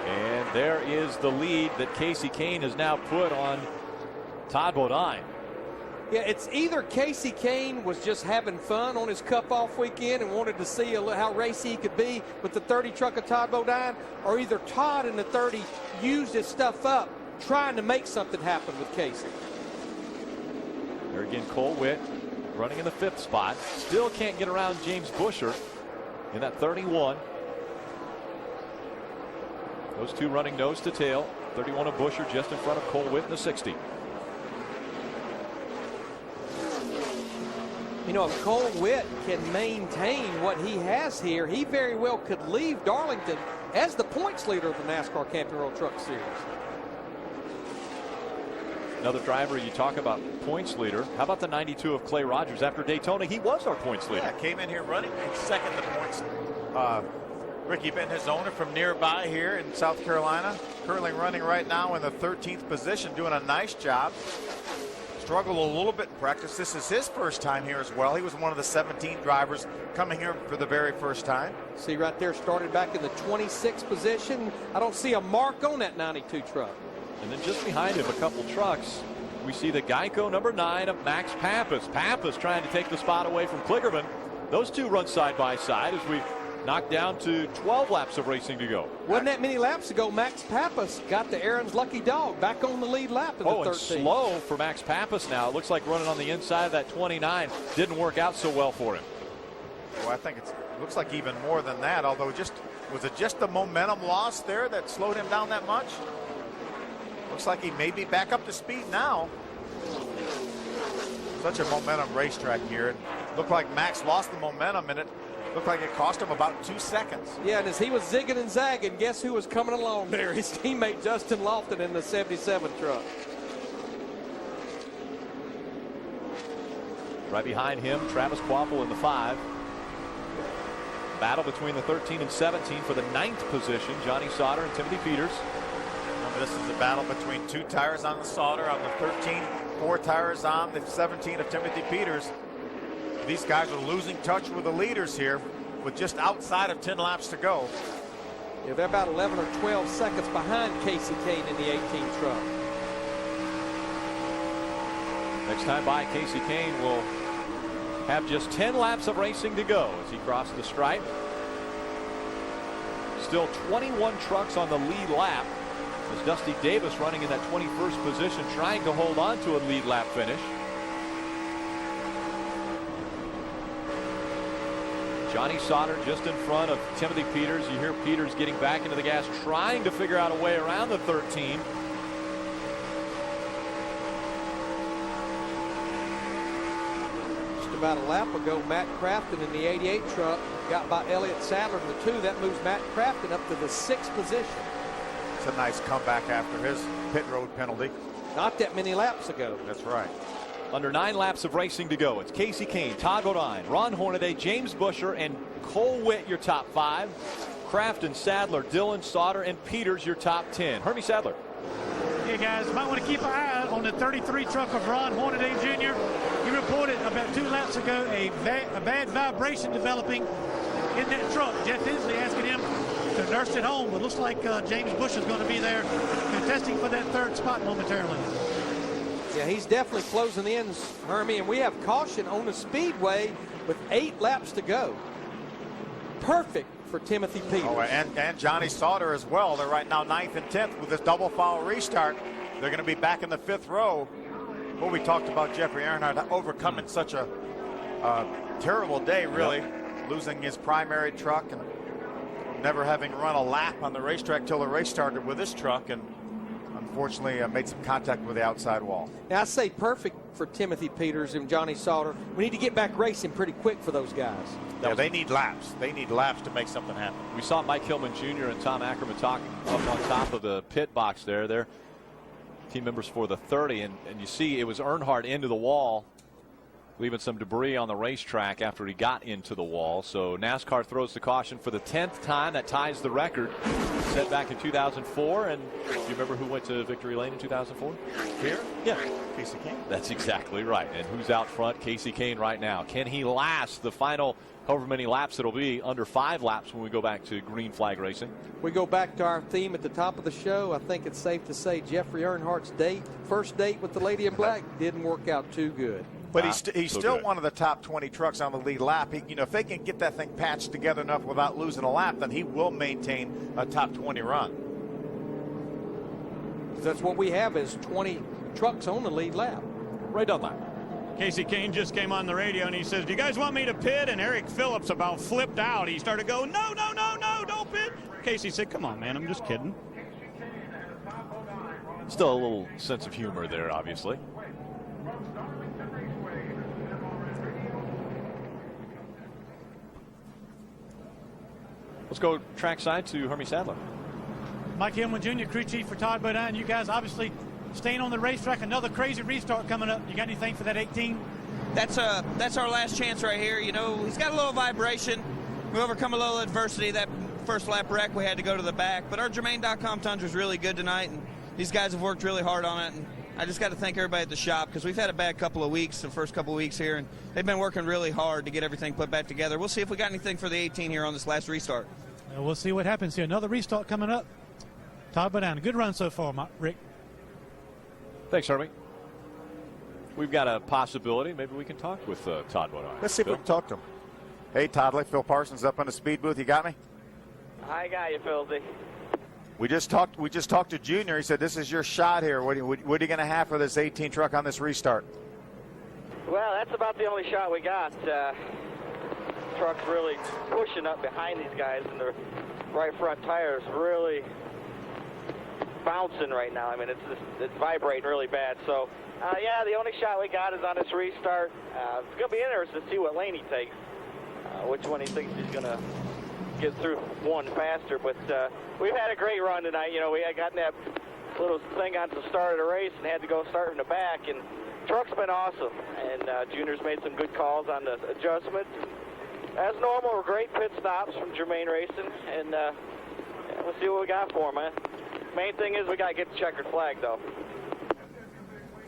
Speaker 20: And there is the lead that Casey Kane has now put on Todd Bodine.
Speaker 21: Yeah, it's either Casey Kane was just having fun on his cup-off weekend and wanted to see how racy he could be with the 30 truck of Todd Bodine, or either Todd in the 30 used his stuff up trying to make something happen with Casey.
Speaker 20: There again, Cole Witt running in the 5th spot. Still can't get around James Buscher in that 31. Those 2 running nose to tail. 31 of Buscher just in front of Cole Witt in the 60.
Speaker 21: You know, if Cole Witt can maintain what he has here, he very well could leave Darlington as the points leader of the NASCAR Camping World Truck Series.
Speaker 20: Another driver, you talk about points leader. How about the 92 of Clay Rogers? After Daytona, he was our points leader.
Speaker 10: Yeah, came in here running in second the points. Ricky Benton, his owner from nearby here in South Carolina, currently running right now in the 13th position, doing a nice job. Struggled a little bit in practice. This is his first time here as well. He was one of the 17 drivers coming here for the very first time.
Speaker 21: See right there, started back in the 26th position. I don't see a mark on that 92 truck.
Speaker 20: And then just behind him, a couple trucks, we see the Geico number 9 of Max Pappas. Pappas trying to take the spot away from Kligerman. Those 2 run side by side as we knock down to 12 laps of racing to go.
Speaker 21: Wasn't that many laps ago, Max Pappas got the Aaron's lucky dog back on the lead lap in the 13th.
Speaker 20: And slow for Max Pappas now. It looks like running on the inside of that 29 didn't work out so well for him.
Speaker 10: Well, I think it looks like even more than that, although was it just the momentum loss there that slowed him down that much? Looks like he may be back up to speed now. Such a momentum racetrack here. It looked like Max lost the momentum, and it looked like it cost him about 2 seconds.
Speaker 21: Yeah, and as he was zigging and zagging, guess who was coming along there? His teammate Justin Lofton in the 77 truck.
Speaker 6: Right behind him, Travis Quaffle in the 5. Battle between the 13 and 17 for the 9th position, Johnny Sauter and Timothy Peters.
Speaker 10: Remember, this is a battle between 2 tires on the Sauter, on the 13, 4 tires on the 17 of Timothy Peters. These guys are losing touch with the leaders here with just outside of 10 laps to go.
Speaker 21: Yeah, they're about 11 or 12 seconds behind Casey Kane in the 18 truck.
Speaker 6: Next time by, Casey Kane will have just 10 laps of racing to go as he crossed the stripe. Still 21 trucks on the lead lap as Dusty Davis running in that 21st position, trying to hold on to a lead lap finish. Johnny Sauter just in front of Timothy Peters. You hear Peters getting back into the gas, trying to figure out a way around the 13.
Speaker 21: Just about a lap ago, Matt Crafton in the 88 truck got by Elliott Sadler in the 2. That moves Matt Crafton up to the 6th position.
Speaker 10: It's a nice comeback after his pit road penalty.
Speaker 21: Not that many laps ago.
Speaker 10: That's right.
Speaker 6: Under 9 laps of racing to go, it's Casey Kane, Todd Bodine, Ron Hornaday, James Buescher, and Cole Witt, your top 5. Crafton, Sadler, Dillon, Sauter, and Peters, your top 10. Hermie Sadler.
Speaker 3: Yeah, guys, might want to keep an eye on the 33 truck of Ron Hornaday Jr. He reported about 2 laps ago a bad vibration developing in that truck. Jeff Hensley asking him to nurse it home, but looks like James Bush is going to be there contesting for that 3rd spot momentarily.
Speaker 21: Yeah, he's definitely closing in, Hermie, and we have caution on the speedway with 8 laps to go. Perfect for Timothy Peters.
Speaker 10: Oh, and Johnny Sauter as well. They're right now 9th and 10th with this double foul restart. They're going to be back in the 5th row. Well, we talked about Jeffrey Earnhardt overcoming such a terrible day, really, losing his primary truck and never having run a lap on the racetrack till the race started with this truck, and unfortunately made some contact with the outside wall.
Speaker 21: Now, I say perfect for Timothy Peters and Johnny Sauter. We need to get back racing pretty quick for those guys.
Speaker 10: Yeah, they need laps. They need laps to make something happen.
Speaker 6: We saw Mike Hillman Jr. and Tom Ackerman talking up on top of the pit box there. They're team members for the 30, and you see it was Earnhardt into the wall, leaving some debris on the racetrack after he got into the wall. So NASCAR throws the caution for the 10th time. That ties the record set back in 2004. And do you remember who went to victory lane in 2004?
Speaker 10: Here?
Speaker 6: Yeah.
Speaker 10: Casey Kane.
Speaker 6: That's exactly right. And who's out front? Casey Kane right now. Can he last the final however many laps it'll be, under 5 laps when we go back to green flag racing?
Speaker 21: We go back to our theme at the top of the show. I think it's safe to say Jeffrey Earnhardt's first date with the Lady in Black didn't work out too good.
Speaker 10: But he's still one of the top 20 trucks on the lead lap. If they can get that thing patched together enough without losing a lap, then he will maintain a top 20 run.
Speaker 21: That's what we have is 20 trucks on the lead lap.
Speaker 6: Right on that.
Speaker 2: Casey Kane just came on the radio and he says, "Do you guys want me to pit?" And Eric Phillips about flipped out. He started going, "No, no, no, no, don't pit." Casey said, "Come on, man, I'm just kidding."
Speaker 6: Still a little sense of humor there, obviously. Let's go trackside to Hermie Sadler.
Speaker 3: Mike Hillman Jr., crew chief for Todd Bodine. You guys obviously staying on the racetrack. Another crazy restart coming up. You got anything for that 18?
Speaker 16: That's our last chance right here. He's got a little vibration. We overcome a little adversity. That first lap wreck, we had to go to the back. But our Germain.com Tundra is really good tonight, and these guys have worked really hard on it. And I just got to thank everybody at the shop because we've had a bad couple of weeks, the first couple of weeks here, and they've been working really hard to get everything put back together. We'll see if we got anything for the 18 here on this last restart.
Speaker 3: We'll see what happens here. Another restart coming up. Todd Bodine, good run so far, Rick.
Speaker 6: Thanks, Hermie. We've got a possibility. Maybe we can talk with Todd Bodine.
Speaker 10: Let's see if we can talk to him. Hey, Toddley, Phil Parsons up on the speed booth. You got me?
Speaker 19: I got you, Philzy.
Speaker 10: We just talked to Junior. He said this is your shot here. What are you going to have for this 18 truck on this restart?
Speaker 19: Well, that's about the only shot we got.
Speaker 4: truck's really pushing up behind these guys, and the right front tire is really bouncing right now. I mean, it's vibrating really bad. So, yeah, the only shot we got is on this restart. It's going to be interesting to see what lane he takes, which one he thinks he's going to get through one faster. But we've had a great run tonight. You know, we had gotten that little thing on the start of the race and had to go start in the back, and truck's been awesome. And Junior's made some good calls on the adjustments. As normal, great pit stops from Germain Racing, and we'll see what we got for him, man. Main thing is we got to get the checkered flag, though.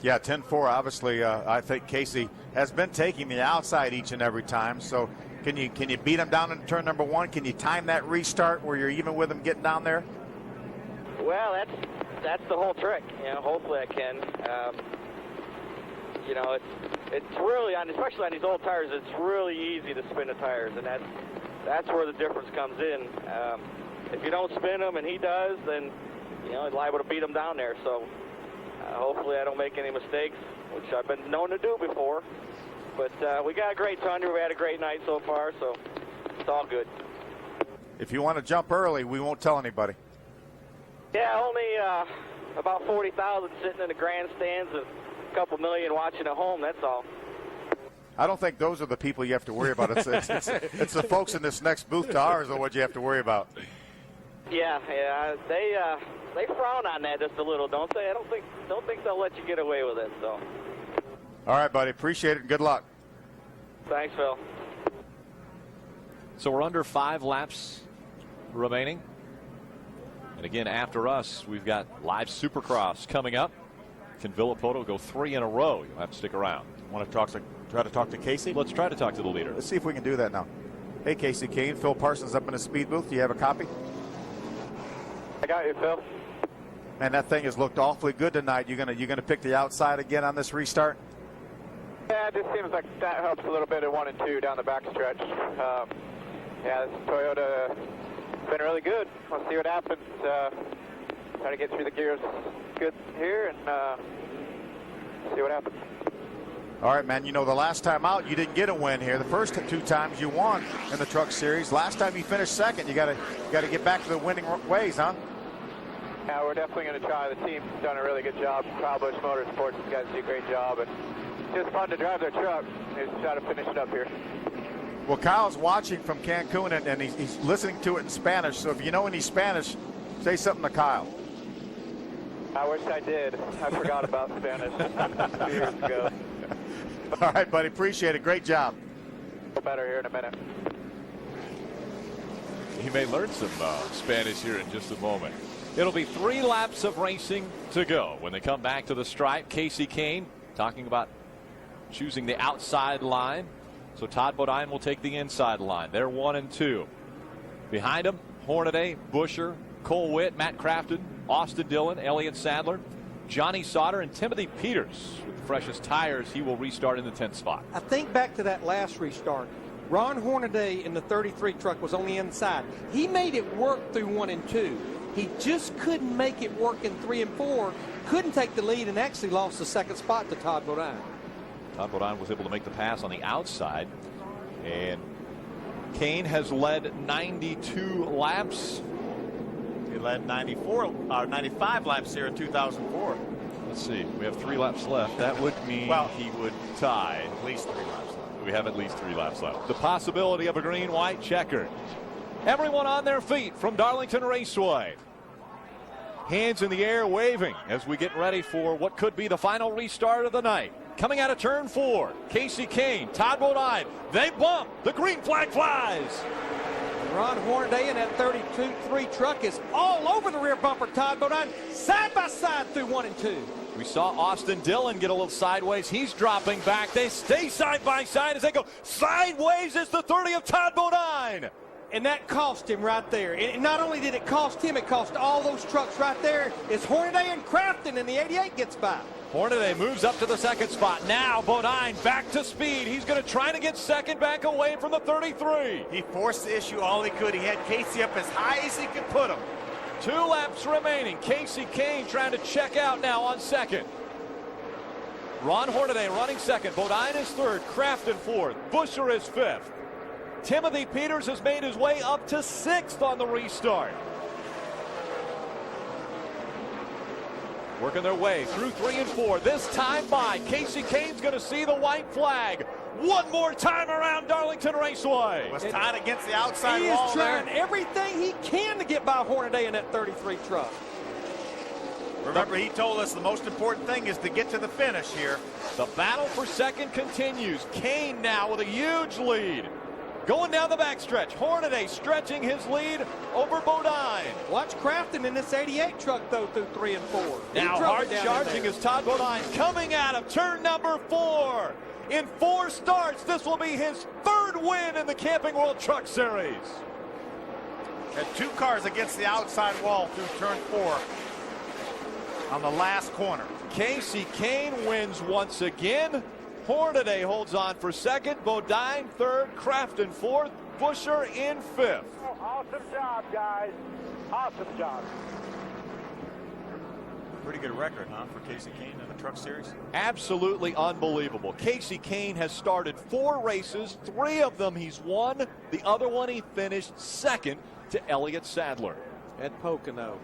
Speaker 10: Yeah, 10-4. Obviously, I think Casey has been taking the outside each and every time. So can you beat him down in turn number 1? Can you time that restart where you're even with him getting down there?
Speaker 4: Well, that's the whole trick. You know, hopefully I can. You know, it's really, especially on these old tires, it's really easy to spin the tires, and that's where the difference comes in. If you don't spin them and he does, then you know, he's liable to beat him down there. So hopefully I don't make any mistakes, which I've been known to do before. But we got a great Tundra. We had a great night so far, so it's all good.
Speaker 10: If you want to jump early, we won't tell anybody.
Speaker 4: Yeah, only about 40,000 sitting in the grandstands and a couple million watching at home, that's all.
Speaker 10: I don't think those are the people you have to worry about. It's the folks in this next booth to ours are what you have to worry about.
Speaker 4: Yeah, they frown on that just a little, don't they? I don't think they'll let you get away with it. So.
Speaker 10: All right, buddy. Appreciate it and good luck.
Speaker 4: Thanks, Phil.
Speaker 6: So we're under 5 laps remaining. And again, after us, we've got live Supercross coming up. Can Villapoto go 3 in a row? You'll have to stick around.
Speaker 10: Want to try to talk to Casey?
Speaker 6: Let's try to talk to the leader.
Speaker 10: Let's see if we can do that now. Hey, Casey Kane. Phil Parsons up in the speed booth. Do you have a copy?
Speaker 4: I got you, Phil.
Speaker 10: Man, that thing has looked awfully good tonight. You're gonna pick the outside again on this restart?
Speaker 4: Yeah, it just seems like that helps a little bit at 1 and 2 down the backstretch. Yeah, this Toyota has been really good. Let's see what happens. Try to get through the gears good here and see what happens.
Speaker 10: All right, man. You know, the last time out, you didn't get a win here. The first 2 times you won in the Truck Series. Last time you finished second. You got to get back to the winning ways, huh?
Speaker 4: Yeah, we're definitely going to try. The team's done a really good job. Kyle Busch Motorsports, these guys do a great job. And it's just fun to drive their truck. Just try to finish it up here.
Speaker 10: Well, Kyle's watching from Cancun, and he's listening to it in Spanish. So if you know any Spanish, say something to Kyle.
Speaker 4: I wish I did. I forgot about Spanish 2 years ago.
Speaker 10: All right, buddy. Appreciate it. Great job.
Speaker 4: Better here in a minute.
Speaker 6: He may learn some Spanish here in just a moment. It'll be 3 laps of racing to go when they come back to the stripe. Casey Kane talking about choosing the outside line. So Todd Bodine will take the inside line. They're 1 and 2. Behind him, Hornaday, Buscher, Cole Witt, Matt Crafton, Austin Dillon, Elliott Sadler, Johnny Sauter, and Timothy Peters. With the freshest tires, he will restart in the 10th spot.
Speaker 21: I think back to that last restart. Ron Hornaday in the 33 truck was on the inside. He made it work through 1 and 2. He just couldn't make it work in 3 and 4. Couldn't take the lead and actually lost the 2nd spot to Todd Bodine.
Speaker 6: Todd Bodine was able to make the pass on the outside. And Kane has led 92 laps.
Speaker 10: He led 95 laps here in 2004.
Speaker 6: Let's see. We have 3 laps left. That would mean he would tie.
Speaker 10: At least 3 laps left.
Speaker 6: We have at least 3 laps left. The possibility of a green-white checker. Everyone on their feet from Darlington Raceway. Hands in the air waving as we get ready for what could be the final restart of the night. Coming out of turn 4, Casey Kane, Todd Bodine. They bump. The green flag flies.
Speaker 21: Ron Hornaday in that 32-3 truck is all over the rear bumper. Todd Bodine side by side through 1 and 2.
Speaker 6: We saw Austin Dillon get a little sideways. He's dropping back. They stay side by side as they go sideways. It's the 30 of Todd Bodine.
Speaker 21: And that cost him right there. And not only did it cost him, it cost all those trucks right there. It's Hornaday and Crafton, and the 88 gets by.
Speaker 6: Hornaday moves up to the 2nd spot. Now Bodine back to speed. He's going to try to get second back away from the 33.
Speaker 10: He forced the issue all he could. He had Casey up as high as he could put him.
Speaker 6: 2 laps remaining. Casey Kane trying to check out now on second. Ron Hornaday running second. Bodine is third. Crafton fourth. Buscher is fifth. Timothy Peters has made his way up to 6th on the restart. Working their way through 3 and 4. This time by Casey Kane's going to see the white flag. One more time around Darlington Raceway.
Speaker 10: Was tied against the outside
Speaker 21: he
Speaker 10: wall
Speaker 21: is trying
Speaker 10: there.
Speaker 21: everything he can to get by Hornaday in that 33 truck.
Speaker 10: Remember, he told us the most important thing is to get to the finish here.
Speaker 6: The battle for second continues. Kane now with a huge lead. Going down the backstretch. Hornaday stretching his lead over Bodine.
Speaker 21: Watch Crafton in this 88 truck, though, through 3 and 4.
Speaker 6: Now hard charging is Todd Bodine coming out of turn number 4. In 4 starts, this will be his 3rd win in the Camping World Truck Series.
Speaker 10: Had 2 cars against the outside wall through turn 4 on the last corner.
Speaker 6: Casey Kane wins once again. Hornaday holds on for 2nd, Bodine 3rd, Crafton 4th, Busher in 5th.
Speaker 9: Awesome job, guys. Awesome job.
Speaker 10: Pretty good record, huh, for Casey Kane in the Truck Series?
Speaker 6: Absolutely unbelievable. Casey Kane has started 4 races. 3 of them he's won. The other one he finished 2nd to Elliott Sadler.
Speaker 21: At Pocono.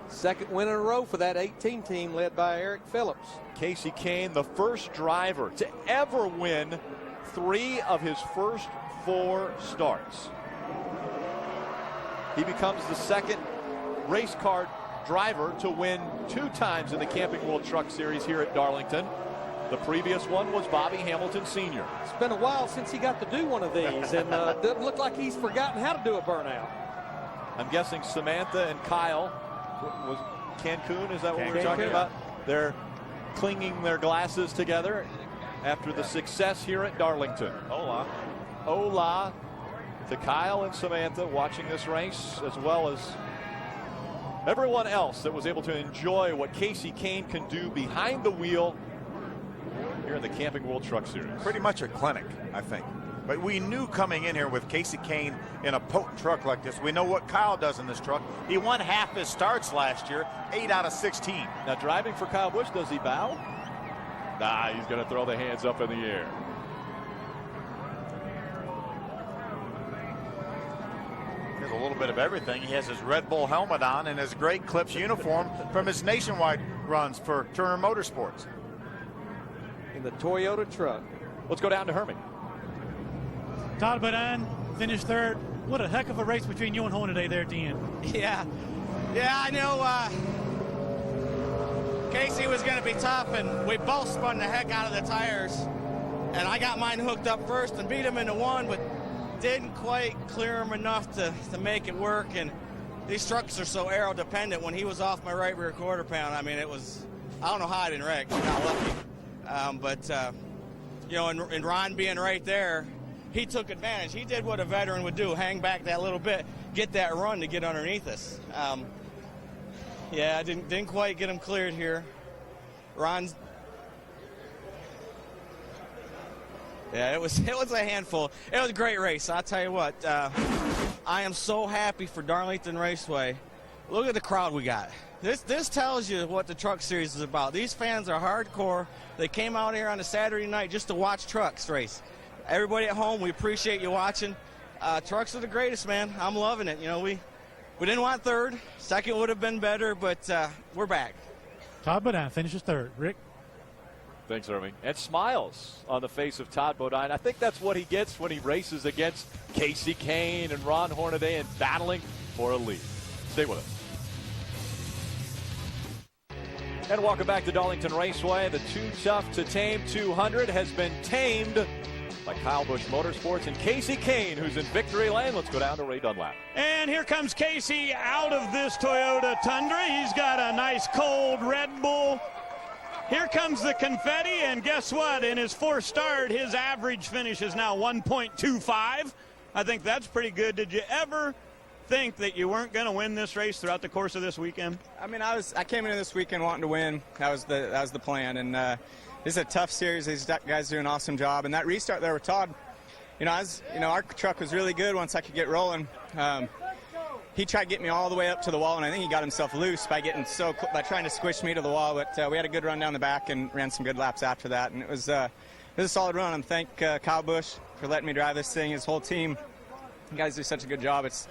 Speaker 21: 2nd win in a row for that 18 team led by Eric Phillips.
Speaker 6: Casey Kane, the first driver to ever win 3 of his first 4 starts. He becomes the 2nd race car driver to win 2 times in the Camping World Truck Series here at Darlington. The previous one was Bobby Hamilton Sr.
Speaker 21: It's been a while since he got to do one of these, and doesn't look like he's forgotten how to do a burnout.
Speaker 6: I'm guessing Samantha and Kyle, was Cancun, is that what we were talking about? They're clinging their glasses together after the success here at Darlington.
Speaker 10: Hola.
Speaker 6: Hola to Kyle and Samantha watching this race, as well as everyone else that was able to enjoy what Casey Kane can do behind the wheel here in the Camping World Truck Series.
Speaker 10: Pretty much a clinic, I think. But we knew coming in here with Casey Kane in a potent truck like this, we know what Kyle does in this truck. He won half his starts last year, 8 out of 16.
Speaker 6: Now driving for Kyle Busch, does he bow? Nah, he's going to throw the hands up in the air.
Speaker 10: There's a little bit of everything. He has his Red Bull helmet on and his Great Clips uniform from his nationwide runs for Turner Motorsports.
Speaker 21: In the Toyota truck.
Speaker 6: Let's go down to Hermie.
Speaker 3: Todd Bodine finished 3rd. What a heck of a race between you and Hornaday there at the end.
Speaker 8: Yeah, I knew Casey was going to be tough, and we both spun the heck out of the tires. And I got mine hooked up first and beat him into 1, but didn't quite clear him enough to make it work. And these trucks are so aero dependent. When he was off my right rear quarter pound, I mean, it was, I don't know how I didn't wreck. I got lucky. You know, and Ron being right there, he took advantage. He did what a veteran would do, hang back that little bit, get that run to get underneath us. Yeah, I didn't quite get him cleared here. Ron's. Yeah, it was a handful. It was a great race. I'll tell you what. I am so happy for Darlington Raceway. Look at the crowd we got. This tells you what the Truck Series is about. These fans are hardcore. They came out here on a Saturday night just to watch trucks race. Everybody at home, we appreciate you watching. Trucks are the greatest, man. I'm loving it. You know, we didn't want 3rd. 2nd would have been better, but we're back.
Speaker 3: Todd Bodine finishes 3rd. Rick?
Speaker 6: Thanks, Irving. And smiles on the face of Todd Bodine. I think that's what he gets when he races against Casey Kane and Ron Hornaday and battling for a lead. Stay with us. And welcome back to Darlington Raceway. The Too Tough to Tame 200 has been tamed by Kyle Busch Motorsports and Casey Kane, who's in victory lane. Let's go down to Ray Dunlap.
Speaker 2: And here comes Casey out of this Toyota Tundra. He's got a nice cold Red Bull. Here comes the confetti, and guess what? In his 4th start, his average finish is now 1.25. I think that's pretty good. Did you ever think that you weren't going to win this race throughout the course of this weekend?
Speaker 22: I mean, I came into this weekend wanting to win. That was the plan, and this is a tough series. These guys do an awesome job, and that restart there with Todd, our truck was really good once I could get rolling. He tried to get me all the way up to the wall, and I think he got himself loose by trying to squish me to the wall. But we had a good run down the back and ran some good laps after that, and it was this is a solid run. I'm thank Kyle Busch for letting me drive this thing, his whole team. You guys do such a good job. It's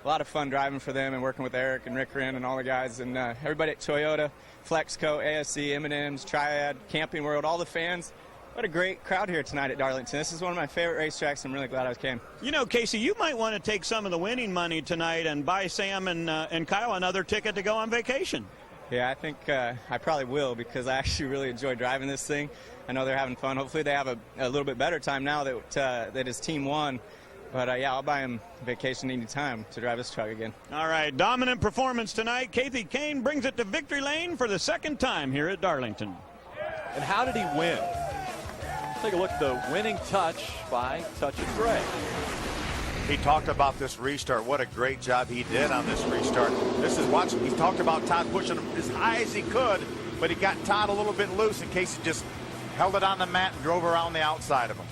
Speaker 22: a lot of fun driving for them and working with Eric and Rick Wren and all the guys and everybody at Toyota, Flexco, ASC, M&M's, Triad, Camping World, all the fans. What a great crowd here tonight at Darlington. This is one of my favorite racetracks. I'm really glad I came.
Speaker 2: You know, Casey, you might want to take some of the winning money tonight and buy Sam and Kyle another ticket to go on vacation.
Speaker 22: Yeah, I think I probably will because I actually really enjoy driving this thing. I know they're having fun. Hopefully they have a little bit better time now that his team won. But, yeah, I'll buy him vacation anytime to drive this truck again.
Speaker 2: All right, dominant performance tonight. Kathy Kane brings it to victory lane for the second time here at Darlington.
Speaker 6: And how did he win? Take a look at the winning touch by Touch of Gray.
Speaker 10: He talked about this restart. What a great job he did on this restart. This is watching. He talked about Todd pushing him as high as he could, but he got Todd a little bit loose in case he just held it on the mat and drove around the outside of him.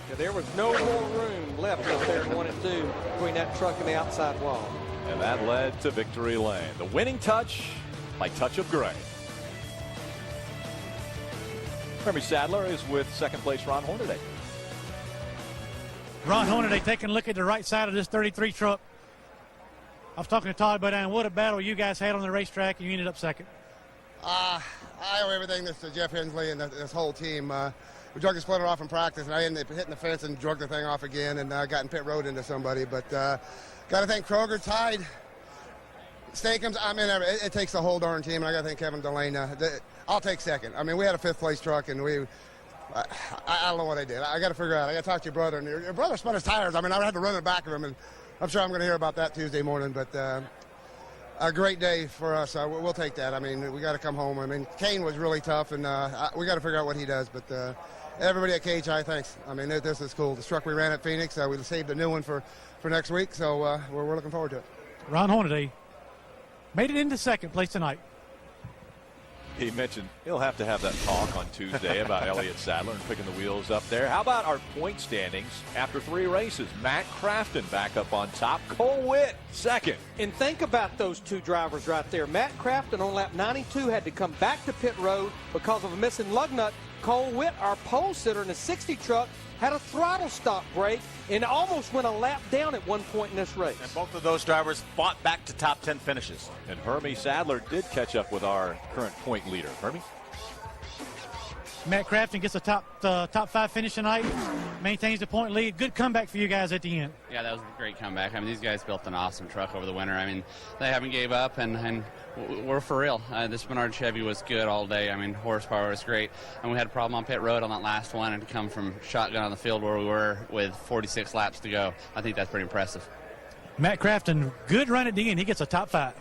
Speaker 21: Yeah, there was no more room left up there in 1 and 2 between that truck and the outside wall.
Speaker 6: And that led to victory lane. The winning touch by Touch of Gray. Hermie Sadler is with second place Ron Hornaday.
Speaker 3: Ron Hornaday taking a look at the right side of this 33 truck. I was talking to Todd about that. What a battle you guys had on the racetrack, and you ended up second.
Speaker 1: I owe everything to Jeff Hensley and this whole team. We drug the splitter off in practice, and I ended up hitting the fence and drug the thing off again, and got in pit road into somebody. But got to thank Kroger, Tide, Steakums. I mean, it takes the whole darn team, and I got to thank Kevin Delane. I'll take second. I mean, we had a fifth-place truck, and I don't know what I did. I got to figure out. I got to talk to your brother, and your brother spun his tires. I mean, I had to run in the back of him, and I'm sure I'm going to hear about that Tuesday morning. But a great day for us. We'll take that. I mean, we got to come home. I mean, Kane was really tough, and we got to figure out what he does. But everybody at KHI, thanks. I mean, this is cool. The truck we ran at Phoenix, we saved a new one for next week, so we're looking forward to it.
Speaker 3: Ron Hornaday made it into second place tonight.
Speaker 6: He mentioned he'll have to have that talk on Tuesday about Elliott Sadler and picking the wheels up there. How about our point standings after 3 races? Matt Crafton back up on top. Cole Witt second.
Speaker 21: And think about those 2 drivers right there. Matt Crafton on lap 92 had to come back to pit road because of a missing lug nut. Cole Witt, our pole sitter in the 60 truck, had a throttle stop brake and almost went a lap down at one point in this race.
Speaker 10: And both of those drivers fought back to top 10 finishes.
Speaker 6: And Hermie Sadler did catch up with our current point leader. Hermie?
Speaker 3: Matt Crafton gets a top 5 finish tonight, maintains the point lead. Good comeback for you guys at the end.
Speaker 15: Yeah, that was a great comeback. I mean, these guys built an awesome truck over the winter. I mean, they haven't gave up, and we're for real. This Menard Chevy was good all day. I mean, horsepower was great. And we had a problem on pit road on that last one, and to come from shotgun on the field where we were with 46 laps to go, I think that's pretty impressive.
Speaker 3: Matt Crafton, good run at the end. He gets a top 5.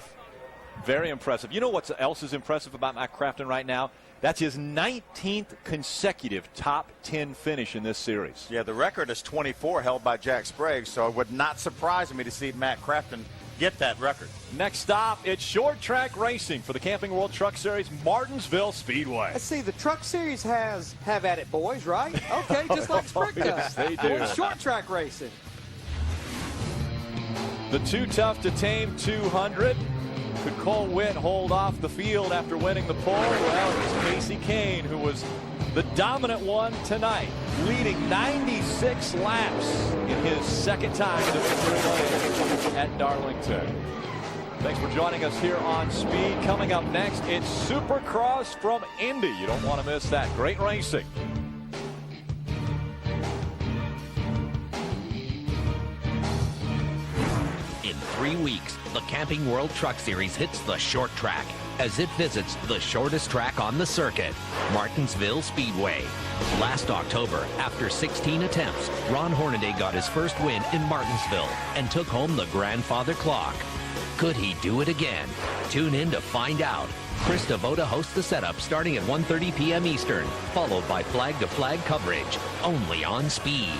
Speaker 6: Very impressive. You know what else is impressive about Matt Crafton right now? That's his 19th consecutive top 10 finish in this series.
Speaker 10: Yeah, the record is 24 held by Jack Sprague, so it would not surprise me to see Matt Crafton get that record.
Speaker 6: Next stop, it's short track racing for the Camping World Truck Series, Martinsville Speedway.
Speaker 21: Let's see, the Truck Series have at it, boys, right? Okay, just like Sprint does.
Speaker 6: Yes, they do.
Speaker 21: Well, short track racing.
Speaker 6: The Too Tough to Tame 200. Could Cole Witt hold off the field after winning the pole? Well, it was Casey Kane who was the dominant one tonight, leading 96 laps in his second time to victory lane at Darlington. Thanks for joining us here on Speed. Coming up next, it's Supercross from Indy. You don't want to miss that. Great racing.
Speaker 5: In 3 weeks, the Camping World Truck Series hits the short track as it visits the shortest track on the circuit, Martinsville Speedway. Last October, after 16 attempts, Ron Hornaday got his first win in Martinsville and took home the grandfather clock. Could he do it again? Tune in to find out. Chris Devoda hosts the setup starting at 1:30 p.m. Eastern, followed by flag-to-flag coverage, only on Speed.